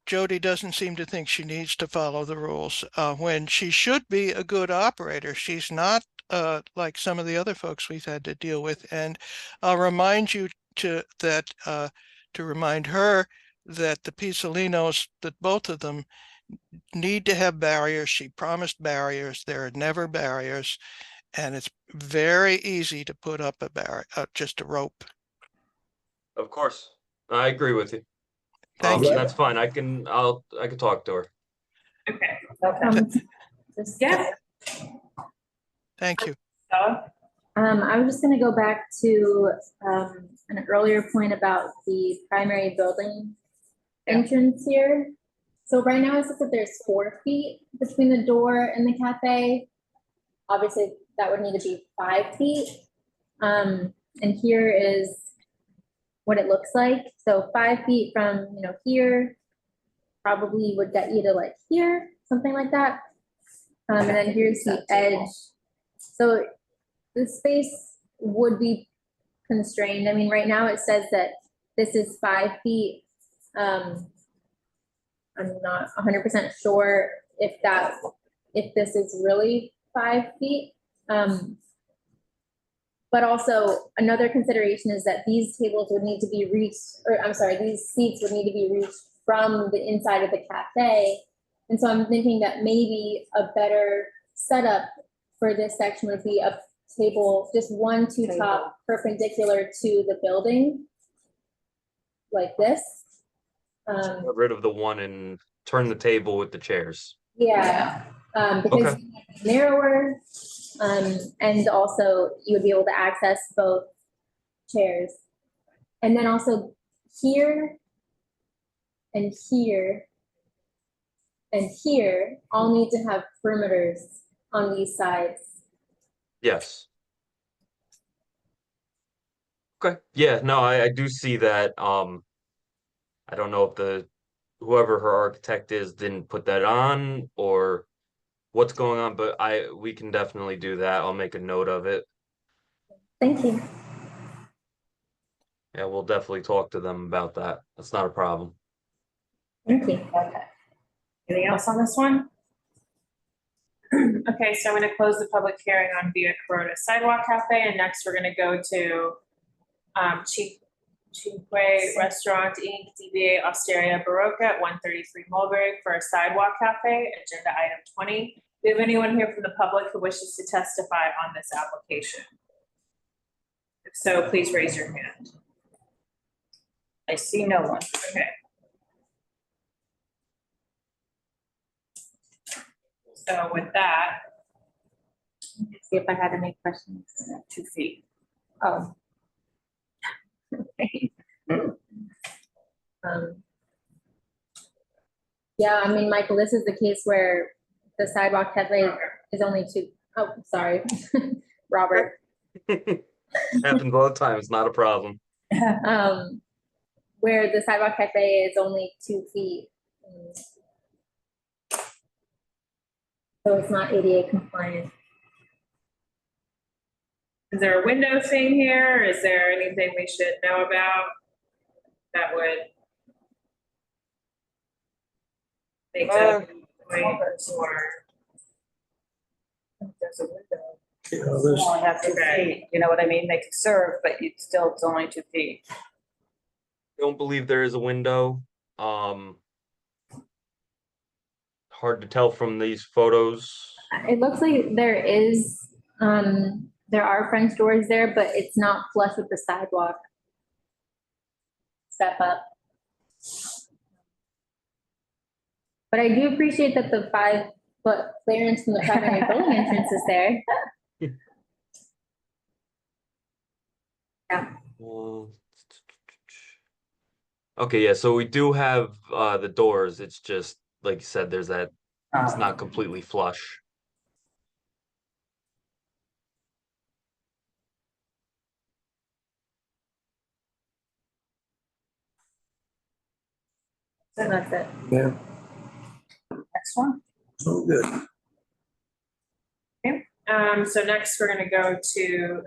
Jody doesn't seem to think she needs to follow the rules when she should be a good operator. She's not like some of the other folks we've had to deal with. And I'll remind you to remind her that the Pizzolinos, that both of them need to have barriers. She promised barriers. There are never barriers. And it's very easy to put up a barrier, just a rope. Of course, I agree with you. Thank you. That's fine. I can talk to her. Okay. Yeah. Thank you. I was just gonna go back to an earlier point about the primary building entrance here. So right now it says that there's 4 feet between the door and the cafe. Obviously, that would need to be 5 feet. And here is what it looks like. So 5 feet from, here, probably would get you to like here, something like that. And then here's the edge. So the space would be constrained. I mean, right now it says that this is 5 feet. I'm not 100% sure if this is really 5 feet. But also another consideration is that these tables would need to be reached, or I'm sorry, these seats would need to be reached from the inside of the cafe. And so I'm thinking that maybe a better setup for this section would be a table, just 1 2-top perpendicular to the building, like this. Get rid of the one and turn the table with the chairs. Yeah, because Okay. it's narrower, and also you would be able to access both chairs. And then also here and here and here all need to have perimeters on these sides. Yes. Okay. Yeah, no, I do see that. I don't know if whoever her architect is didn't put that on or what's going on, but we can definitely do that. I'll make a note of it. Thank you. Yeah, we'll definitely talk to them about that. That's not a problem. Thank you. Okay. Anything else on this one? Okay, so I'm gonna close the public hearing on Via Corona Sidewalk Cafe, and next we're gonna go to Cinque Restaurant Inc., DBA Osteria Barocca at 133 Mulberry for a sidewalk cafe, agenda item 20. Do we have anyone here from the public who wishes to testify on this application? If so, please raise your hand. I see no one. Okay. So with that, let's see if I had any questions. 2 feet. Oh. Okay. Yeah, I mean, Michael, this is the case where the sidewalk cafe is only 2. Oh, sorry, Robert. Happens all the time. It's not a problem. Where the sidewalk cafe is only 2 feet. So it's not ADA compliant. is there a window thing here? Is there anything we should know about that would make that point or? There's a window. Yeah, You there's, only have 2 feet, you know what I mean? They can serve, but it's only 2 feet. Don't believe there is a window. Hard to tell from these photos. It looks like there is, there are French doors there, but it's not flush with the sidewalk. Step up. But I do appreciate that the 5-foot clearance from the primary building entrance is there. Yeah. Okay, yeah, so we do have the doors. It's just like you said, there's that it's not completely flush. So that's it. yeah, Next one. so good. Okay, so next we're gonna go to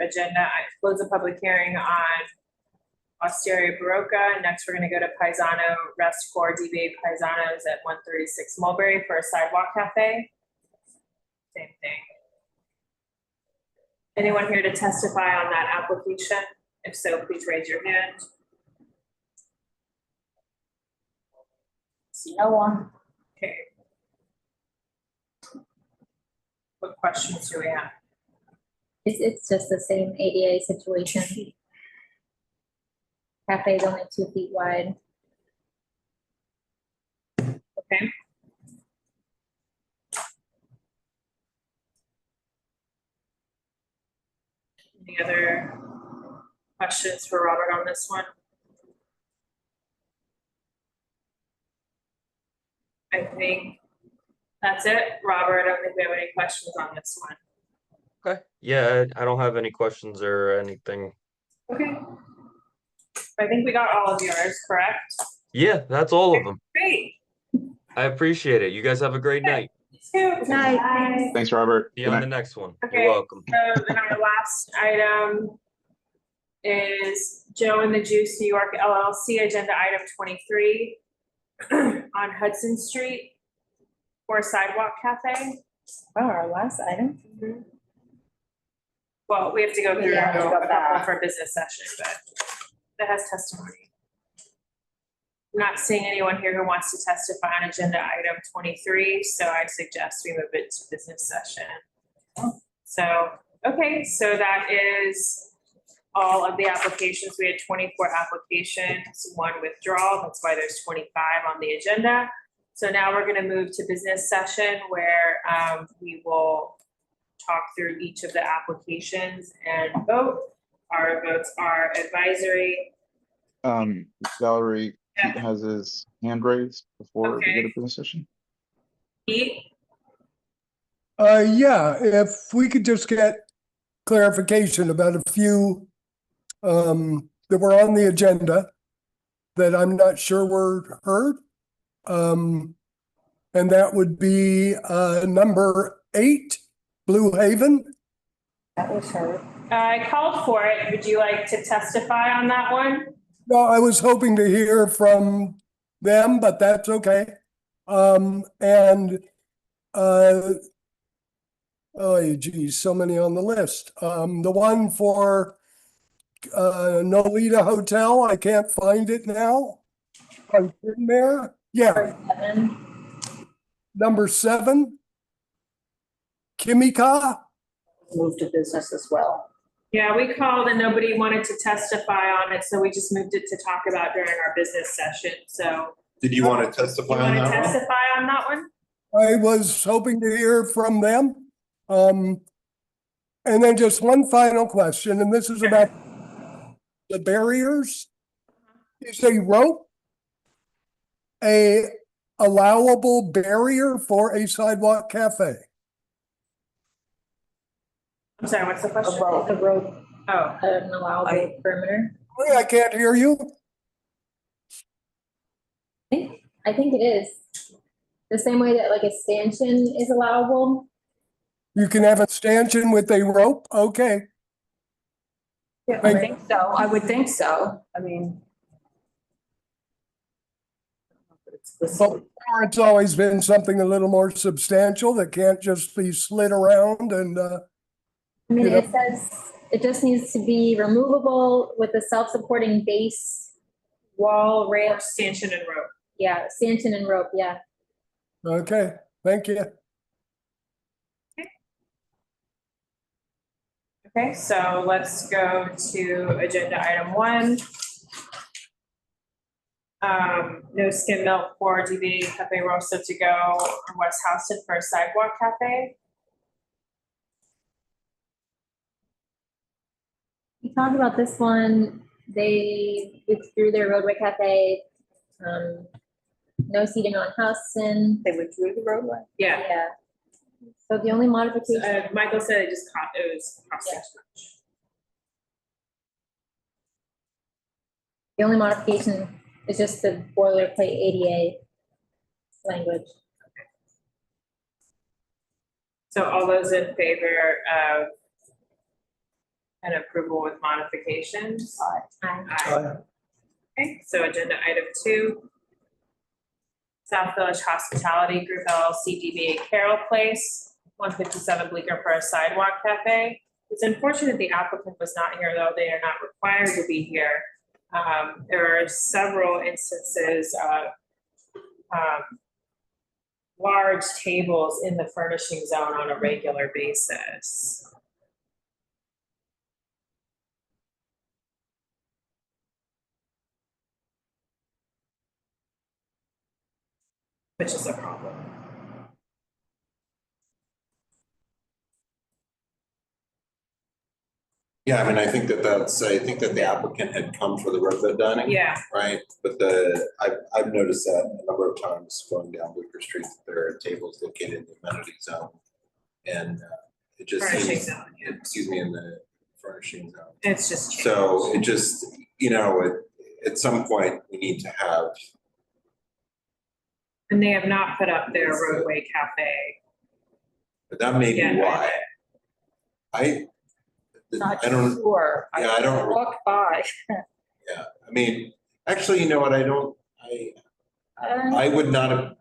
close the public hearing on Osteria Barocca. Next, we're gonna go to Paisano Rest Corps, DBA Paisanos at 136 Mulberry for a sidewalk cafe. Same thing. Anyone here to testify on that application? If so, please raise your hand. See no one. Okay. What questions do we have? It's just the same ADA situation. Cafe is only 2 feet wide. Okay. Any other questions for Robert on this one? I think that's it. Robert, I don't think we have any questions on this one. Okay. Yeah, I don't have any questions or anything. Okay. I think we got all of yours, correct? Yeah, that's all of them. Great. I appreciate it. You guys have a great night. Good night. Thanks, Robert. See Good you on night. the next one. Okay, You're welcome. so then our last item is Joe and the Juice New York LLC, agenda item 23 on Hudson Street for a sidewalk cafe. Oh, our last item. Well, we have to go through Yeah, a go couple back. for business session, but that has testimony. not seeing anyone here who wants to testify on agenda item 23, so I suggest we move it to business session. So, okay, so that is all of the applications. We had 24 applications, 1 withdrawal. That's why there's 25 on the agenda. So now we're going to move to business session where we will talk through each of the applications and vote. Our votes are advisory. Valerie, Pete has his hand raised before we go to business session. Pete? Yeah, if we could just get clarification about a few that were on the agenda that I'm not sure were heard. And that would be number 8, Blue Haven. That was heard. I called for it. Would you like to testify on that one? No, I was hoping to hear from them, but that's okay. Oh, geez, so many on the list. The one for Nolita Hotel, I can't find it now. On Kenmare, yeah. Number 7, Kimika. Moved to business as well. Yeah, we called and nobody wanted to testify on it, so we just moved it to talk about during our business session, so. Did you want to testify on that one? Testify on that one? I was hoping to hear from them. And then just one final question, and this is about the barriers. Is a rope a allowable barrier for a sidewalk cafe? I'm sorry, what's the question? The rope. Oh. An allowable perimeter. I can't hear you. I think it is. The same way that like a stanchion is allowable. You can have a stanchion with a rope, okay. Yeah, I think so. I would think so. I mean. But it's always been something a little more substantial that can't just be slid around and I mean, you know. it says it just needs to be removable with a self-supporting base, wall, rail. Stanchion and rope. Yeah, stanchion and rope, yeah. Okay, thank you. Okay, so let's go to agenda item 1. No skim milk for DB Pepe Rosso to go on West Houston for a sidewalk cafe. We talked about this one. They withdrew their roadway cafe. No seating on Houston. They withdrew the roadway? Yeah. Yeah. So the only modification. Michael said it just it was costing too much. The only modification is just the boilerplate ADA language. So all those in favor of an approval with modifications? Aye. Okay, so agenda item 2. South Village Hospitality Group LLC DBA Carroll Place, 157 Bleecker for a sidewalk cafe. It's unfortunate the applicant was not here, though they are not required to be here. There are several instances of large tables in the furnishing zone on a regular basis. Which is a problem. Yeah, I mean, I think that the applicant had come for the roadbed dining. Yeah. Right, but I've noticed that a number of times going down Bleecker Street, that there are tables located in the amenity zone. And it just Furnishing seems, zone, yeah. excuse me, in the furnishing zone. It's just changed. So it just, at some point, we need to have. And they have not put up their roadway cafe. But that may be why. I don't. Sure. Yeah, I don't. Walk by. Yeah, I mean, actually, you know what, I would not have.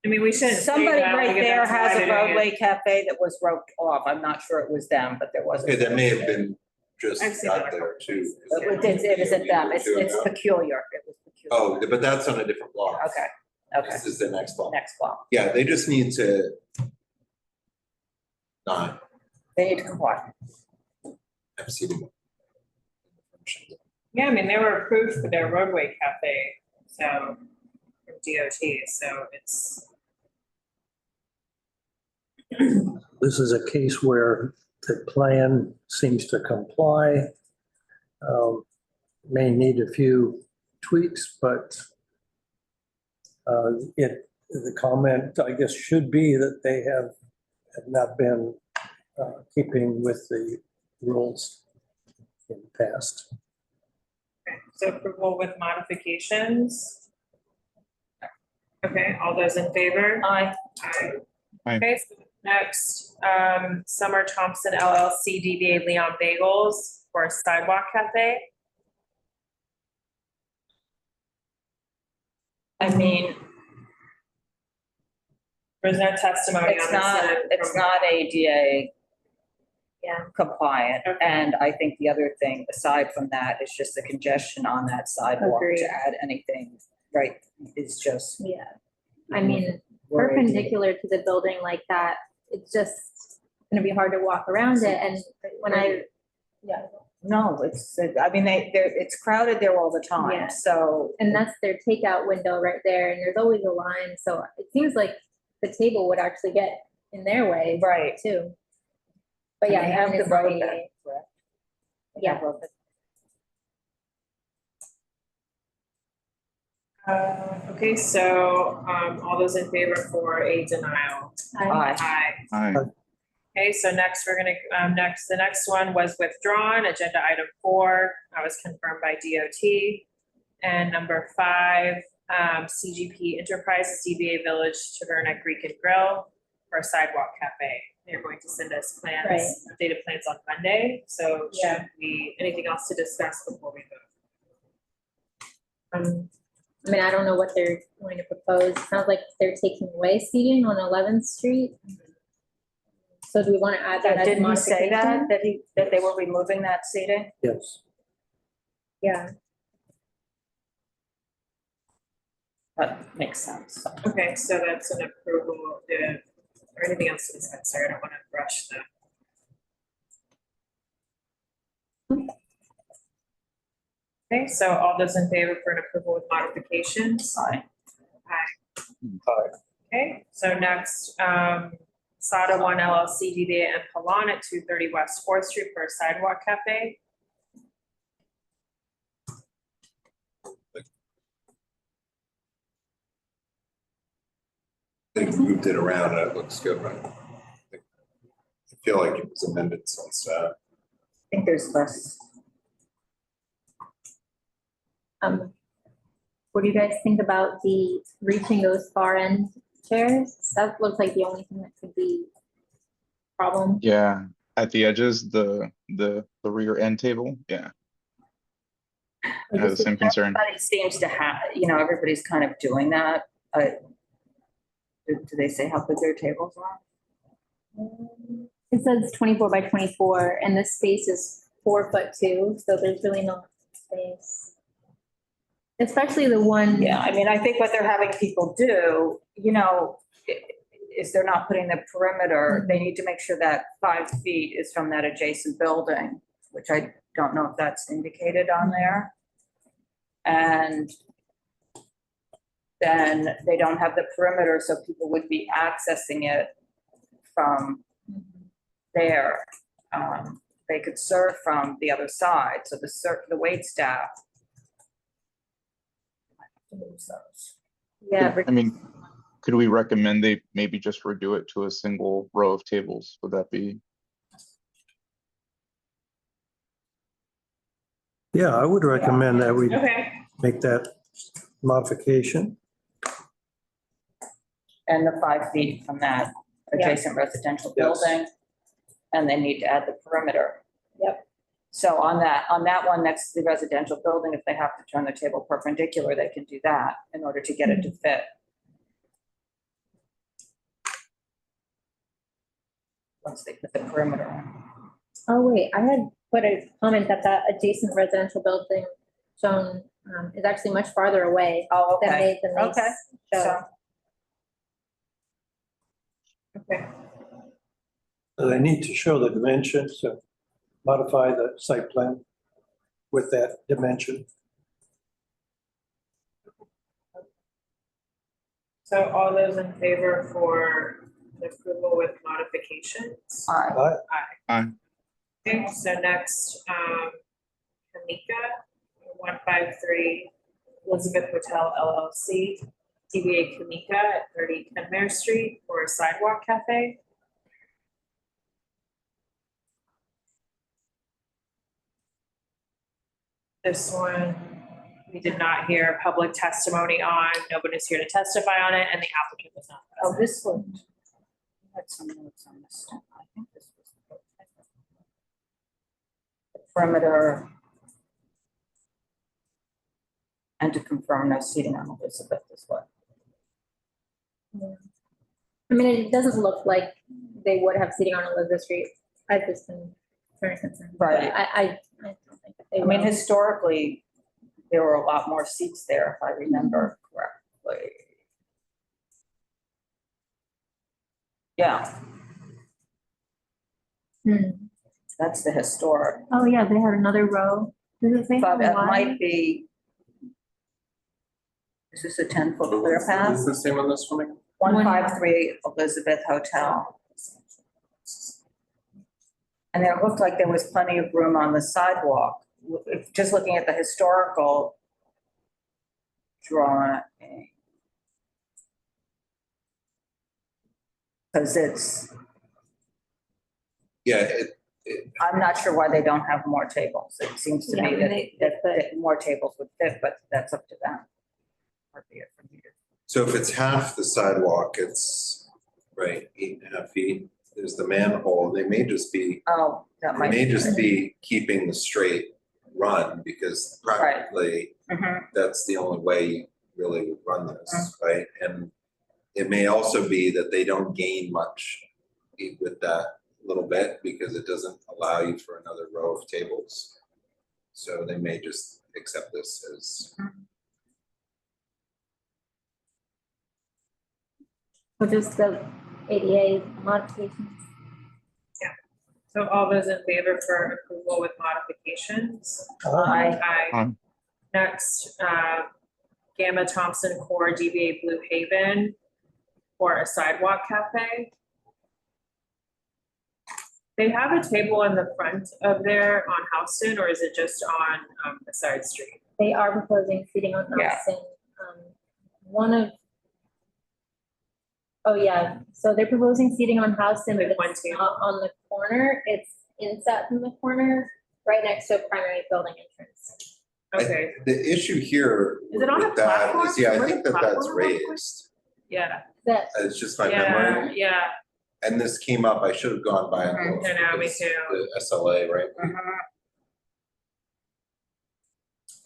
I mean, we shouldn't. Somebody right there has a roadway cafe that was roped off. I'm not sure it was them, but there was. Okay, that may have been just I've seen got that. there too. It isn't them. It's peculiar. It was peculiar. Oh, but that's on a different block. Okay, okay, This is the next block. next block. Yeah, they just need to not They need to comply. have seating. Yeah, I mean, they were approved for their roadway cafe, so, from DOT, so it's. This is a case where the plan seems to comply. May need a few tweaks, but the comment, I guess, should be that they have not been keeping with the rules in the past. So approval with modifications. Okay, all those in favor? Aye. Aye. Aye. Okay, so next, Summer Thompson LLC DBA Leon Bagels for a Sidewalk Cafe. I mean, There's no testimony it's on this. not, end it's from- not ADA Yeah. compliant. Okay. And I think the other thing, aside from that, is just the congestion on that sidewalk. Agreed. To add anything, right, is just. Yeah, I mean, worried. perpendicular to the building like that, it's just gonna be hard to walk around it, and when yeah, No, I mean, it's crowded there all the Yeah. time, so. and that's their takeout window right there, and there's always a line, so it seems like the table would actually get in their way. Right. Too. But yeah, They I have mean, the it's not road ADA. bed, correct? They Yeah. have road bed. Okay, so, all those in favor for a denial? Aye. Aye. Aye. Okay, so next, we're gonna, the next one was withdrawn, agenda item 4, that was confirmed by DOT. And number 5, CGP Enterprises, DBA Village Taverna Greek and Grill for a Sidewalk Cafe. They're going to send us plans, updated plans on Monday, so Yeah. should we, anything else to discuss before we vote? I mean, I don't know what they're going to propose. It sounds like they're taking away seating on 11th Street. So do we want to add that as a Didn't he say modification? that they were removing that seating? Yes. Yeah. That makes sense. Okay, so that's an approval, or anything else to discuss, sorry, I don't want to rush the. Okay, so all those in favor for an approval with modifications? Aye. Aye. Okay, so next, Sada 1 LLC DBA Empellon at 230 West 4th Street for a Sidewalk Cafe. They moved it around and it looks good, right? I feel like it was amended since I think there's less. What do you guys think about the reaching those far end chairs? That looks like the only thing that could be a problem. Yeah, at the edges, the rear end table, yeah. I have the same concern. Everybody seems to have, everybody's kind of doing that. Do they say how big their tables are? It says 24 by 24 and this space is 4'2", so there's really no space. Especially the one. Yeah, I mean, I think what they're having people do, is they're not putting the perimeter. They need to make sure that 5 feet is from that adjacent building, which I don't know if that's indicated on there. And then they don't have the perimeter, so people would be accessing it from there. They could serve from the other side, so the wait staff. Yeah. I mean, could we recommend they maybe just redo it to a single row of tables? Would that be? Yeah, I would recommend that we Okay. make that modification. And the 5 feet from that adjacent residential building. And they need to add the perimeter. Yep. So on that one next to the residential building, if they have to turn the table perpendicular, they can do that in order to get it to fit. Once they put the perimeter on. Oh, wait, I had put a comment that adjacent residential building shown is actually much farther away Oh, than okay. they Okay. show. So, Okay. So they need to show the dimensions, so modify the site plan with that dimension. So all those in favor for the approval with modifications? Aye. Aye. Okay, so next, Kimika, 153 Elizabeth Hotel LLC, DBA Kimika at 30 Kenmare Street for a sidewalk cafe. This one, we did not hear public testimony on, nobody's here to testify on it, and the applicant was not oh, present. this one. Had some notes on this stuff. I think this was the perimeter. And to confirm no seating on Elizabeth as well. Yeah. I mean, it doesn't look like they would have seating on Elizabeth Street. I've just been very concerned. Right. I don't think that they I mean, will. historically, there were a lot more seats there, if I remember correctly. Yeah. That's the historic. Oh, yeah, they had another row. Does it say how But that wide? might be. Is this a 10-foot clear path? Is this the same on this one? 153 Elizabeth Hotel. And it looked like there was plenty of room on the sidewalk. Just looking at the historical drawing. Because it's, Yeah, I'm not sure why they don't have more tables. It seems to me Yeah, that more tables would fit, but that's up to them. Or be it from here. so if it's half the sidewalk, it's, right, 8.5 feet. There's the manhole, they may just be, Oh, that they might. may just be keeping the straight run because practically Mhm. that's the only way you really would run this, right? And it may also be that they don't gain much with that little bit because it doesn't allow you for another row of tables. So they may just accept this as. So just the ADA modifications. So all those in favor for approval with modifications? Aye. Aye. Next, Gamma Thompson Core DBA Blue Haven for a sidewalk cafe. They have a table in the front of there on Houston, or is it just on the side street? They are proposing seating on Yeah. Nelson. One of, oh yeah, so they're proposing seating on Houston, but Like one it's table. not on the corner. It's inset from the corner, right next to a primary building entrance. Okay, The issue here Is it on a with that platform? is, yeah, I Where's think the that that's platform real quick? raised. yeah, That, It's just my yeah, memory. yeah, And this came up, I should have gone by and Mhm. looked. I know, me because too. The SLA, right? Mhm.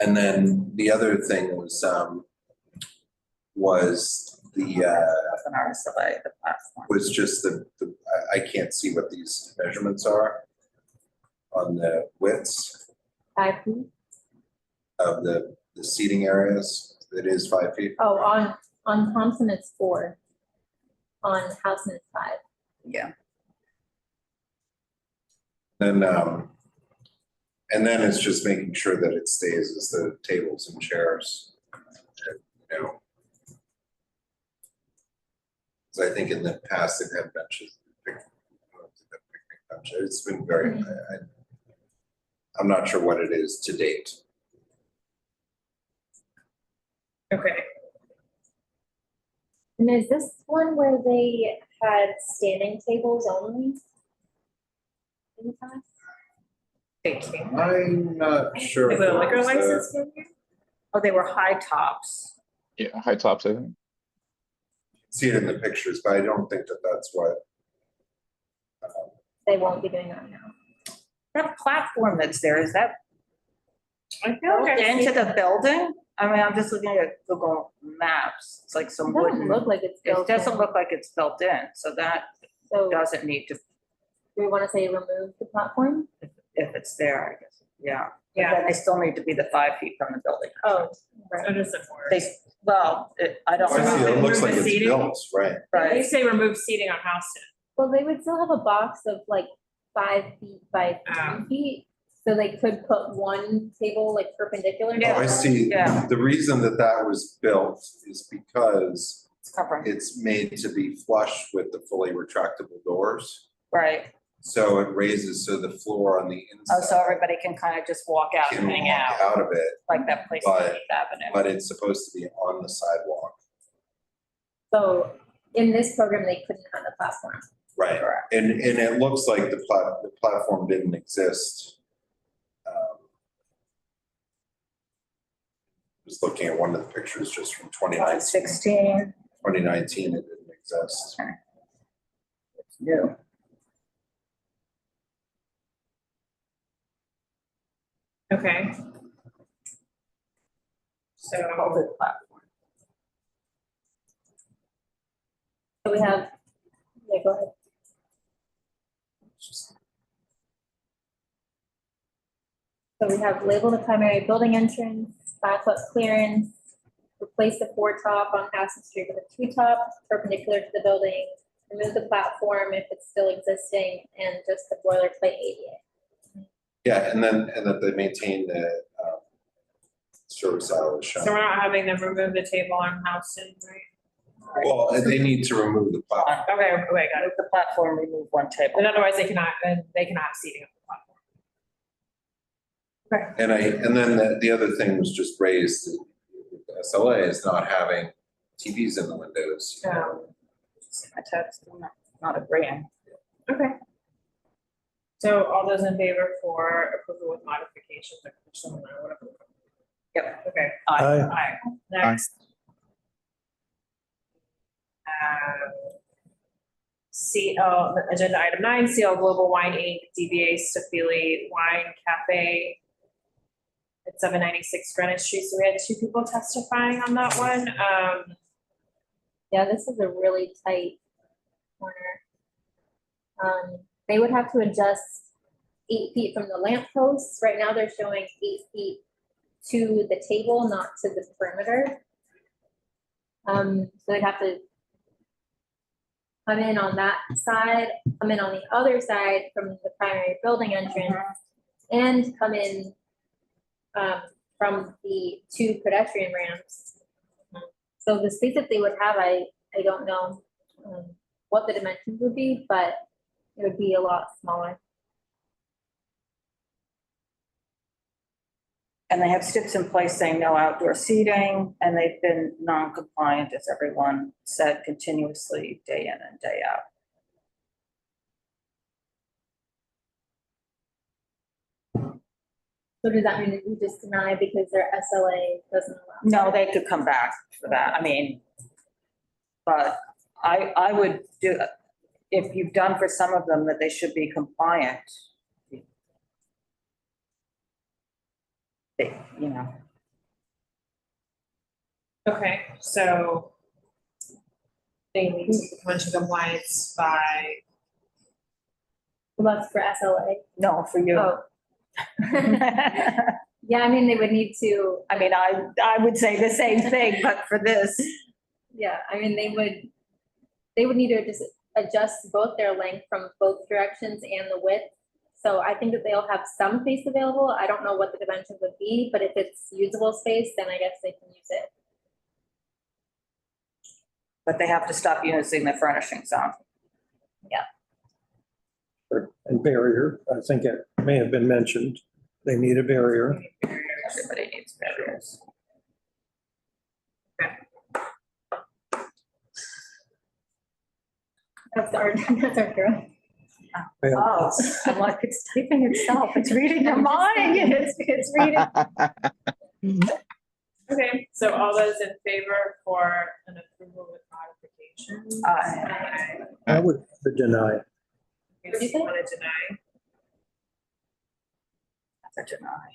And then the other thing was the, That's an RSLA, the platform. was just I can't see what these measurements are on the widths 5 feet. of the seating areas. It is 5 feet. Oh, on Thompson it's 4. On Houston it's 5. Yeah. And then it's just making sure that it stays as the tables and chairs. You know. Because I think in the past they've had benches. It's been very, I'm not sure what it is to date. okay. And is this one where they had standing tables only? In the past? Thank you. I'm not sure. Is if it a it liquor was, license? Oh, they were high tops. Yeah, high tops, I think. See it in the pictures, but I don't think that that's what. They won't be doing that now. That platform that's there, is that I feel built like I've into seen- the building? I mean, I'm just looking at Google Maps. It's like It some doesn't wooden. look like it's built It doesn't in. look like it's built in, so that So do doesn't need to, we want to say remove the platform? if it's there, I guess. Yeah. Yeah. But then they still need to be the 5 feet from the building. Oh, so just a four. They, well, I don't. I see, it looks like Remove the it's seating? built, right? They Right. say remove seating on Houston. Well, they would still have a box of like 5 feet by 3 feet, so they could put one table like perpendicular. to Oh, I the see. other. The reason that that was built is because It's covering. it's made to be flush with the fully retractable doors. Right. So it raises, so the floor on the Oh, inside so everybody can kind of just walk out can and hang walk out, out of it, like that place on but, 8th Avenue. but it's supposed to be on the sidewalk. So in this program, they couldn't have the platform. Right. And it looks like the platform didn't exist. Just looking at one of the pictures just from 2019. 16. 2019, it didn't exist. It's new. Okay. So. So we have, yeah, go ahead. So we have label the primary building entrance, 5-foot clearance, replace the 4-top on Houston Street with a 2-top perpendicular to the building, remove the platform if it's still existing, and just the boilerplate ADA. Yeah, and that they maintain the service hours shown. So we're not having them remove the table on Houston, right? Well, and they need to remove the platform. Okay, got it. Move the platform, remove one table. And otherwise they cannot have seating on the platform. And then the other thing was just raised, the SLA is not having TVs in the windows. That's not a brand. Okay. So all those in favor for approval with modifications or conditional or whatever? Yep. Okay. Aye. Aye. Next. Agenda item 9, CL Global Wine Inc., DBA Stafili Wine Cafe at 796 Greenwich Street. So we had 2 people testifying on that one. Yeah, this is a really tight corner. They would have to adjust 8 feet from the lamp posts. Right now they're showing 8 feet to the table, not to the perimeter. So they'd have to come in on that side, come in on the other side from the primary building entrance, and come in from the 2 pedestrian ramps. So the space that they would have, I don't know what the dimensions would be, but it would be a lot smaller. And they have steps in place saying no outdoor seating, and they've been non-compliant, as everyone said, continuously, day in and day out. So does that mean that we just deny because their SLA doesn't allow? No, they could come back for that, I mean, but I would do, if you've done for some of them that they should be compliant. You know. Okay, so they need to come into compliance by. Well, that's for SLA. No, for you. Oh. Yeah, I mean, they would need to. I mean, I would say the same thing, but for this. Yeah, I mean, they would need to just adjust both their length from both directions and the width. So I think that they'll have some space available. I don't know what the dimensions would be, but if it's usable space, then I guess they can use it. But they have to stop using the furnishings on. Yeah. And barrier, I think it may have been mentioned, they need a barrier. Everybody needs barriers. That's our girl. Oh, I'm like, it's typing itself, it's reading your mind, it's reading. Okay, so all those in favor for an approval with modifications? Aye. I would deny. What do you want to deny? That's a deny.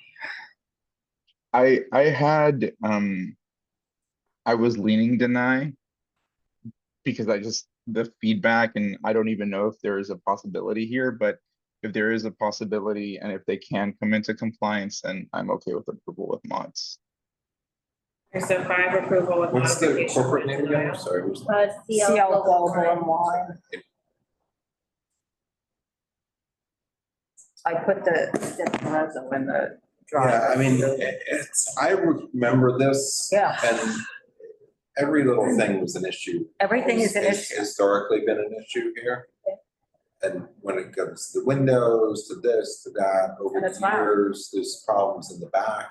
I was leaning deny because the feedback, and I don't even know if there is a possibility here, but if there is a possibility and if they can come into compliance, then I'm okay with approval with mods. Okay, so 5 approval with What's the modification. corporate name again? I'm sorry. who's- CL Global and Wine. I put the Rosso in the drive. Yeah, I mean, I remember this. Yeah. And every little thing was an issue. Everything is an It's issue. historically been an issue here. And when it comes to the windows, to this, to that, over And the it's loud. years, there's problems in the back,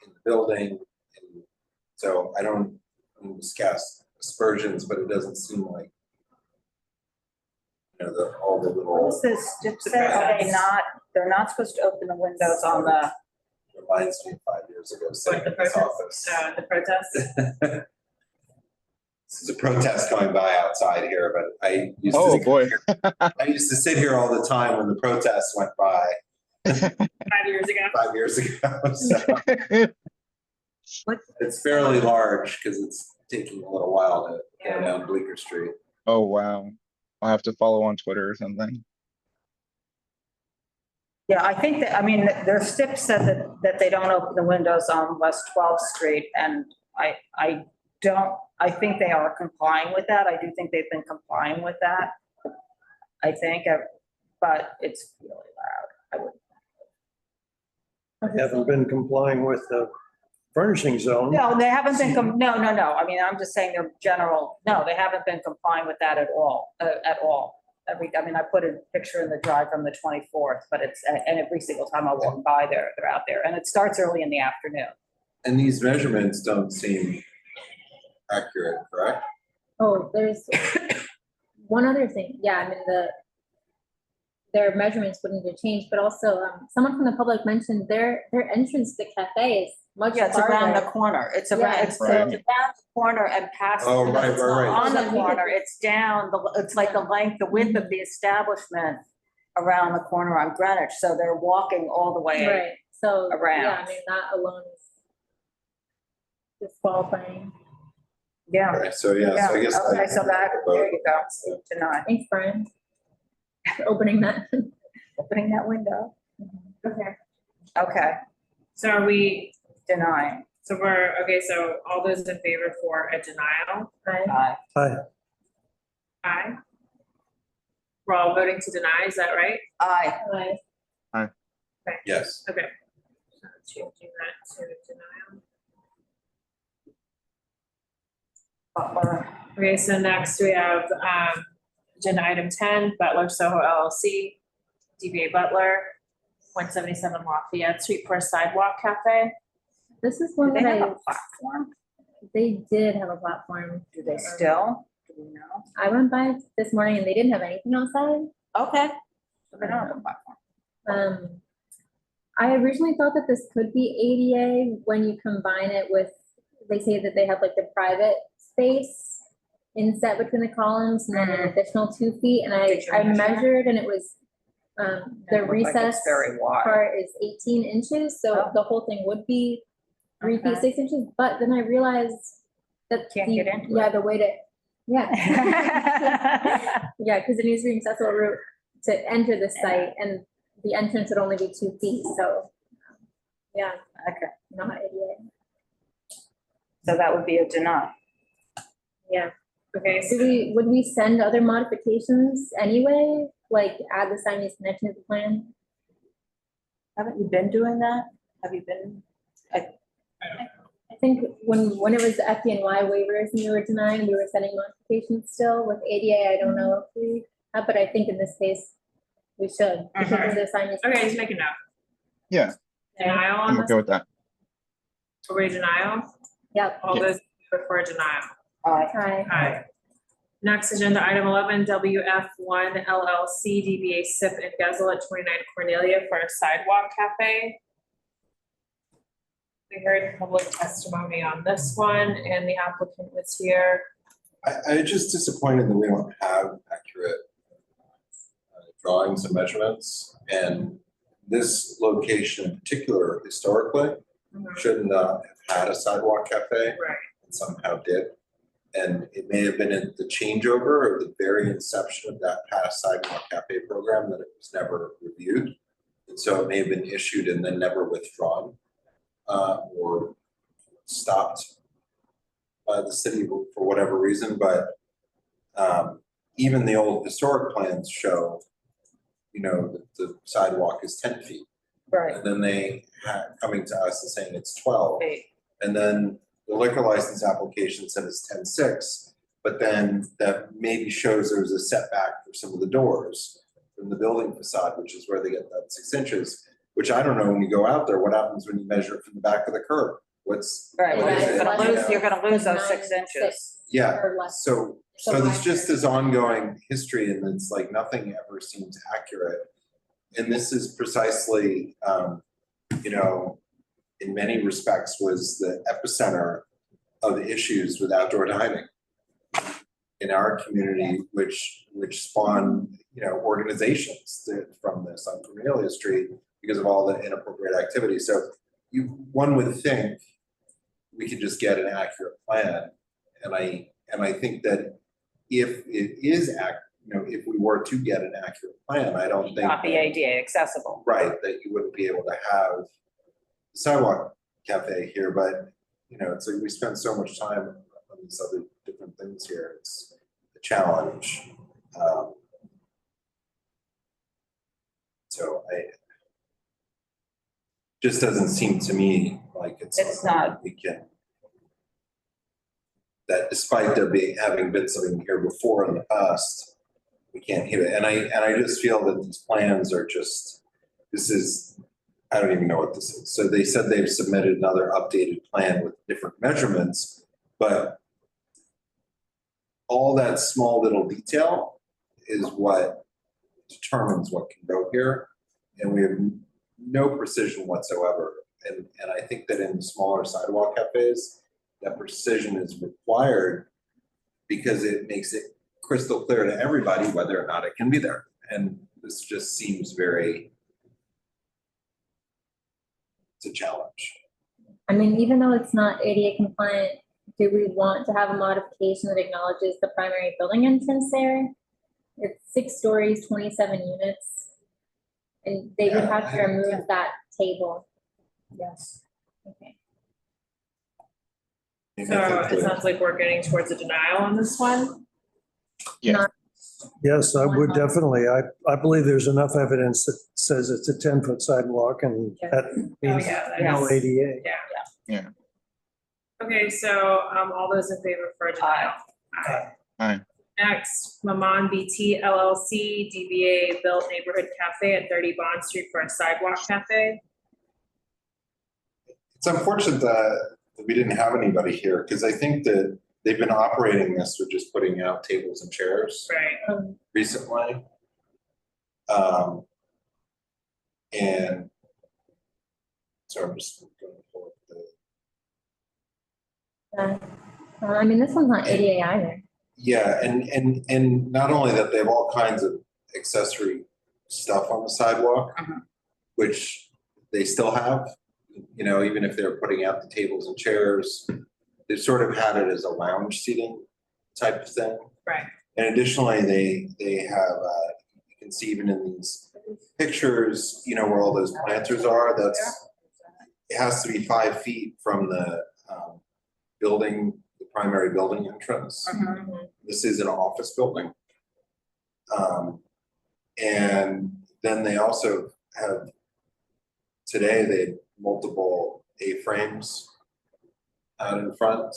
in the building. And so I don't discuss aspersions, but it doesn't seem like, you know, all the little. What's this, did say, are they not, they're not supposed to open the windows on the, Reminds me of 5 years ago, sitting in this office. The protest? This is a protest going by outside here, but I used to. Oh, boy. I used to sit here all the time when the protests went by. 5 years ago. 5 years ago, so. It's fairly large because it's taking a little while to go down Bleecker Street. Oh, wow. I'll have to follow on Twitter or something. yeah, I think that, I mean, their STIP said that they don't open the windows on West 12th Street, and I think they are complying with that. I do think they've been complying with that. I think, but it's really loud. I haven't been complying with the furnishing zone. No, they haven't been, no. I mean, I'm just saying their general, no, they haven't been complying with that at all, I mean, I put a picture in the drive from the 24th, but it's, and every single time I walk by there, they're out there, and it starts early in the afternoon. And these measurements don't seem accurate, correct? Oh, there's one other thing. Yeah, I mean, their measurements wouldn't have changed, but also someone from the public mentioned their entrance to the cafe is much Yeah, it's around the farther. corner. It's around, Yeah. it's around the corner and past. Oh, right, it's right, not right. On the corner, it's down, it's like the length, the width of the establishment around the corner on Greenwich. So they're walking all the way. Right, so, around. yeah, I mean, that alone is disqualifying. Yeah. Okay, so yeah, so I guess. Okay, so that, there you go, deny, Thanks, Brian, for opening that. opening that window. Okay. Okay, So are we, deny. so all those in favor for a denial? Aye. Aye. Aye. We're all voting to deny, is that right? Aye. Aye. Yes. Okay. So changing that to denial. Okay, so next we have agenda item 10, Butler SoHo LLC, DBA Butler, 177 Lafayette Street for a sidewalk cafe. This is one Do they that have a platform? they did have a platform. Do they still? Do we know? I went by this morning and they didn't have anything outside. Okay. So they don't have a platform. I originally thought that this could be ADA when you combine it with, they say that they have like the private space inset between the columns and then an additional 2 feet. And Did you I measure? measured and it was, the It looked like it's recess very wide. part is 18 inches. So Oh. the whole thing would be 3 feet, Okay. 6 inches. But then I realized that Can't get into yeah, it. the way to, yeah. Yeah, because it needs to be an accessible route to enter the site and the entrance would only be 2 feet, so. Yeah, Okay, not ADA, so that would be a deny. yeah. Okay, so Would we send other modifications anyway, like add the Siamese connection to the plan? Haven't you been doing that? Have you been? I think when it was the FDNY waivers and we were denying, we were sending modifications still. With ADA, I don't know if we have, but I think in this case, we should. Because of the Siamese. okay, just make a note. Yeah, Denial on I'm this? okay with that. Are we denial? Yep. All Yeah. those for denial? Aye. Aye. Next agenda item 11, WF1 LLC DBA Sip and Guzzle at 29 Cornelia for a sidewalk cafe. We heard public testimony on this one and the applicant was here. I'm just disappointed that we don't have accurate drawings and measurements. And this location in particular, historically, should not have had a sidewalk cafe. Right. And somehow did. And it may have been at the changeover or the very inception of that past Sidewalk Cafe program that it was never reviewed. And so it may have been issued and then never withdrawn or stopped by the city for whatever reason. But even the old historic plans show, you know, that the sidewalk is 10 feet. Right. And then they coming to us and saying it's 12. Right. And then the liquor license application said it's 10.6, but then that maybe shows there's a setback for some of the doors from the building facade, which is where they get that 6 inches, which I don't know when you go out there, what happens when you measure it from the back of the curb? What's Right, what is it, you're gonna lose those 9 6 and inches. 6 Yeah, or less. so So there's minor. just this ongoing history and it's like nothing ever seems accurate. And this is precisely, you know, in many respects was the epicenter of issues with outdoor dining in our community, which spawned, you know, organizations from this on Cornelia Street because of all the inappropriate activity. So one would think we could just get an accurate plan. And I think that if it is you know, if we were to get an accurate plan, I don't think Not be ADA accessible. right, that you wouldn't be able to have the Sidewalk Cafe here, but you know, it's like we spend so much time on these other different things here. It's a challenge. So just doesn't seem to me like it's not. We can, that despite there having been something here before in the past, we can't hit it. And I just feel that these plans are just, I don't even know what this is. So they said they've submitted another updated plan with different measurements, but all that small little detail is what determines what can go here. And we have no precision whatsoever. And I think that in smaller sidewalk cafes, that precision is required because it makes it crystal clear to everybody whether or not it can be there. And this just seems it's a challenge. I mean, even though it's not ADA compliant, do we want to have a modification that acknowledges the primary building entrance there? It's 6 stories, 27 units. And they would have to remove that table. Yes. Okay. So it sounds like we're getting towards a denial on this one. Yeah. Yes, I would definitely. I believe there's enough evidence that says it's a 10-foot sidewalk and that means no ADA. Yeah. Okay, so all those in favor for a denial? Aye. Next, Maman BT LLC, DBA Built Neighborhood Cafe at 30 Bond Street for a sidewalk cafe. It's unfortunate that we didn't have anybody here because I think that they've been operating this with just putting out tables and chairs recently. And so I'm just going to pull up the. I mean, this one's not ADA either. Yeah, and not only that, they have all kinds of accessory stuff on the sidewalk, which they still have, you know, even if they're putting out the tables and chairs, they've sort of had it as a lounge seating type of thing. Right. And additionally, they have, you can see even in these pictures, you know, where all those planters are, it has to be 5 feet from the building, the primary building entrance. This is an office building. And then they also have, today they have multiple A-frames out in front.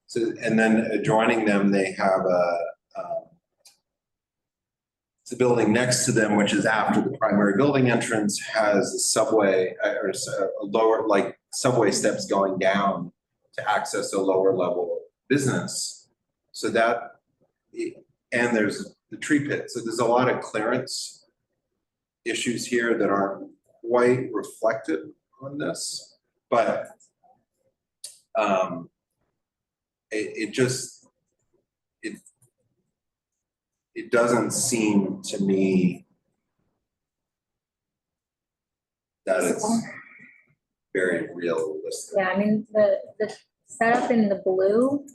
So, and then adjoining them, they have the building next to them, which is after the primary building entrance, has a subway or a lower, like subway steps going down to access a lower level business. So that, and there's the tree pit. So there's a lot of clearance issues here that aren't quite reflected on this, but it doesn't seem to me that it's very realistic. Yeah, I mean, the setup in the blue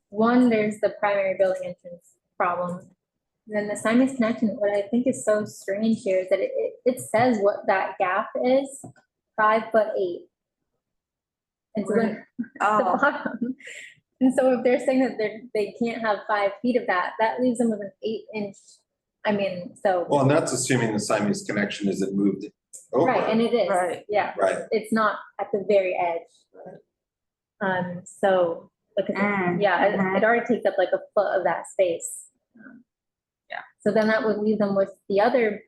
one, there's the primary building entrance problem. Then the Simon's connection, what I think is so strange here is that it says what that gap is, 5'8". And so then the bottom. And so if they're saying that they can't have 5 feet of that, that leaves them with an 8-inch. I mean, so. Well, and that's assuming the Siamese connection isn't moved over. Right, and it is. Right. Yeah. Right. It's not at the very edge. So, look at yeah, it already takes up like a foot of that space. Yeah. So then that would leave them with the other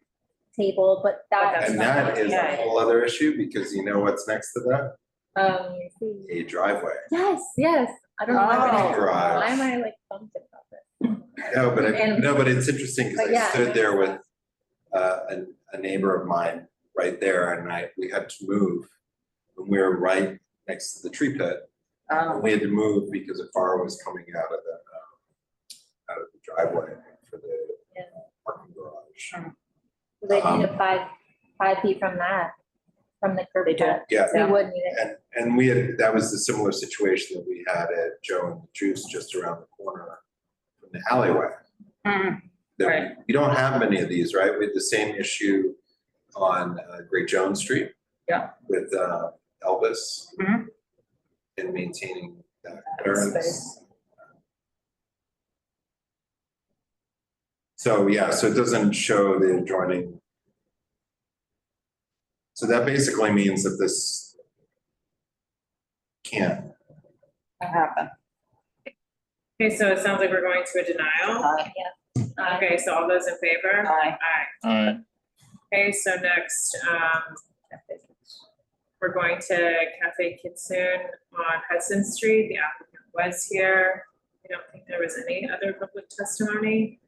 table, but that. And that is a whole other issue, because you know what's next to that? A driveway. Yes, yes. I don't know. Garage. Why am I like pumped about this? No, but And- no, but it's interesting because But I yeah. stood there with a neighbor of mine right there, and we had to move. And we were right next to the tree pit. And we had to move because a car was coming out of the driveway for the parking garage. They need a 5 feet from that, from the curb. cut. Yeah. They would need it. And we had, that was the similar situation that we had at Joe and the Juice just around the corner from the alleyway. That we don't have many of these, right? We had the same issue on Great Jones Street. Yeah. With Elvis. And maintaining that clearance. So, yeah, so it doesn't show the adjoining. So that basically means that this can't happen. Okay, so it sounds like we're going to a denial. Yeah. Okay, so all those in favor? Aye. Aye. Okay, so next, we're going to Cafe Kitsun on Hudson Street. The applicant was here. I don't think there was any other public testimony.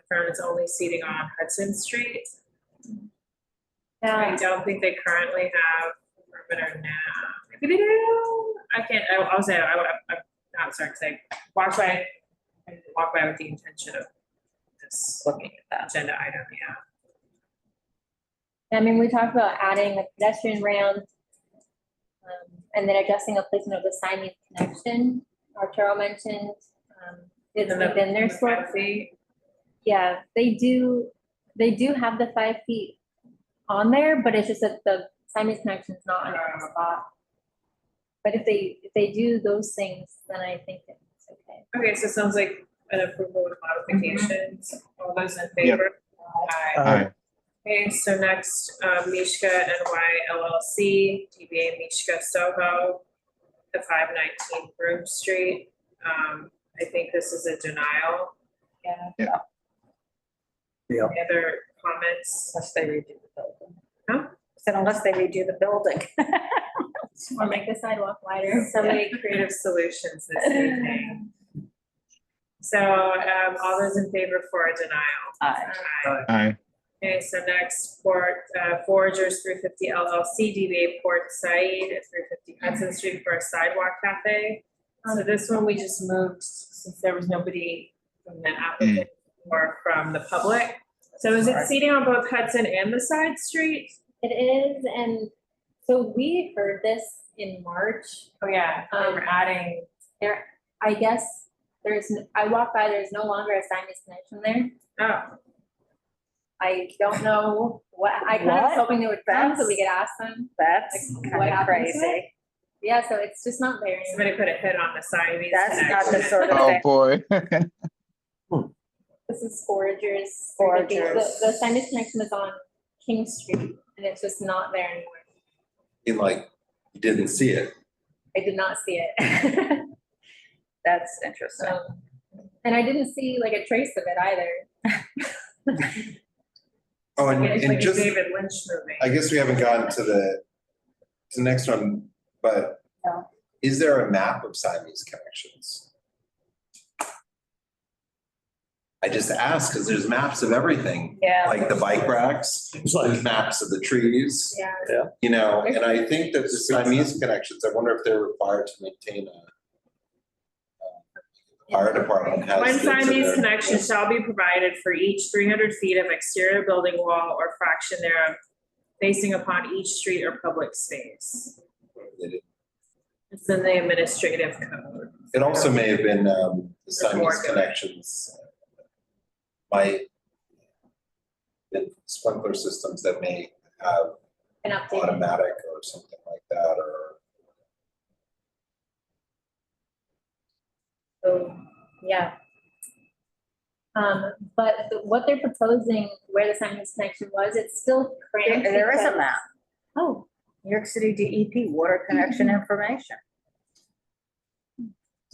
Confirm it's only seating on Hudson Street. I don't think they currently have a perimeter now. Maybe they do. I'll say, I'm not sorry, because I walked by with the intention of just looking at that agenda item, yeah. I mean, we talked about adding a pedestrian ramp, and then adjusting a placement of the Siamese connection, Arturo mentioned, it's within their square feet. Yeah, they do have the 5 feet on there, but it's just that the Siamese connection is not on our spot. But if they do those things, then I think it's okay. Okay, so it sounds like an approval with modifications. All those in favor? Aye. Okay, so next, Mishka NY LLC, DBA Mishka SoHo, the 519 Broome Street. I think this is a denial. Yeah. Any other comments? Unless they redo the building. Huh? Said unless they redo the building. Or make the sidewalk wider. So many creative solutions this evening. So, all those in favor for a denial? Aye. Okay, so next, Foragers 350 LLC, DBA Port Said at 350 Hudson Street for a sidewalk cafe. So this one we just moved since there was nobody from the applicant or from the public. So is it seating on both Hudson and the side street? It is, and so we heard this in March. Oh, yeah, we're adding. There, I guess I walked by, there's no longer a Siamese connection there. Oh. I don't know what, I kind of was hoping they would come so we could ask them. That's what kind of happened to crazy. it. Yeah, so it's just not there anymore. Somebody put a hit on the Siamese That's not the connection. sort of Oh, thing. boy. This is Foragers. Foragers. The Siamese connection is on King Street and it's just not there anymore. In like, you didn't see it. I did not see it. That's interesting. And I didn't see like a trace of it either. Oh, and, It's and like a just, David Lynch movie. I guess we haven't gotten to the next one, but No. is there a map of Siamese connections? I just asked because there's maps of everything. Yeah. Like the bike racks, there's maps of the trees. Yeah. You know, and I think that the Siamese connections, I wonder if they're required to maintain a fire department has. One things in Siamese their- connection shall be provided for each 300 feet of exterior building wall or fraction thereof facing upon each street or public space. It's in the administrative code. It also may have been, the Siamese connections. Might been sprinkler systems that may have An update. automatic or something like that, or. So, yeah. But what they're proposing, where the Simon's connection was, it's still cramped. There is a because- map. Oh. New York City DEP water connection information.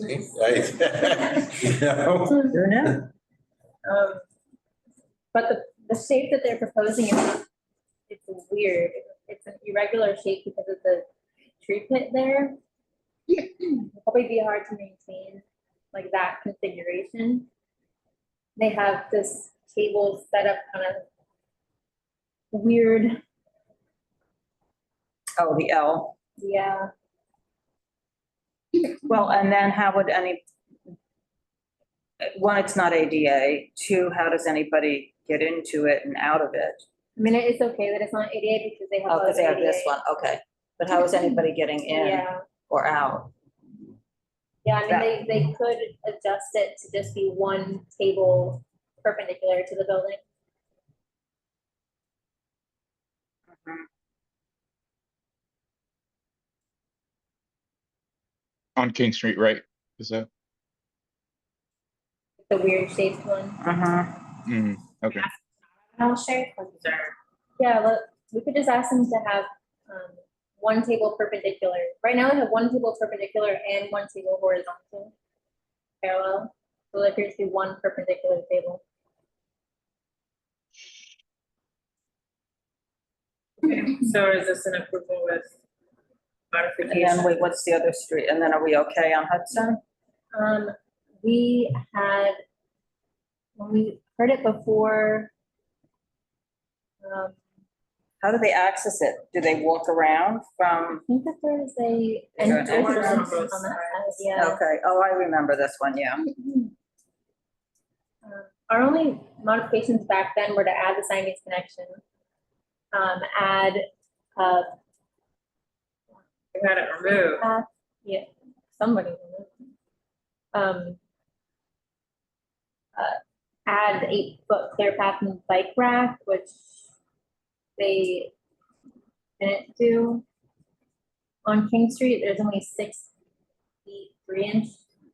See, you know? Who knew? But the shape that they're proposing is, it's weird. It's an irregular shape because of the tree pit there. It'll probably be hard to maintain like that configuration. They have this table set up kind of weird. Oh, the L. Yeah. Well, and then how would one, it's not ADA. Two, how does anybody get into it and out of it? I mean, it's okay that it's not ADA because they have. Oh, because they have this ADA. one, okay. But how is anybody getting in Yeah. or out? Yeah, I mean, they could adjust it to just be one table perpendicular to the building. On King Street, right? Is that? The weird shaped one. Okay. L shape, or Yeah, we could just ask them to have one table perpendicular. Right now, they have one table perpendicular and one table horizontal, parallel. So there appears to be one perpendicular table. Okay, so is this an approval with And modification? then wait, what's the other street? And then are we okay on Hudson? We had, when we heard it before, How do they access it? Do they walk around from? I think that there's a Is there an entrance entrance? on that side, yeah. Okay, oh, I remember this one, yeah. Our only modifications back then were to add the Siamese connection. Add, You had it removed. yeah, somebody removed. Add 8-foot clear path and bike rack, which they didn't do. On King Street, there's only 6 feet 3-inch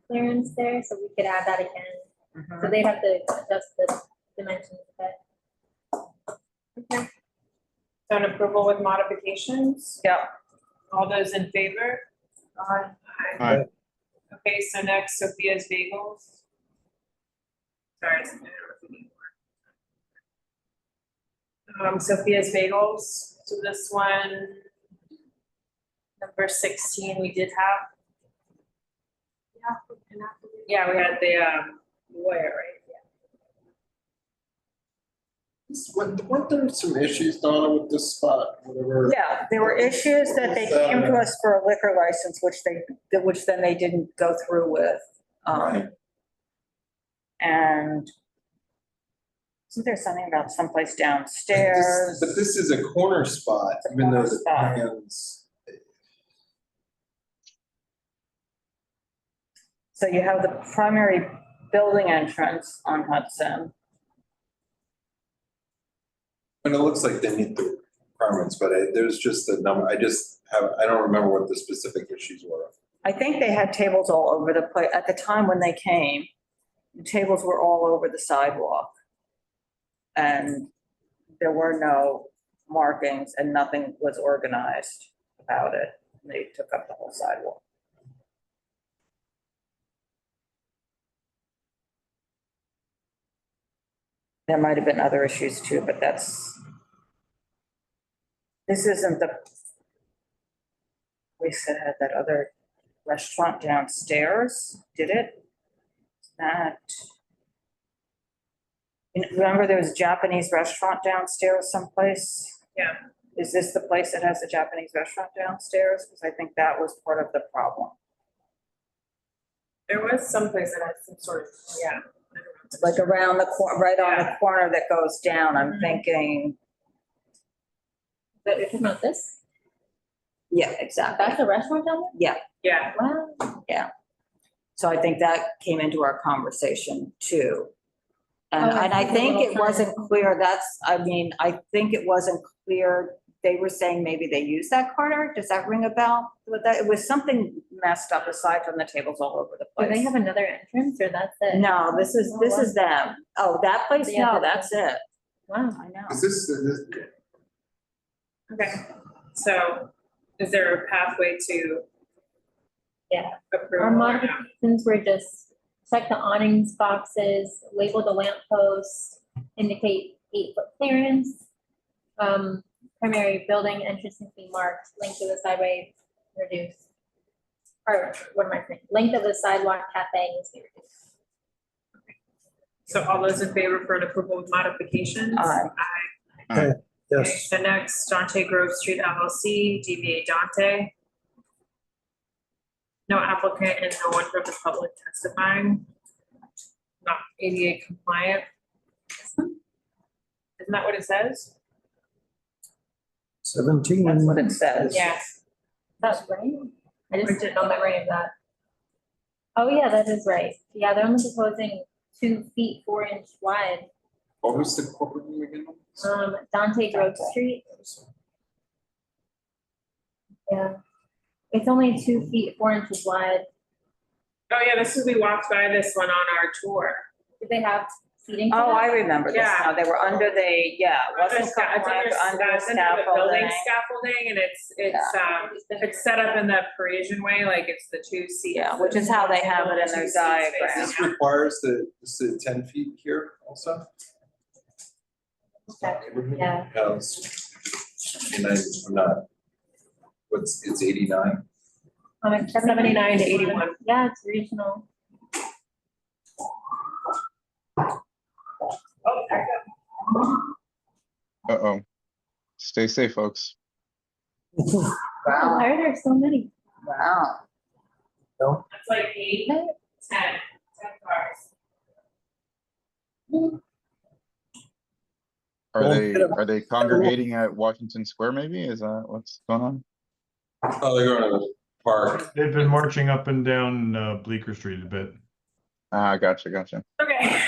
clearance there, so we could add that again. So they'd have to adjust the dimensions a bit. Okay. So an approval with modifications? Yeah. All those in favor? Aye. Okay, so next, Sophia's Bagels. Sorry. it's- Sophia's Bagels, so this one, number 16, we did have. Yeah, we had the lawyer, right? Weren't there some issues, Donna, with this spot, whatever? Yeah, there were issues that they came to us for a liquor license, which then they didn't go through with. Right. And isn't there something about someplace downstairs? But this is a corner spot, It's a even though corner the spot. plans. So you have the primary building entrance on Hudson. And it looks like they meet the requirements, but there's just a number, I don't remember what the specific issues were. I think they had tables all over the place. At the time when they came, the tables were all over the sidewalk. And there were no markings and nothing was organized about it. They took up the whole sidewalk. There might have been other issues too, but this isn't the place that had that other restaurant downstairs, did it? Remember there was a Japanese restaurant downstairs someplace? Yeah. Is this the place that has a Japanese restaurant downstairs? Because I think that was part of the problem. There was some place that had some sort of, yeah. Like around the corner, right on the corner that goes down, I'm thinking. But you're talking about this? Yeah, exactly. That's a restaurant down there? Yeah. Yeah. Wow. Yeah. So I think that came into our conversation too. And, Oh, I and I see the think little it wasn't clear, I think it wasn't clear, they were saying maybe they used that corridor, does that ring a bell? With that, it was something messed up aside from the tables all over the Do place. they have another entrance or that's it? No, this is them. Oh, that place? Yeah, No, that's that's it. Wow. I know. Is this, Okay, so is there a pathway to Yeah. approve? Our or no? modifications were just check the awnings boxes, label the lamp posts, indicate 8-foot clearance. Primary building entrance can be marked, length of the sideway reduced. Or what am I saying? Length of the sidewalk cafe needs to be reduced. So all those in favor for an approval with modifications? Aye. Okay, yes. Okay, the next, Dante Grove Street LLC, DBA Dante. No applicant and no one from the public testifying. Not ADA compliant. Isn't that what it says? 17. That's what it says. Yes. That's right. I just didn't know memory of that. Oh, yeah, that is right. Yeah, they're only proposing 2 feet 4 inch wide. what was the corporate name again? Dante Grove Street. Yeah. It's only 2 feet 4 inches wide. Oh, yeah, this is, we walked by this one on our tour. Do they have seating? for Oh, that? I remember this Yeah. now. They were under the, It's wasn't compliant, under the building scaffolding. scaffolding, and it's set up in the Parisian way, like it's the 2 seats. Yeah, which is how they have it in their 2 seat diagram. spaces. This requires this is 10 feet here also? Yeah. I'm not, it's 89? It's 79 to 81. Yeah, it's regional. Oh, there you go. Uh-oh. Stay safe, folks. Wow, why are there so many? Wow. No, That's like 8, 10 cars. Are they congregating at Washington Square maybe? Is that what's going on? Oh, they're going to the park. They've been marching up and down Bleecker Street a bit. Ah, gotcha. Okay,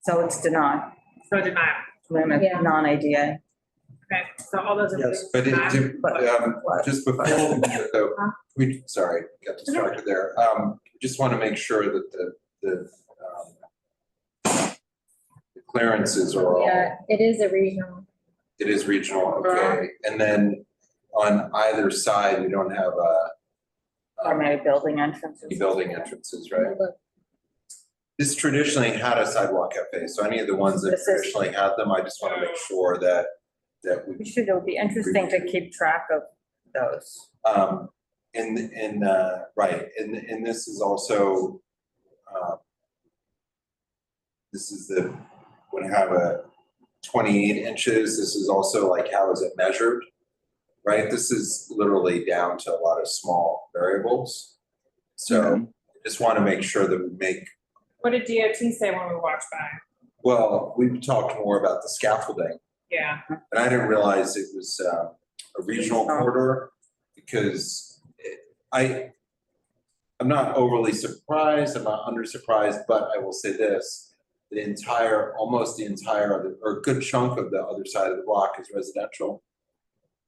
So it's denied, so denial. limit, Yeah. non-ADA. Okay, so all those in favor? Yes. But What? just before, sorry, got distracted there. Just want to make sure that the clearances are all, Yeah, it is a regional. it is regional, okay. And then on either side, we don't have Primary building entrances. building entrances, right? This traditionally had a sidewalk cafe, so any of the ones that This is- traditionally had them, I just want to make sure that We should, it would be interesting to keep track of those. right, and this is also, this is when I have a 28 inches, this is also like, how is it measured? Right, this is literally down to a lot of small variables. So I just want to make sure that we make, What did DOT say when we walked by? well, we've talked more about the scaffolding. Yeah. And I didn't realize it was a regional corridor because I'm not overly surprised, I'm not under surprised, but I will say this. Almost the entire, or a good chunk of the other side of the block is residential.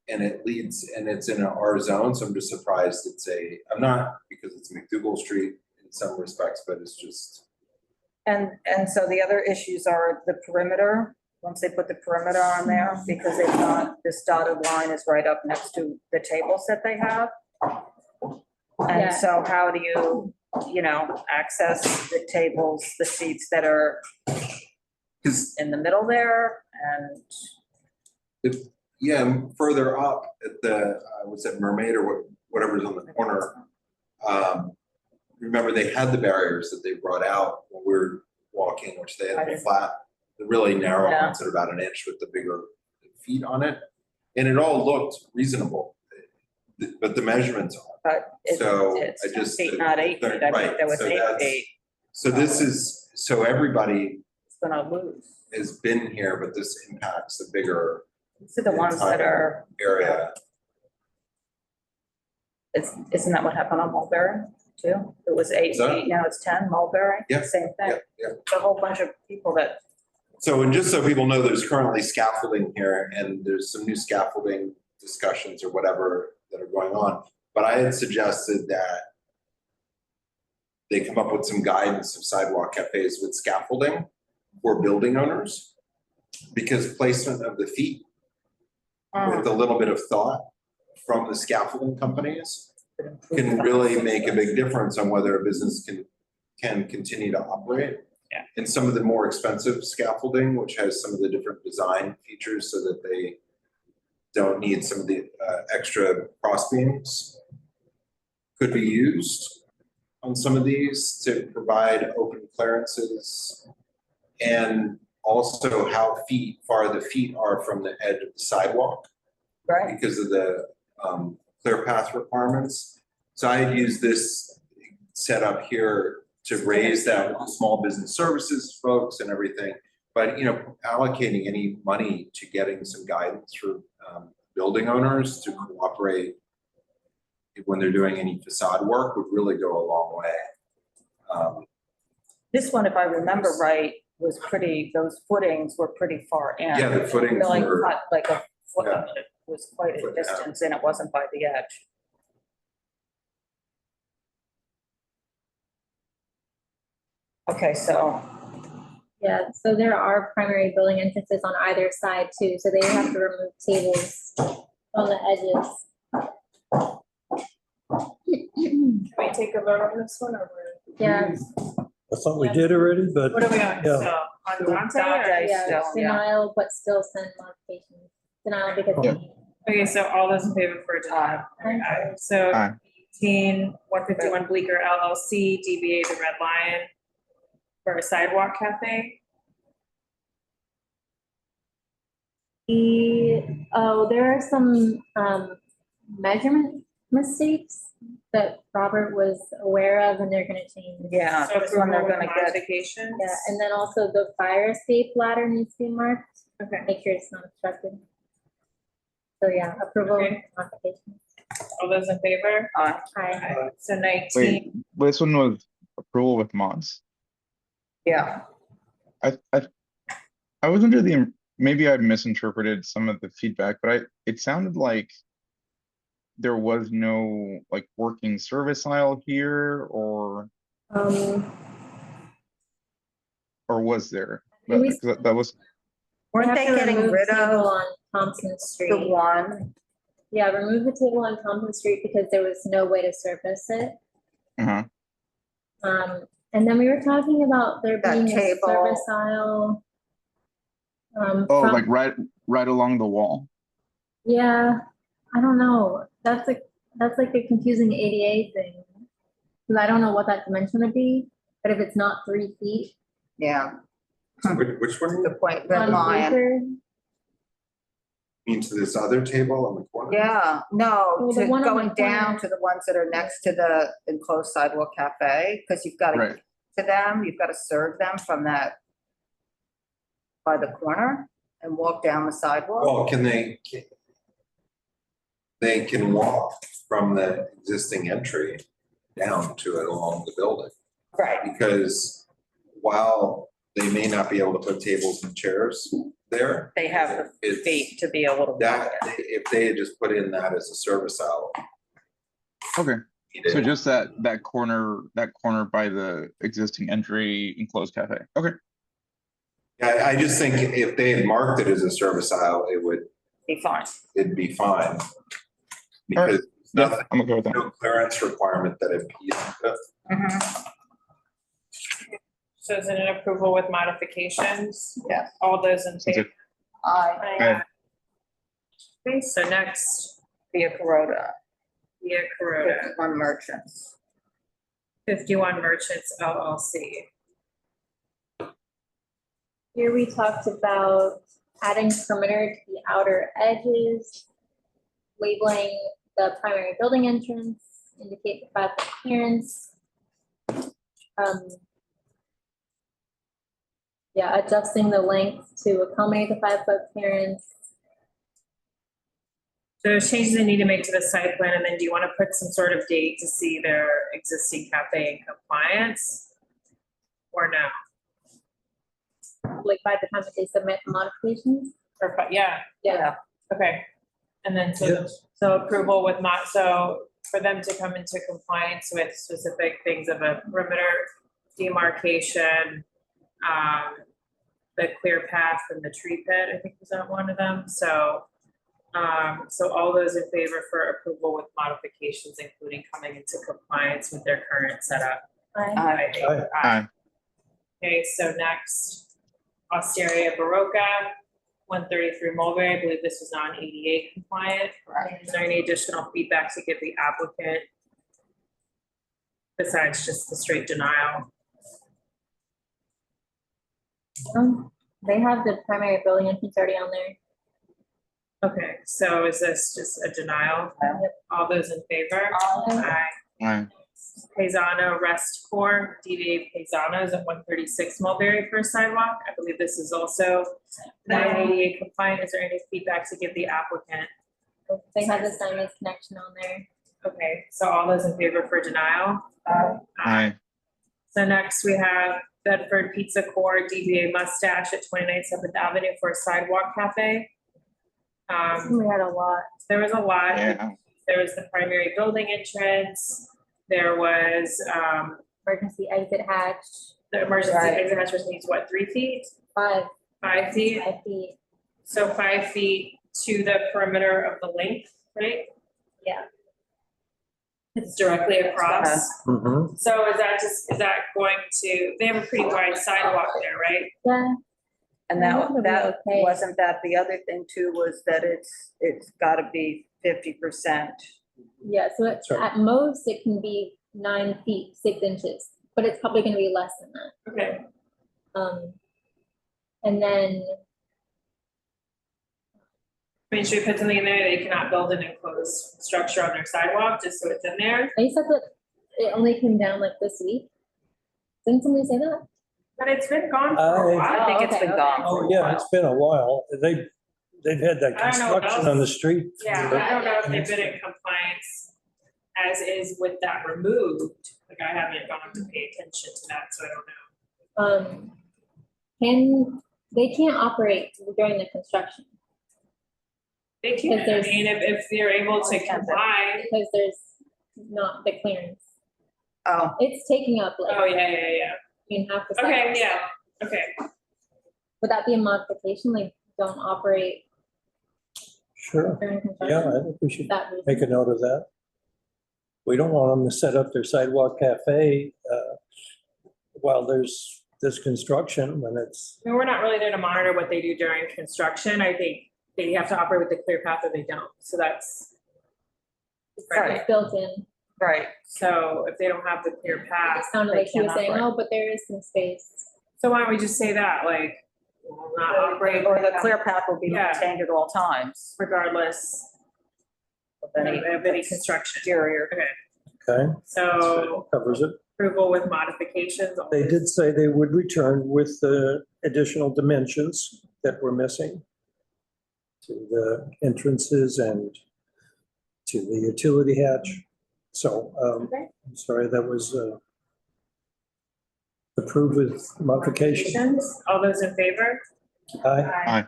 And it's in an R zone, so I'm just surprised I'm not, because it's McDougal Street in some respects, but it's just. And so the other issues are the perimeter, once they put the perimeter on there, because they've got, this dotted line is right up next to the tables that they have. And Yeah. so how do you access the tables, the seats that are in the middle there and? Yeah, further up at what's that, Mermaid or whatever's on the corner. Remember they had the barriers that they brought out when we were walking, which they had the flat, the really narrow ones that are about an inch with the bigger feet on it. And it all looked reasonable, but the measurements are. But it's 10 feet, not 8 feet. I think there was 8 feet. So this is, so everybody It's gonna lose. has been here, but this impacts the bigger These are the ones that are, area. isn't that what happened on Mulberry too? It was 8 So- feet, now it's 10, Mulberry? Yeah, Same thing. Yeah, yeah. A whole bunch of people that, So, and just so people know, there's currently scaffolding here and there's some new scaffolding discussions or whatever that are going on. But I had suggested that they come up with some guidance of sidewalk cafes with scaffolding for building owners. Because placement of the feet with a little bit of thought from the scaffolding companies can really make a big difference on whether a business can continue to operate. Yeah. And some of the more expensive scaffolding, which has some of the different design features so that they don't need some of the extra cross beams, could be used on some of these to provide open clearances. And also how far the feet are from the edge of the sidewalk. Right. Because of the clear path requirements. So I had used this setup here to raise that with the small business services folks and everything. But, you know, allocating any money to getting some guidance for building owners to cooperate when they're doing any facade work would really go a long way. this one, if I remember right, was pretty, those footings were pretty far in. Yeah, the footings Really were- cut like a foot, Yeah. it was quite a distance and it wasn't by the edge. Okay, so. Yeah, so there are primary building entrances on either side too, so they have to remove tables on the edges. Can we take a vote on this one or? Yeah. I thought we did already, but. What are we on? Yeah. So on Dante or? Yeah, denial, but still send modifications. Denial because. Okay, so all those in favor for denial? Aye. So Aye. 151 Bleecker LLC, DBA The Red Lion for a sidewalk cafe. There are some measurement mistakes that Robert was aware of and they're gonna change. Yeah, So this one they're approval with gonna get. modifications. Yeah, and then also the fire escape ladder needs to be marked. Okay. Make sure it's not obstructed. So yeah, approval with Okay. modifications. All those in favor? Aye. Aye. So 19. Wait, this one was approval with mods. Yeah. I was under the, maybe I misinterpreted some of the feedback, but it sounded like there was no like working service aisle here or was there? Did we- That was, Weren't We they have to getting remove rid table of on Thompson Street? the one? Yeah, remove the table on Thompson Street because there was no way to surface it. uh-huh. And then we were talking about there That being a table. service aisle. Oh, from- like right along the wall. Yeah, I don't know. That's like a confusing ADA thing. Cause I don't know what that dimension would be, but if it's not 3 feet. Yeah, Which one? the point, Red on Lion. Bleecker, Into this other table on the corner? Yeah, no, Well, the to one on the going down corner- to the ones that are next to the enclosed sidewalk cafe, because you've got to Right. to them, you've got to serve them from that by the corner and walk down the sidewalk. Well, they can walk from the existing entry down to it along the building. Right. Because while they may not be able to put tables and chairs there. They have the it's- feet to be able to. That, if they had just put in that as a service aisle. Okay. you So did. just that corner by the existing entry enclosed cafe. Okay. Yeah, I just think if they had marked it as a service aisle, Be fine. it'd be fine. All right. Because Yeah, nothing, I'm okay with that. no clearance requirement that impedes it. Mhm. So is it an approval with modifications? Yes. All those in Sounds favor? good. Aye. Okay. Okay, so next, Via Corota, Via Corota, 51 merchants. 51 Merchants LLC. here we talked about adding perimeter to the outer edges, labeling the primary building entrance, indicate the 5-foot clearance. Yeah, adjusting the length to accommodate the 5-foot clearance. So there's changes they need to make to the site plan, and then do you want to put some sort of date to see their existing cafe in compliance? Or no? Like by the time that they submit modifications? Or, yeah, Yeah. okay. And then so, Yes. so approval with so for them to come into compliance with specific things of a perimeter demarcation, the clear path from the tree pit, I think was that one of them, so. So all those in favor for approval with modifications, including coming into compliance with their current setup? Aye. Aye. Okay, so next, Osteria Barocca, 133 Mulberry, I believe this was non-ADA compliant. Is there any additional feedback to give the applicant? Besides just the straight denial? They have the primary building entrance already on there. Okay, so is this just a denial? All those in favor? Aye. Aye. Paisano Rest Corps, DBA Paisanos at 136 Mulberry for a sidewalk. I believe this is also non-ADA compliant. Is there any feedback to give the applicant? They have the Simon's connection on there. Okay, so all those in favor for denial? Aye. So next we have Bedford Pizza Corps, DBA Mustache at 29 7th Avenue for a sidewalk cafe. We had a lot. There was a lot. Yeah. There was the primary building entrance. There was, Emergency exit hatch. the emergency Right. exit hatch which needs what, 3 feet? 5 5 feet? 5 feet. So 5 feet to the perimeter of the length, right? Yeah. It's directly across. Mhm. So is that going to, they have a pretty wide sidewalk there, right? Yeah. And Yeah, that, it'll be that, okay. wasn't that the other thing too, was that it's gotta be 50%. Yeah, so That's right. at most it can be 9 feet, 6 inches, but it's probably gonna be less than that. Okay. And then, I mean, should we put something in there, they cannot build an enclosed structure on their sidewalk, just so it's in there? they said that it only came down like this week. Didn't somebody say that? But it's been gone for a while. I think it's okay, been okay. gone. Oh, yeah, it's been a while. They've had that I don't know what construction else. on the street. Yeah, I don't know if they've been in compliance as is with that removed, like I haven't gone to pay attention to that, so I don't know. They can't operate during the construction They can, I there's- mean, if they're able to comply, because there's not the clearance. Oh, It's taking up like, oh, yeah. half the Okay, sidewalk. yeah, okay. Would that be a modification, like don't operate Sure. during construction? Yeah, I think we should That reason. make a note of that. We don't want them to set up their sidewalk cafe while there's this construction when it's, I mean, we're not really there to monitor what they do during construction, I think they have to operate with the clear path or they don't, so that's. It's built in. right. So if they don't have the clear path. It sounded they like she was can't saying, operate. oh, but there is some space. So why don't we just say that, like, will not operate. Or the clear path will be Yeah. maintained at all times. Regardless Of of any any construction. exterior. Okay, okay, so covers it. approval with modifications. They did say they would return with the additional dimensions that were missing to the entrances and to the utility hatch. So, Okay. I'm sorry, that was approved with modifications. All those in favor? Aye. Aye.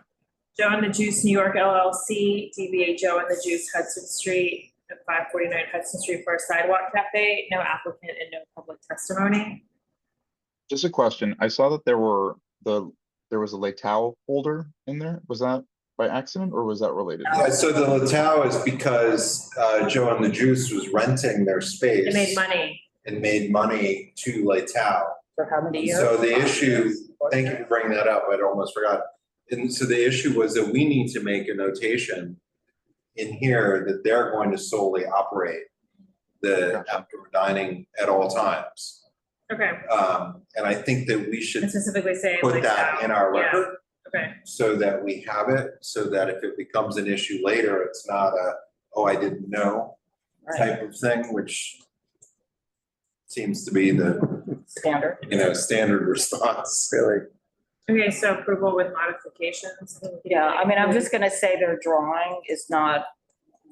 Joe and the Juice New York LLC, DBA Joe and the Juice Hudson Street, at 549 Hudson Street for a sidewalk cafe, no applicant and no public testimony. Just a question. I saw that there was a Leitao holder in there. Was that by accident or was that related? Yeah, so the Latau is because Joe and the Juice was renting their space. It made money. And made money to Latau. For how many years? So the issue, thank you for bringing that up, I'd almost forgot. And so the issue was that we need to make a notation in here that they're going to solely operate the outdoor dining at all times. Okay, And I think that we should and specifically say. put like that in our yeah, record Okay, so that we have it, so that if it becomes an issue later, it's not a, oh, I didn't know type of thing, which seems to be the, Standard. standard response, really. okay, so approval with modifications. Yeah, I mean, I'm just gonna say their drawing is not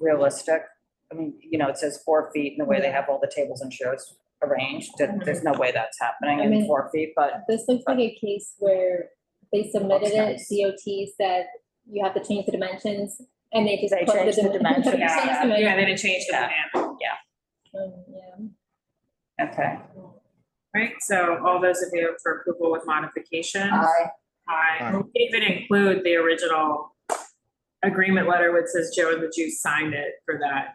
realistic. I mean, you know, it says 4 feet and the way they have all the tables and chairs arranged, there's no way that's happening I in mean, 4 feet, but This looks like a case where they submitted it, nice. DOT said you have to change the dimensions, and they just. They put changed the dimensions. They changed the Yeah, they dimensions. didn't change the plan. Yeah. okay. Right, so all those in favor for approval with modifications? Aye. Aye. We didn't even include the original agreement letter which says Joe and the Juice signed it for that.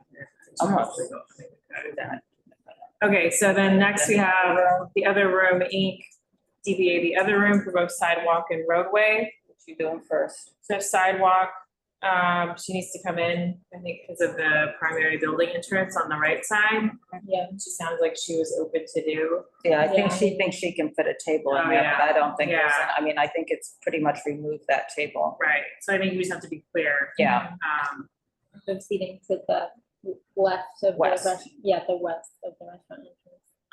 Okay, so then next we have the other room, Inc., DBA the other room for both sidewalk and roadway. What you doing first? So sidewalk, she needs to come in, I think, because of the primary building entrance on the right side. Yeah. She sounds like she was open to do. Yeah, I think Yeah. she thinks she can fit a table in Oh, there, yeah. but I don't think there's, Yeah. I mean, I think it's pretty much removed that table. Right, so I think you just have to be clear. Yeah. The seating to the left of the West. yeah, the west of the restaurant entrance.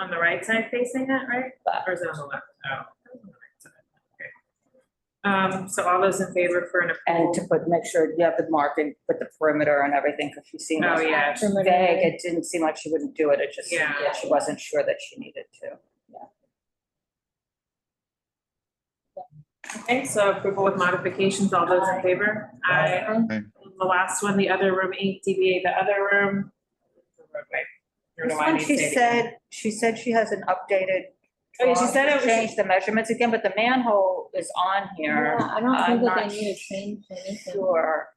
On the right side facing it, right? Or is it on the left? Oh. On the right side. Okay. So all those in favor for an approval? And to make sure you have the marking with the perimeter and everything, because she seemed Oh, yeah. vague, it didn't seem like she wouldn't do it, it just seemed Yeah. that she wasn't sure that she needed to. Okay, so approval with modifications, all those in favor? Aye. Aye. The last one, the other room, Inc., DBA, the other room. Roadway. I don't know This why I one, need to say it again. she said she has an updated. Oh, yeah, she drawing said to it was- Change the measurements again, but the manhole is on here. Yeah, I don't I'm think that not they need to change anything. Sure.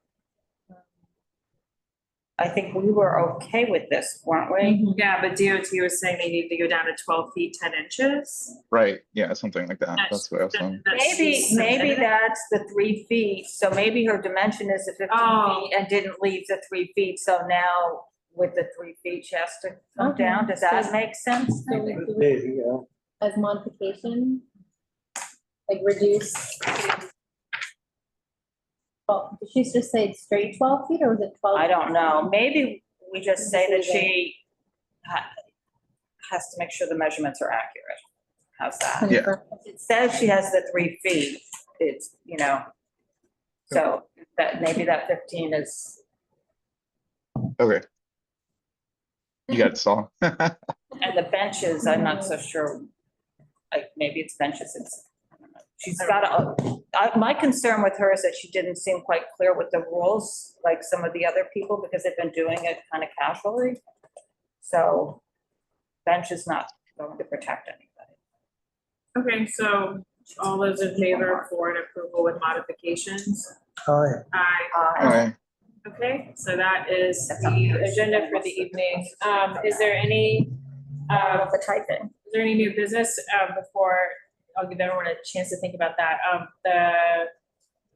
I think we were okay with this, weren't we? Mhm. Yeah, but DOT was saying they need to go down to 12 feet, 10 inches. Right, yeah, something like that. That's what I was saying. Maybe that's the 3 feet, so maybe her dimension is the 15 Oh. feet and didn't leave the 3 feet, so now with the 3 feet, she has to come Okay. down, does that make sense? So we do it Maybe, yeah. as modification, like reduce. Well, did she just say straight 12 feet or was it 12? I don't know, maybe we just say that she has to make sure the measurements are accurate. How's that? Yeah. It says she has the 3 feet, it's, you know, so that, maybe that 15 is, Okay. You got it, Saul. and the benches, I'm not so sure. Like, maybe it's benches, she's got my concern with her is that she didn't seem quite clear with the rules, like some of the other people, because they've been doing it kind of casually. So bench is not going to protect anybody. Okay, so all those in favor for an approval with modifications? Aye. Aye. Aye. Okay, so that is the agenda for the evening. Is there any, The typing. is there any new business, before, I'll give everyone a chance to think about that.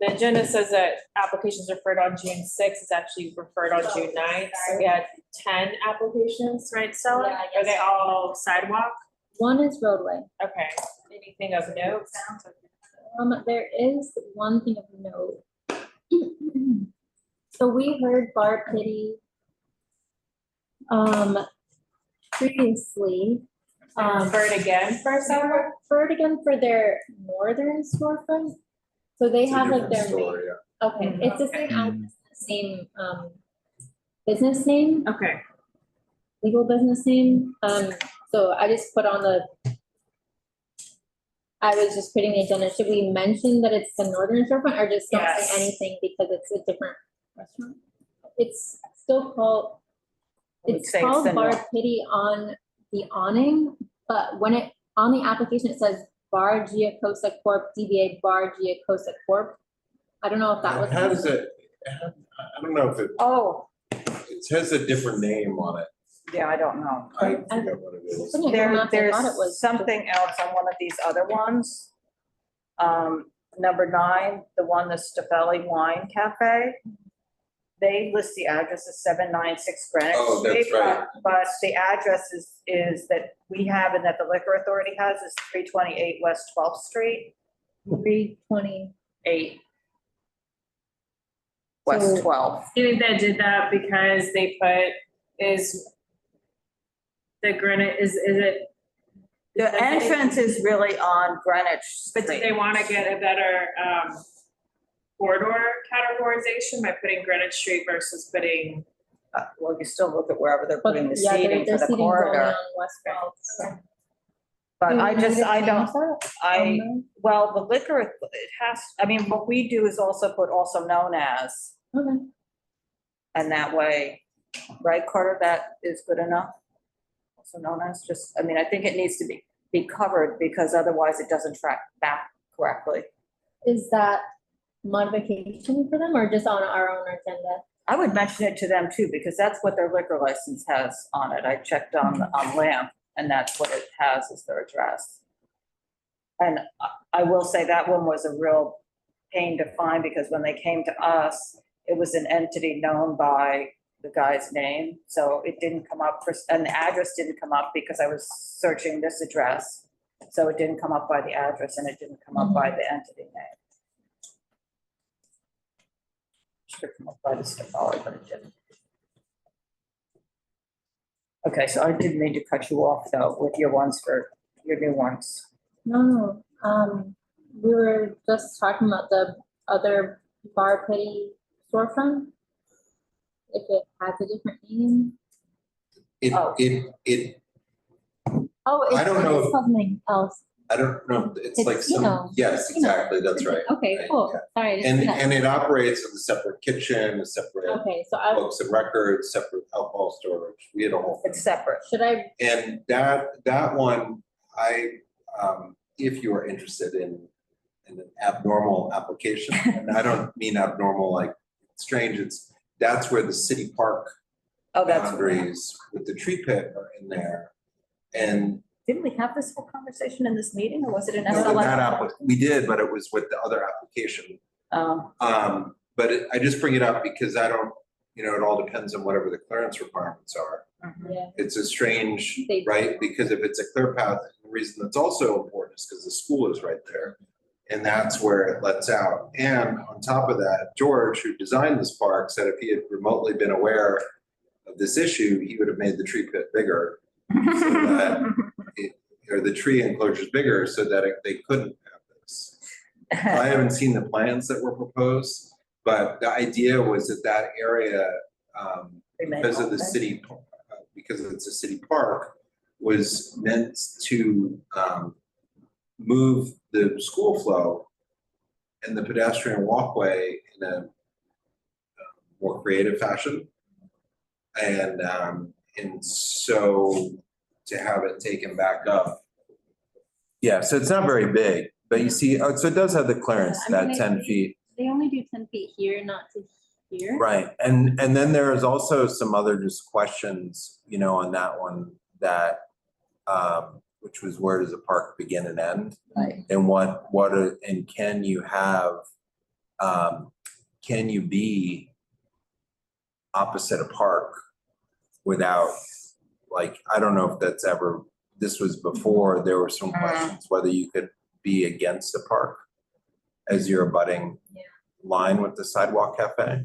The agenda says that applications referred on June sixth, it's actually referred on June 9th. So we had 10 applications, right, Stella? Yeah, I Are they guess. all sidewalk? One is roadway. Okay, anything of note? There is one thing of note. So we heard Bar Pity previously. Referred again for sidewalk? Referred again for their northern storefront. So they have like their main, okay, it's the same address, same business name, Okay, legal business name. So I just put on I was just putting the agenda. Should we mention that it's the northern storefront or just don't Yes. say anything because it's a different restaurant? It's still called, would it's say it's called the Bar north. Pity on the awning, but when on the application, it says Bar Iaccas Corp, DBA Bar Iaccas Corp. I don't know if that was. How does it, I don't know if it, Oh, it has a different name on it. yeah, I don't know. I forget what it is. Couldn't remember, I There's thought it was. something else on one of these other ones. Number 9, the one, the Stafili Wine Cafe. They list the address as 796 Greenwich Oh, that's Street, right. but the address is that we have and that the liquor authority has is 328 West 12th Street. 328. West So- 12th. you think they did that because they put, is the Greenwich, is it? The entrance is really on Greenwich But do Street. they want to get a better, corridor categorization by putting Greenwich Street versus putting Well, you still look at wherever they're But putting the yeah, seating they're for the seating is only corridor. on West 12th, so. But Do I we need just, to I change don't, that? I, well, the liquor, it has, I mean, what we do is also put also known as, Okay. and that way, right, Carter, that is good enough? Also known as, just, I mean, I think it needs to be covered because otherwise it doesn't track back correctly. Is that modification for them or just on our own agenda? I would mention it to them too, because that's what their liquor license has on it. I checked on LAMP and that's what it has as their address. And I will say that one was a real pain to find because when they came to us, it was an entity known by the guy's name. So it didn't come up, and the address didn't come up because I was searching this address. So it didn't come up by the address and it didn't come up by the entity name. Should come up by the Stafili, but it didn't. Okay, so I didn't mean to cut you off though with your ones for your new ones. No, we were just talking about the other bar petty storefront. If it has a different name. Oh, I don't know it's if- something else. I don't know, it's It's, like you some, know, yes, you know. exactly, that's right. Okay, Right, cool. yeah. Sorry. I didn't see that. And it operates as a separate kitchen, a separate Okay, so I, books and records, separate alcohol storage. We had a whole. It's separate. should I, And that one, if you are interested in an abnormal application, and I don't mean abnormal like strange, that's where the city park boundaries with the tree pit are in there. And Didn't we have this whole conversation in this meeting or was it an no, with that SLS? we did, but it was with the other application. But I just bring it up because I don't, it all depends on whatever the clearance requirements are. yeah, It's a strange, right? Because if it's a clear path, the reason that's also important is because the school is right there. And that's where it lets out. And on top of that, George, who designed this park, said if he had remotely been aware of this issue, he would have made the tree pit bigger. So that or the tree enclosures bigger so that they couldn't have this. I haven't seen the plans that were proposed, but the idea was that area, because of the city, because it's a city park, was meant to move the school flow and the pedestrian walkway in a more creative fashion. And so to have it taken back up. Yeah, so it's not very big, but you see, so it does have the clearance, I mean, that 10 feet. they only do 10 feet here, not to here. Right, and then there is also some other just questions, on that one that, which was where does the park begin and end? Right. And and can you have, can you be opposite a park without, like, I don't know if that's ever, this was before, there were some questions whether you could be against the park as your abutting line with the Sidewalk Cafe.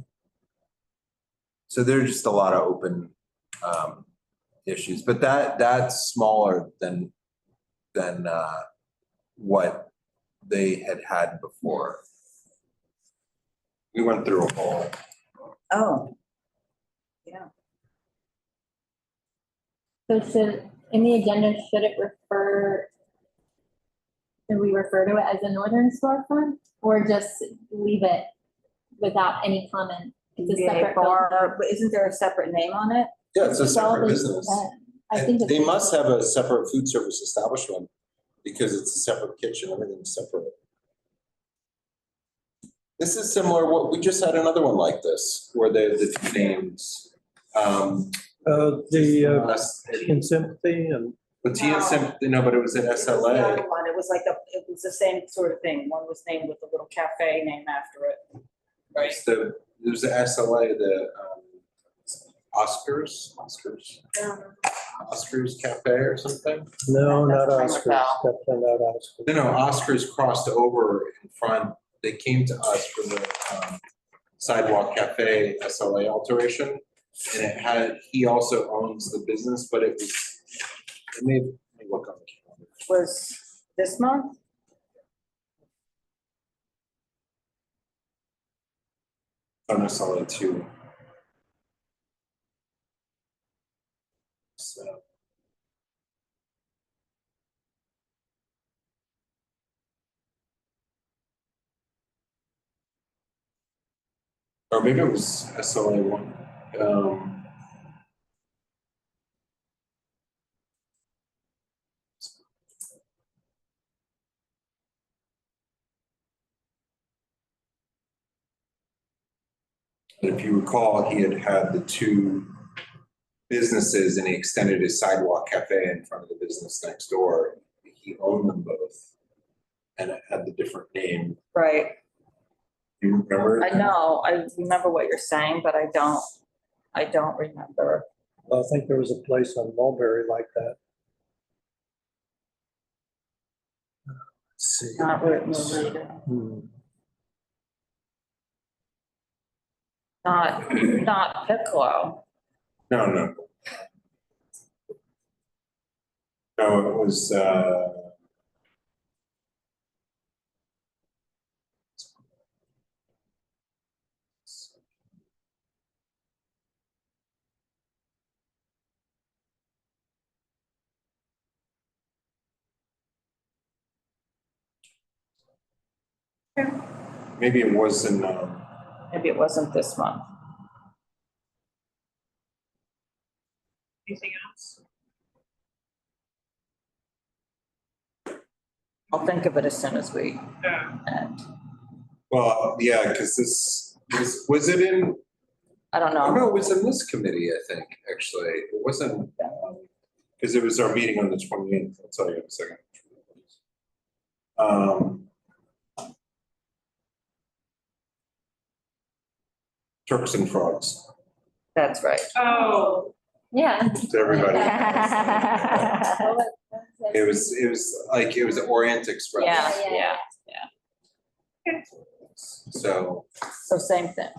So there's just a lot of open issues, but that's smaller than what they had before. We went through a whole. Oh. Yeah. So in the agenda, should we refer to it as a northern storefront or just leave it without any comment? It's a separate bar, but isn't there a separate name on it? Yeah, it's a separate Probably, business. I think They must have a separate food service establishment because it's a separate kitchen, everything's separate. This is similar, what we just had another one like this, where the two names. Tea and Sympathy and. But Tea and Sympathy, no, but it was an It was the SLA. other one. It was like it was the same sort of thing. One was named with a little cafe name after it. Right. There's the SLA, the Oscars Cafe or something? No, not That's Oscars, Bell. definitely not Oscars. No, Oscars crossed over in front. They came to us for the Sidewalk Cafe SLA alteration. And he also owns the business, but it may look on the calendar. Was this month? On SLA 2. Or maybe it was SLA one. If you recall, he had the two businesses and he extended his Sidewalk Cafe in front of the business next door. He owned them both. And it had the different name. Right. You remember? I know, I remember what you're saying, but I don't remember. I think there was a place on Mulberry like that. Let's see. Not written later. Not Piccolo. No. No, it was, maybe it wasn't, Maybe it wasn't this month. Anything else? I'll think of it as soon as we end. well, yeah, because this, was it in? I don't No, know. it was in this committee, I think, actually. It wasn't, because it was our meeting on the 28th. I'll tell you in a second. Turks and frogs. That's right. Oh. Yeah. To everybody. It was Orient Express. Yeah. So. So same thing.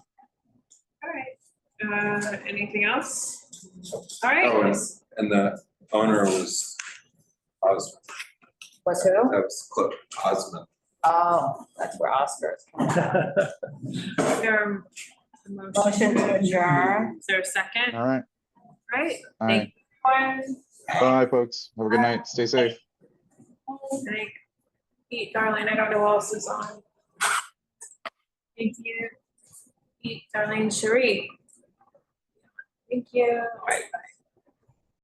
All right. Anything else? All right. Oh, and the owner was Osmond. Was who? That was Cliff Osmond. Oh, that's where Oscar is. Motion to adjourn. Is there a second? All right. Right. All Thank right. you. Bye, folks. Have a good night. Stay safe. Thank Pete, darling. I don't know who else is on. Thank you. Pete, darling, Cherie. Thank you. All right, bye.